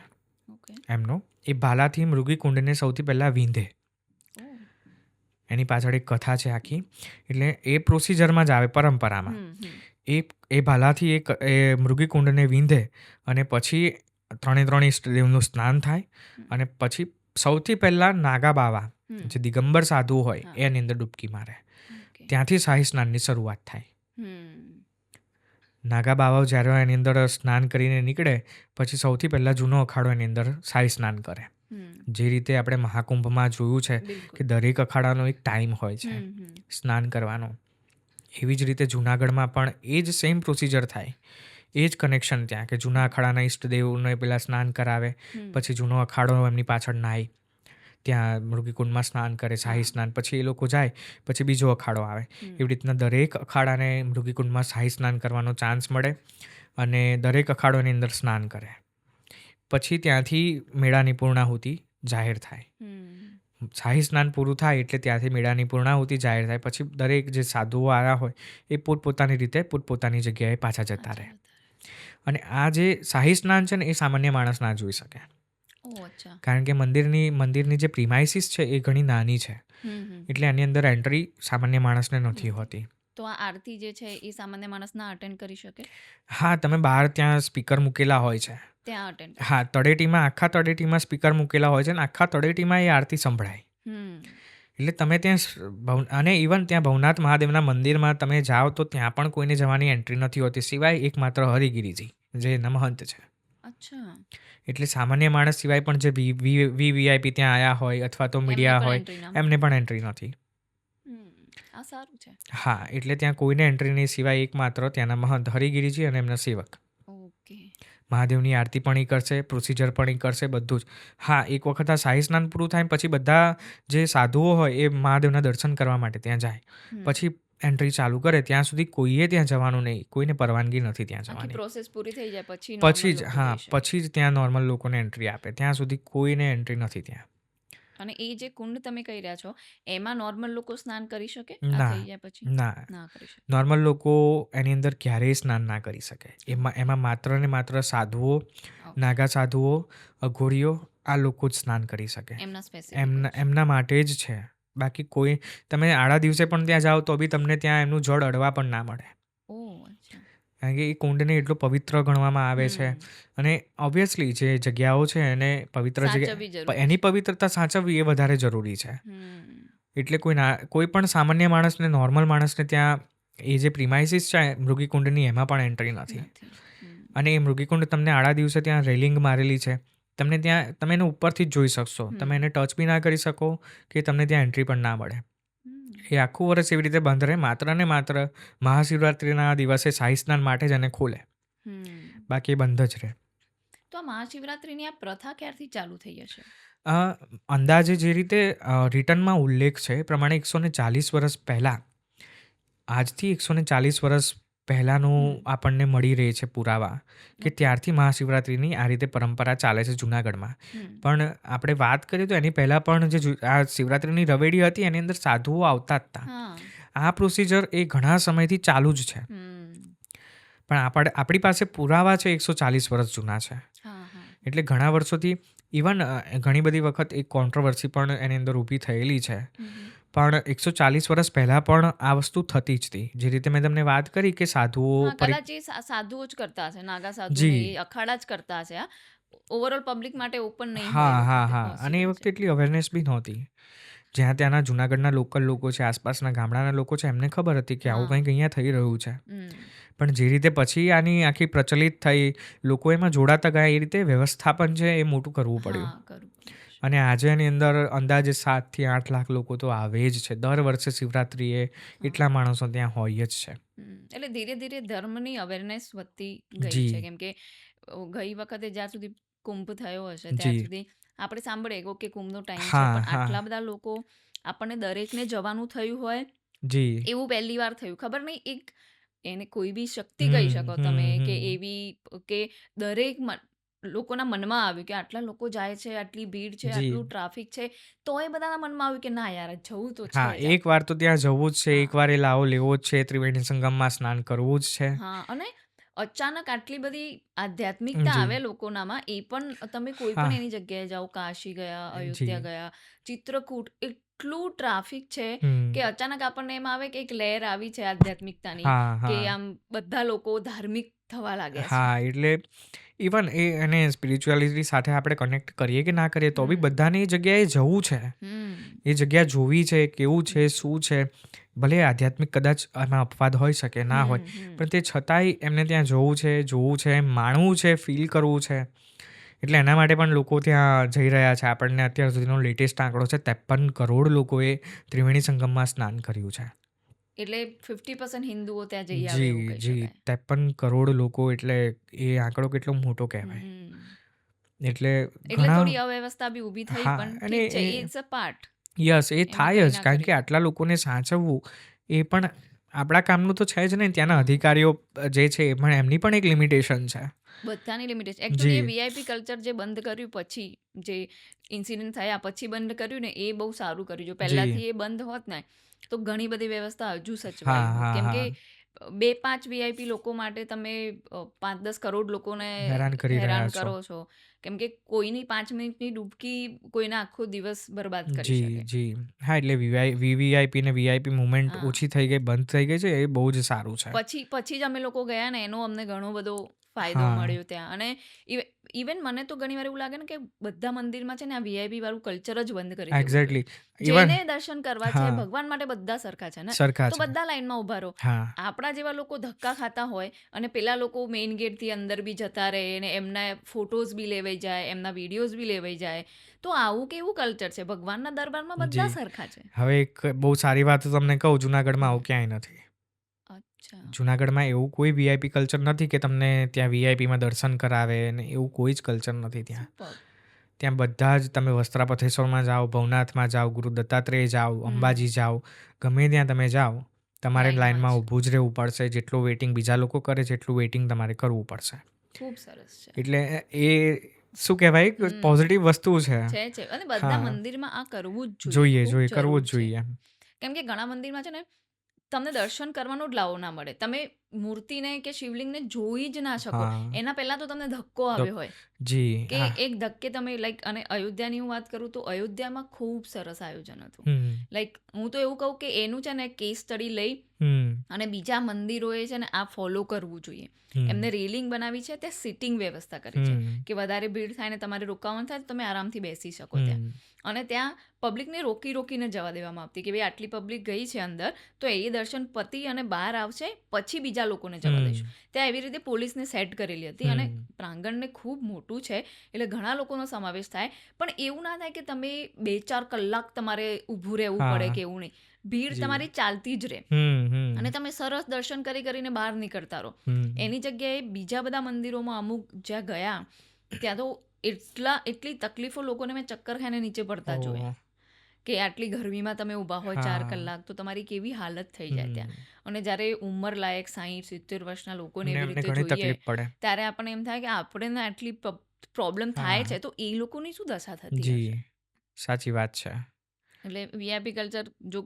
S1: ઓકે.
S2: એમનો. એ ભાલાથી મૃગીકુંડને સૌથી પહેલાં વીંધે.
S1: ઓહ.
S2: એની પાછળ એક કથા છે આખી. એટલે એ પ્રોસિજરમાં જ આવે પરંપરામાં. એ ભાલાથી એ મૃગીકુંડને વીંધે અને પછી ત્રણે ઇષ્ટદેવનું સ્નાન થાય અને પછી સૌથી પહેલાં નાગા બાવા જે દિગંબર સાધુ હોય
S1: હા.
S2: એની અંદર ડૂબકી મારે.
S1: ઓકે.
S2: ત્યાંથી શાહી સ્નાનની શરૂઆત થાય.
S1: હમ.
S2: નાગા બાવાઓ જ્યારે એની અંદર સ્નાન કરીને નીકળે પછી સૌથી પહેલાં જૂનો અખાડો એની અંદર શાહી સ્નાન કરે. જે રીતે આપણે મહાકુંભમાં જોયું છે
S1: બિલકુલ.
S2: કે દરેક અખાડાનો એક ટાઈમ હોય છે સ્નાન કરવાનો. એવી જ રીતે જૂનાગઢમાં પણ એ જ સેમ પ્રોસિજર થાય. એ જ કનેક્શન ત્યાં કે જૂના અખાડાના ઈષ્ટદેવને પેલા સ્નાન કરાવે, પછી જૂનો અખાડો એમની પાછળ નાય, ત્યાં મૃગીકુંડમાં સ્નાન કરે, શાહી સ્નાન, પછી એ લોકો જાય પછી બીજો અખાડો આવે. એવી રીતના દરેક અખાડાને મૃગીકુંડમાં શાહી સ્નાન કરવાનો ચાન્સ મળે અને દરેક અખાડોની અંદર સ્નાન કરે. પછી ત્યાંથી મેળાની પૂર્ણાહુતિ જાહેર થાય. શાહી સ્નાન પૂરું થાય એટલે ત્યાંથી મેળાની પૂર્ણાહુતિ જાહેર થાય. પછી દરેક જે સાધુઓ આવ્યા હોય એ પોતપોતાની રીતે પોતપોતાની જગ્યાએ પાછા જતા રહે. અને આ જે શાહી સ્નાન છે ને એ સામાન્ય માણસ ના જોઈ શકે. કારણ કે મંદિરની જે પ્રિમાઇસીસ છે એ ઘણી નાની છે. એટલે એની અંદર એન્ટ્રી સામાન્ય માણસને નથી હોતી.
S1: તો આ આરતી જે છે એ સામાન્ય માણસ ના અટેન્ડ કરી શકે?
S2: હા, તમે બહાર ત્યાં સ્પીકર મૂકેલા હોય છે.
S1: ત્યાં અટેન્ડ?
S2: હા, આખા તળેટીમાં સ્પીકર મૂકેલા હોય છે અને આખા તળેટીમાં એ આરતી સંભળાય. એટલે તમે ત્યાં અને ઇવન ત્યાં ભવનાથ મહાદેવના મંદિરમાં તમે જાઓ તો ત્યાં પણ કોઈને જવાની એન્ટ્રી નથી હોતી સિવાય એકમાત્ર હરિગીરીજી જે એના મહંત છે.
S1: અચ્છા.
S2: એટલે સામાન્ય માણસ સિવાય પણ જે વીવીઆઈપી ત્યાં આવ્યા હોય અથવા તો મીડિયા હોય એમને પણ એન્ટ્રી નથી.
S1: આ સારું છે.
S2: હા, એટલે ત્યાં કોઈને એન્ટ્રી નહીં સિવાય એકમાત્ર ત્યાંના મહંત હરિગીરીજી અને એમના સેવક.
S1: ઓકે.
S2: મહાદેવની આરતી પણ એ કરશે, પ્રોસિજર પણ એ કરશે, બધું જ. હા, એક વખત આ શાહી સ્નાન પૂરું થાય પછી બધા જે સાધુઓ હોય એ મહાદેવના દર્શન કરવા માટે ત્યાં જાય. પછી એન્ટ્રી ચાલુ કરે. ત્યાં સુધી કોઈએ ત્યાં જવાનું નહીં, કોઈને પરવાનગી નથી ત્યાં જવાની.
S1: પ્રોસેસ પૂરી થઈ જાય
S2: પછી જ ત્યાં નોર્મલ લોકોને એન્ટ્રી આપે. ત્યાં સુધી કોઈને એન્ટ્રી નથી ત્યાં.
S1: અને એ જે કુંડ તમે કહી રહ્યા છો એમાં નોર્મલ લોકો સ્નાન કરી શકે?
S2: ના, નોર્મલ લોકો એની અંદર ક્યારેય સ્નાન ના કરી શકે. એમાં માત્ર ને માત્ર સાધુઓ, નાગા સાધુઓ, અઘોરીઓ આ લોકો જ સ્નાન કરી શકે. એમના માટે જ છે. બાકી કોઈ તમે આડા દિવસે પણ ત્યાં જાઓ તો બી તમને ત્યાં એમનું જળ અડવા પણ ના મળે. કારણ કે એ કુંડને એટલો પવિત્ર ગણવામાં આવે છે અને ઓબ્વિયસલી જે જગ્યાઓ છે એને પવિત્ર જગ્યા એની પવિત્રતા સાચવવી એ વધારે જરૂરી છે. એટલે કોઈ પણ સામાન્ય માણસને, નોર્મલ માણસને ત્યાં એ જે પ્રિમાઇસીસ છે મૃગીકુંડની એમાં પણ એન્ટ્રી નથી. અને એ મૃગીકુંડ તમને આડા દિવસે ત્યાં રેલિંગ મારેલી છે. તમે એને ઉપરથી જ જોઈ શકશો. તમે એને ટચ બી ના કરી શકો કે તમને ત્યાં એન્ટ્રી પણ ના મળે. એ આખું વર્ષ એવી રીતે બંધ રહે. માત્ર ને માત્ર મહાશિવરાત્રિના દિવસે શાહી સ્નાન માટે જ એને ખોલે. બાકી એ બંધ જ રહે.
S1: તો આ મહાશિવરાત્રિની આ પ્રથા ક્યારથી ચાલુ થઈ હશે?
S2: અંદાજે જે રીતે રિટર્નમાં ઉલ્લેખ છે એ પ્રમાણે 140 વર્ષ પહેલાં, આજથી 140 વર્ષ પહેલાંનું આપણને મળી રહે છે પુરાવા કે ત્યારથી મહાશિવરાત્રિની આ રીતે પરંપરા ચાલે છે જૂનાગઢમાં. પણ આપણે વાત કરીએ તો એની પહેલાં પણ જે આ શિવરાત્રિની રવેડી હતી એની અંદર સાધુઓ આવતા જ હતા. આ પ્રોસિજર એ ઘણા સમયથી ચાલુ જ છે. પણ આપણી પાસે પુરાવા છે 140 વર્ષ જૂના છે. એટલે ઘણા વર્ષોથી ઇવન ઘણી બધી વખત એક કોન્ટ્રોવર્સી પણ એની અંદર ઊભી થયેલી છે. પણ 140 વર્ષ પહેલાં પણ આ વસ્તુ થતી જ હતી. જે રીતે મેં તમને વાત કરી કે સાધુઓ
S1: કદાચ એ સાધુઓ જ કરતા હશે, નાગા સાધુઓ અખાડા જ કરતા હશે. ઓવરઓલ પબ્લિક માટે ઓપન નહીં.
S2: હા. અને એ વખતે એટલી અવેરનેસ બી નહોતી. જ્યાં ત્યાંના જૂનાગઢના લોકલ લોકો છે, આસપાસના ગામડાના લોકો છે, એમને ખબર હતી કે આવું કંઈક અહીંયા થઈ રહ્યું છે. પણ જે રીતે પછી આની આખી પ્રચલિત થઈ, લોકો એમાં જોડાતા ગયા, એ રીતે વ્યવસ્થાપન છે એ મોટું કરવું પડ્યું. અને આજે એની અંદર અંદાજે 7 થી 8 લાખ લોકો તો આવે જ છે. દર વર્ષે શિવરાત્રિએ એટલા માણસો ત્યાં હોય જ છે.
S1: એટલે ધીરે ધીરે ધર્મની અવેરનેસ વધતી ગઈ છે. કેમ કે ગઈ વખતે જ્યાં સુધી કુંભ થયો હશે ત્યાં સુધી આપણે સાંભળીએ કે કુંભનો ટાઈમ છે, પણ આટલા બધા લોકો આપણને દરેકને જવાનું થયું હોય એવું પહેલી વાર થયું. ખબર નહીં, એક એને કોઈ બી શક્તિ કહી શકો તમે કે એવી કે દરેક લોકોના મનમાં આવ્યું કે આટલા લોકો જાય છે, આટલી ભીડ છે,
S2: જી.
S1: આટલું ટ્રાફિક છે, તોય બધાના મનમાં આવ્યું કે ના યાર જવું તો
S2: હા,
S1: છે જ
S2: એક વાર તો ત્યાં જવું જ છે,
S1: હા
S2: એકવાર એ લાવો લેવો જ છે, ત્રિવેણી સંગમમાં સ્નાન કરવું જ છે.
S1: હા અને અચાનક આટલી બધી આધ્યાત્મિકતા
S2: જી.
S1: આવે લોકોનામાં એ પણ તમે કોઈ પણ
S2: હા,
S1: એની જગ્યાએ જાઓ, કાશી ગયા, અયોધ્યા
S2: જી.
S1: ગયા, ચિત્રકૂટ, એટલું ટ્રાફિક છે કે
S2: હમ.
S1: અચાનક આપણને એમ આવે કે એક લહેર આવી છે આધ્યાત્મિકતાની,
S2: હા,
S1: કે
S2: હા.
S1: આમ બધા લોકો ધાર્મિક થવા લાગ્યા છે.
S2: હા, એટલે ઇવન એ અને સ્પિરિચ્યુઆલિટી સાથે આપણે કનેક્ટ કરીએ કે ના કરીએ તો બી
S1: હમ
S2: બધાને એ જગ્યાએ જવું છે.
S1: હમ
S2: એ જગ્યા જોવી છે, કેવું છે, શું છે. ભલે આધ્યાત્મિક કદાચ એમાં અપવાદ હોઈ શકે, ના હોય.
S1: હમ
S2: પણ તે છતાંય એમને ત્યાં જોવું છે, માણવું છે, ફીલ કરવું છે. એટલે એના માટે પણ લોકો ત્યાં જઈ રહ્યા છે. આપણને અત્યાર સુધીનો લેટેસ્ટ આંકડો છે 53 કરોડ લોકોએ ત્રિવેણી સંગમમાં સ્નાન કર્યું છે.
S1: એટલે 50% હિન્દુઓ ત્યાં જઈ આવે એવું
S2: જી,
S1: કહી
S2: જી.
S1: શકાય.
S2: 53 કરોડ લોકો એટલે એ આંકડો કેટલો મોટો કહેવાય.
S1: હમ
S2: એટલે
S1: એટલે
S2: ઘણા
S1: થોડી અવ્યવસ્થા બી ઊભી થઈ,
S2: હા
S1: પણ
S2: અને
S1: ઠીક છે,
S2: એ
S1: ઇટ્સ અ પાર્ટ.
S2: યસ એ
S1: એમાં
S2: થાય
S1: કંઈ
S2: જ
S1: ના
S2: કારણ
S1: કરી
S2: કે
S1: શકીએ.
S2: આટલા લોકોને સાચવવું એ પણ આપણા કામનું તો છે જ ને. ત્યાંના
S1: હા
S2: અધિકારીઓ જે છે એ પણ એમની પણ એક લિમિટેશન છે.
S1: બધાની લિમિટેશન એકચ્યુઅલી એ
S2: જી.
S1: વીઆઈપી કલ્ચર જે બંધ કર્યું પછી, જે ઇન્સિડન્ટ થયા પછી બંધ કર્યું ને, એ બહુ સારું કર્યું. જો
S2: જી.
S1: પહેલાથી એ બંધ હોત ને તો ઘણી બધી વ્યવસ્થા હજુ
S2: હા,
S1: સચવાઈ હોત,
S2: હા,
S1: કેમ કે
S2: હા.
S1: 2-5 વીઆઈપી લોકો માટે તમે 5-10 કરોડ લોકોને
S2: હેરાન કરી
S1: હેરાન
S2: રહ્યા છો.
S1: કરો છો. કેમ કે કોઈની 5 મિનિટની ડૂબકી કોઈના આખો દિવસ બરબાદ કરી
S2: જી,
S1: શકે.
S2: જી. હા, એટલે વીવીઆઈપી ને વીઆઈપી મૂવમેન્ટ
S1: હા
S2: ઓછી થઈ ગઈ, બંધ થઈ ગઈ છે. એ બહુ જ સારું છે.
S1: પછી પછી જ અમે લોકો ગયા ને, એનો અમને ઘણો બધો ફાયદો
S2: હા,
S1: મળ્યો ત્યાં. અને ઇવન મને તો ઘણીવાર એવું લાગે ને કે બધા મંદિરમાં છે ને આ વીઆઈપી વાળું કલ્ચર જ બંધ કરી દેવું જોઈએ.
S2: એક્ઝેક્ટલી. ઇવન
S1: જઈને દર્શન કરવા છે,
S2: હા,
S1: ભગવાન માટે બધા સરખા છે ને,
S2: સરખા
S1: તો
S2: છે.
S1: બધા લાઈનમાં ઊભા રહો.
S2: હા,
S1: આપણા જેવા લોકો ધક્કા ખાતા હોય અને પેલા લોકો મેઇન ગેટથી અંદર બી જતા રહે ને એમના ફોટોઝ બી લેવાઈ જાય, એમના વિડીયોઝ બી લેવાઈ જાય, તો આવું કેવું કલ્ચર છે? ભગવાનના દરબારમાં બધા
S2: જી.
S1: સરખા છે.
S2: હવે એક બહુ સારી વાત તમને કહું, જુનાગઢમાં
S1: હમ
S2: આવું ક્યાંય નથી.
S1: અચ્છા.
S2: જુનાગઢમાં એવું કોઈ વીઆઈપી કલ્ચર નથી કે તમને ત્યાં વીઆઈપીમાં દર્શન કરાવે ને એવું કોઈ જ કલ્ચર નથી ત્યાં.
S1: સુપર.
S2: ત્યાં બધા જ તમે વસ્ત્રાપથેશ્વરમાં જાઓ, ભવનાથમાં જાઓ, ગુરુ દત્તાત્રેય જાઓ,
S1: હમ
S2: અંબાજી જાઓ, ગમે ત્યાં તમે જાઓ, તમારે
S1: લાઈનમાં
S2: લાઈનમાં
S1: જ.
S2: ઊભું જ રહેવું પડશે. જેટલું વેઇટિંગ બીજા લોકો કરે છે એટલું વેઇટિંગ તમારે કરવું પડશે.
S1: ખૂબ સરસ છે.
S2: એટલે એ શું કહેવાય
S1: હમ.
S2: પોઝિટિવ વસ્તુ છે.
S1: છે અને બધા
S2: હા,
S1: મંદિરમાં આ કરવું જ જોઈએ.
S2: જોઈએ,
S1: ખૂબ
S2: જોઈએ. કરવું
S1: જરૂર
S2: જ
S1: છે.
S2: જોઈએ.
S1: કેમ કે ઘણા મંદિરમાં છે ને તમને દર્શન કરવાનો જ લાવો ના મળે. તમે મૂર્તિને કે શિવલિંગને જોઈ જ ના શકો.
S2: હા,
S1: એના પહેલાં તો તમને ધક્કો
S2: તો
S1: આવ્યો હોય
S2: જી,
S1: કે
S2: હા.
S1: એક ધક્કે તમે લાઈક, અને અયોધ્યાની હું વાત કરું તો અયોધ્યામાં ખૂબ સરસ આયોજન હતું.
S2: હમ,
S1: લાઈક હું તો એવું કહું કે એનું છે ને કેસ સ્ટડી લઈ
S2: હમ,
S1: અને બીજા મંદિરોએ છે ને આ ફોલો કરવું જોઈએ.
S2: હમ,
S1: એમને રેલિંગ બનાવી છે, ત્યાં સિટિંગ વ્યવસ્થા કરી છે
S2: હમ,
S1: કે વધારે ભીડ થાય ને તમારે રોકાવાનું થાય તો તમે આરામથી બેસી શકો ત્યાં.
S2: હમ,
S1: અને ત્યાં પબ્લિકને રોકીને જવા દેવામાં આવતી કે ભાઈ આટલી પબ્લિક ગઈ છે અંદર, તો એ દર્શન પતી અને બહાર આવશે પછી બીજા લોકોને જવા દઈશું.
S2: હમ,
S1: ત્યાં એવી રીતે પોલીસને સેટ કરેલી હતી અને
S2: હમ.
S1: પ્રાંગણને ખૂબ મોટું છે એટલે ઘણા લોકોનો સમાવેશ થાય. પણ એવું ના થાય કે તમે 2-4 કલાક તમારે ઊભું રહેવું પડે
S2: હા,
S1: કે એવું નહીં. ભીડ
S2: જી.
S1: તમારી ચાલતી જ રહે
S2: હમ,
S1: અને
S2: હમ,
S1: તમે સરસ દર્શન કરીને બહાર નીકળતા રહો.
S2: હમ.
S1: એની જગ્યાએ બીજા બધા મંદિરોમાં અમુક જ્યાં ગયા ત્યાં તો એટલી તકલીફો લોકોને મેં ચક્કર ખાઈને નીચે પડતા જોયા
S2: ઓહ!
S1: કે આટલી ગરમીમાં તમે ઊભા હોય 4
S2: હા.
S1: કલાક તો તમારી કેવી હાલત થઈ જાય ત્યાં.
S2: હમ.
S1: અને જ્યારે ઉંમર લાયક 60-70 વર્ષના લોકોને
S2: અને
S1: એવી
S2: એમને
S1: રીતે
S2: ઘણી
S1: જોઈએ
S2: તકલીફ પડે.
S1: ત્યારે આપણને એમ થાય કે આપણને આટલી પ્રોબ્લેમ થાય
S2: હા.
S1: છે તો એ લોકોની શું દશા થતી હશે.
S2: જી, સાચી વાત છે.
S1: એટલે વીઆઈપી કલ્ચર જો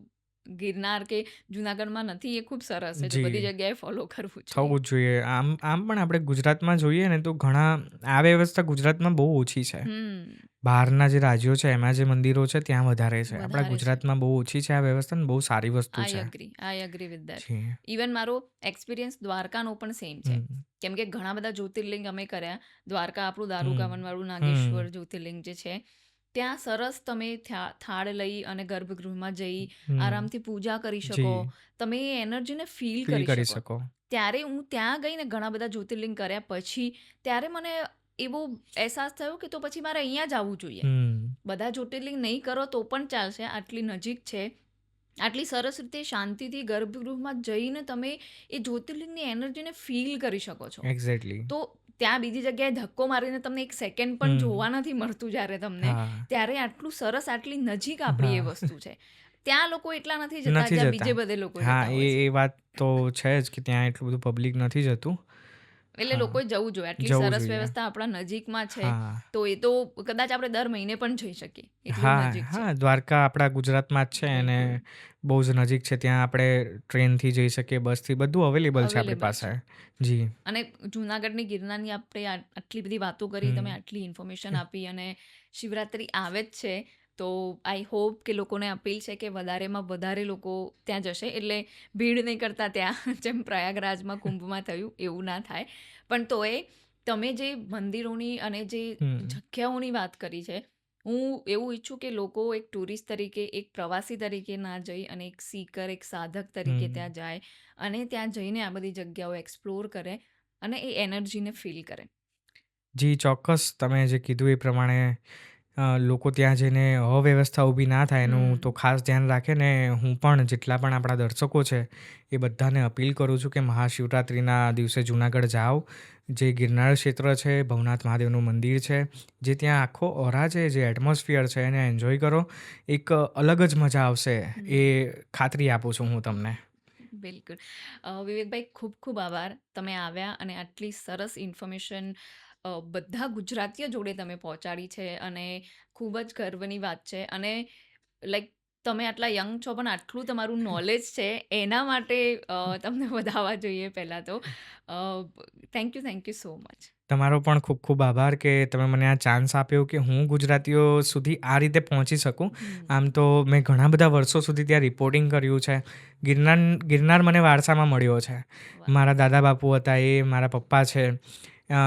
S1: ગિરનાર કે જુનાગઢમાં નથી, એ ખૂબ સરસ છે. જો બધી
S2: જી,
S1: જગ્યાએ ફોલો કરવું જોઈએ.
S2: થવું જ જોઈએ. આમ આમ પણ આપણે ગુજરાતમાં જોઈએ ને તો ઘણા આ વ્યવસ્થા ગુજરાતમાં બહુ ઓછી છે.
S1: હમ
S2: બહારના જે રાજ્યો છે એમાં જે મંદિરો છે ત્યાં વધારે છે. આપણા
S1: વધારે છે.
S2: ગુજરાતમાં બહુ ઓછી છે આ વ્યવસ્થા ને બહુ સારી વસ્તુ છે.
S1: I agree with that.
S2: જી.
S1: ઇવન મારો એક્સપિરિયન્સ દ્વારકાનો પણ સેમ છે.
S2: હમ,
S1: કેમ કે ઘણા બધા જ્યોતિર્લિંગ અમે કર્યા. દ્વારકા આપણું
S2: હમ,
S1: દારૂકાવનવાળું નાગેશ્વર
S2: હમ,
S1: જ્યોતિર્લિંગ જે છે, ત્યાં સરસ તમે થાળ લઈ અને ગર્ભગૃહમાં જઈ
S2: હમ.
S1: આરામથી પૂજા કરી શકો.
S2: જી,
S1: તમે એ એનર્જીને ફીલ
S2: ફીલ
S1: કરી
S2: કરી
S1: શકો.
S2: શકો.
S1: ત્યારે હું ત્યાં ગઈને ઘણા બધા જ્યોતિર્લિંગ કર્યા પછી ત્યારે મને એવો અહેસાસ થયો કે તો પછી મારે અહીંયા જ આવવું જોઈએ.
S2: હમ,
S1: બધા જ્યોતિર્લિંગ નહીં કરો તો પણ ચાલશે, આટલી નજીક છે. આટલી સરસ રીતે શાંતિથી ગર્ભગૃહમાં જઈને તમે એ જ્યોતિર્લિંગની એનર્જીને ફીલ કરી શકો છો.
S2: એક્ઝેક્ટલી.
S1: તો ત્યાં બીજી જગ્યાએ ધક્કો મારીને તમને એક સેકન્ડ પણ
S2: હમ,
S1: જોવા નથી મળતું જ્યારે તમને,
S2: હા,
S1: ત્યારે આટલું સરસ આટલી નજીક આપણી એ
S2: હા.
S1: વસ્તુ છે. ત્યાં લોકો એટલા નથી જતા
S2: નથી
S1: જ્યાં
S2: જતા.
S1: બીજે બધે લોકો
S2: હા,
S1: જતા
S2: એ
S1: હોય છે.
S2: એ વાત તો છે જ કે ત્યાં એટલું બધું પબ્લિક નથી જતું.
S1: એટલે
S2: હા,
S1: લોકોએ જવું જોઈએ. આટલી
S2: જવું
S1: સરસ
S2: જોઈએ.
S1: વ્યવસ્થા આપણા નજીકમાં છે,
S2: હા.
S1: તો એ તો કદાચ આપણે દર મહિને પણ જઈ શકીએ, એટલું
S2: હા,
S1: નજીક છે.
S2: હા, દ્વારકા આપણા ગુજરાતમાં જ છે અને
S1: બિલકુલ,
S2: બહુ જ નજીક છે. ત્યાં આપણે ટ્રેનથી જઈ શકીએ, બસથી, બધું અવેલેબલ છે આપણી
S1: અવેલેબલ
S2: પાસે.
S1: છે.
S2: જી.
S1: અને જૂનાગઢની ગિરનારની આપણે આટલી બધી વાતો કરી, તમે
S2: હમ.
S1: આટલી ઇન્ફોર્મેશન આપી, અને શિવરાત્રી આવે જ છે, તો આઈ હોપ કે લોકોને અપીલ છે કે વધારેમાં વધારે લોકો ત્યાં જશે. એટલે ભીડ નહીં કરતા ત્યાં જેમ પ્રયાગરાજમાં કુંભમાં થયું એવું ના થાય. પણ તોય તમે જે મંદિરોની અને જે
S2: હમ.
S1: જગ્યાઓની વાત કરી છે, હું એવું ઈચ્છું કે લોકો એક ટુરિસ્ટ તરીકે, એક પ્રવાસી તરીકે ના જઈ અને એક સીકર, એક સાધક તરીકે
S2: હમ.
S1: ત્યાં જાય અને ત્યાં જઈને આ બધી જગ્યાઓ એક્સપ્લોર કરે અને એ એનર્જીને ફીલ કરે.
S2: જી, ચોક્કસ. તમે જે કીધું એ પ્રમાણે લોકો ત્યાં જઈને અવ્યવસ્થા ઊભી ના થાય એનું તો
S1: હમ
S2: ખાસ ધ્યાન રાખે. ને હું પણ જેટલા પણ આપણા દર્શકો છે એ બધાને અપીલ કરું છું કે મહાશિવરાત્રિના દિવસે જૂનાગઢ જાઓ. જે ગિરનાર ક્ષેત્ર છે, ભવનાથ મહાદેવનું મંદિર છે, જે ત્યાં આખો ઓરા છે, જે એટમોસ્ફિયર છે એને એન્જોય કરો. એક અલગ જ મજા આવશે, એ
S1: હમ
S2: ખાતરી આપું છું હું તમને.
S1: બિલકુલ. વિવેકભાઈ, ખૂબ ખૂબ આભાર. તમે આવ્યા અને આટલી સરસ ઇન્ફોર્મેશન બધા ગુજરાતીઓ જોડે તમે પહોંચાડી છે, અને ખૂબ જ ગર્વની વાત છે. અને લાઈક તમે આટલા યંગ છો પણ આટલું તમારું નોલેજ છે, એના માટે તમને વધાવવા જોઈએ પહેલાં તો. Thank you so much.
S2: તમારો પણ ખૂબ ખૂબ આભાર કે તમે મને આ ચાન્સ આપ્યો કે હું ગુજરાતીઓ સુધી આ રીતે પહોંચી શકું.
S1: હમ
S2: આમ તો મેં ઘણા બધા વર્ષો સુધી ત્યાં રિપોર્ટિંગ કર્યું છે. ગિરનાર ગિરનાર મને વારસામાં મળ્યો છે.
S1: વાહ.
S2: મારા દાદા બાપુ હતા, એ મારા પપ્પા છે.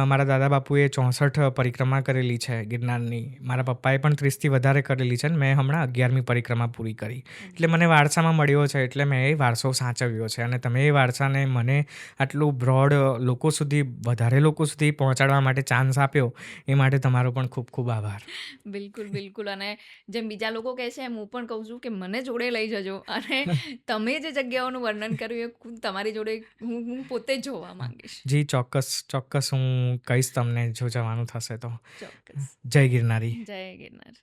S2: મારા દાદા બાપુએ 64 પરિક્રમા કરેલી છે ગિરનારની. મારા પપ્પાએ પણ 30થી વધારે કરેલી છે, અને મેં હમણાં 11મી પરિક્રમા પૂરી કરી. એટલે મને વારસામાં મળ્યો છે, એટલે મેં એ વારસો સાચવ્યો છે. અને તમે એ વારસાને મને આટલું બ્રોડ લોકો સુધી, વધારે લોકો સુધી પહોંચાડવા માટે ચાન્સ આપ્યો, એ માટે તમારો પણ ખૂબ ખૂબ આભાર.
S1: બિલકુલ, બિલકુલ. અને જેમ બીજા લોકો કહે છે, એમ હું પણ કહું છું કે મને જોડે લઈ જજો. અને તમે જે જગ્યાઓનું વર્ણન કર્યું એ ખુદ તમારી જોડે હું પોતે જ જોવા માંગીશ.
S2: જી, ચોક્કસ, ચોક્કસ હું કહીશ તમને જો જવાનું થશે તો.
S1: ચોક્કસ.
S2: જય ગિરનારી.
S1: જય ગિરનાર.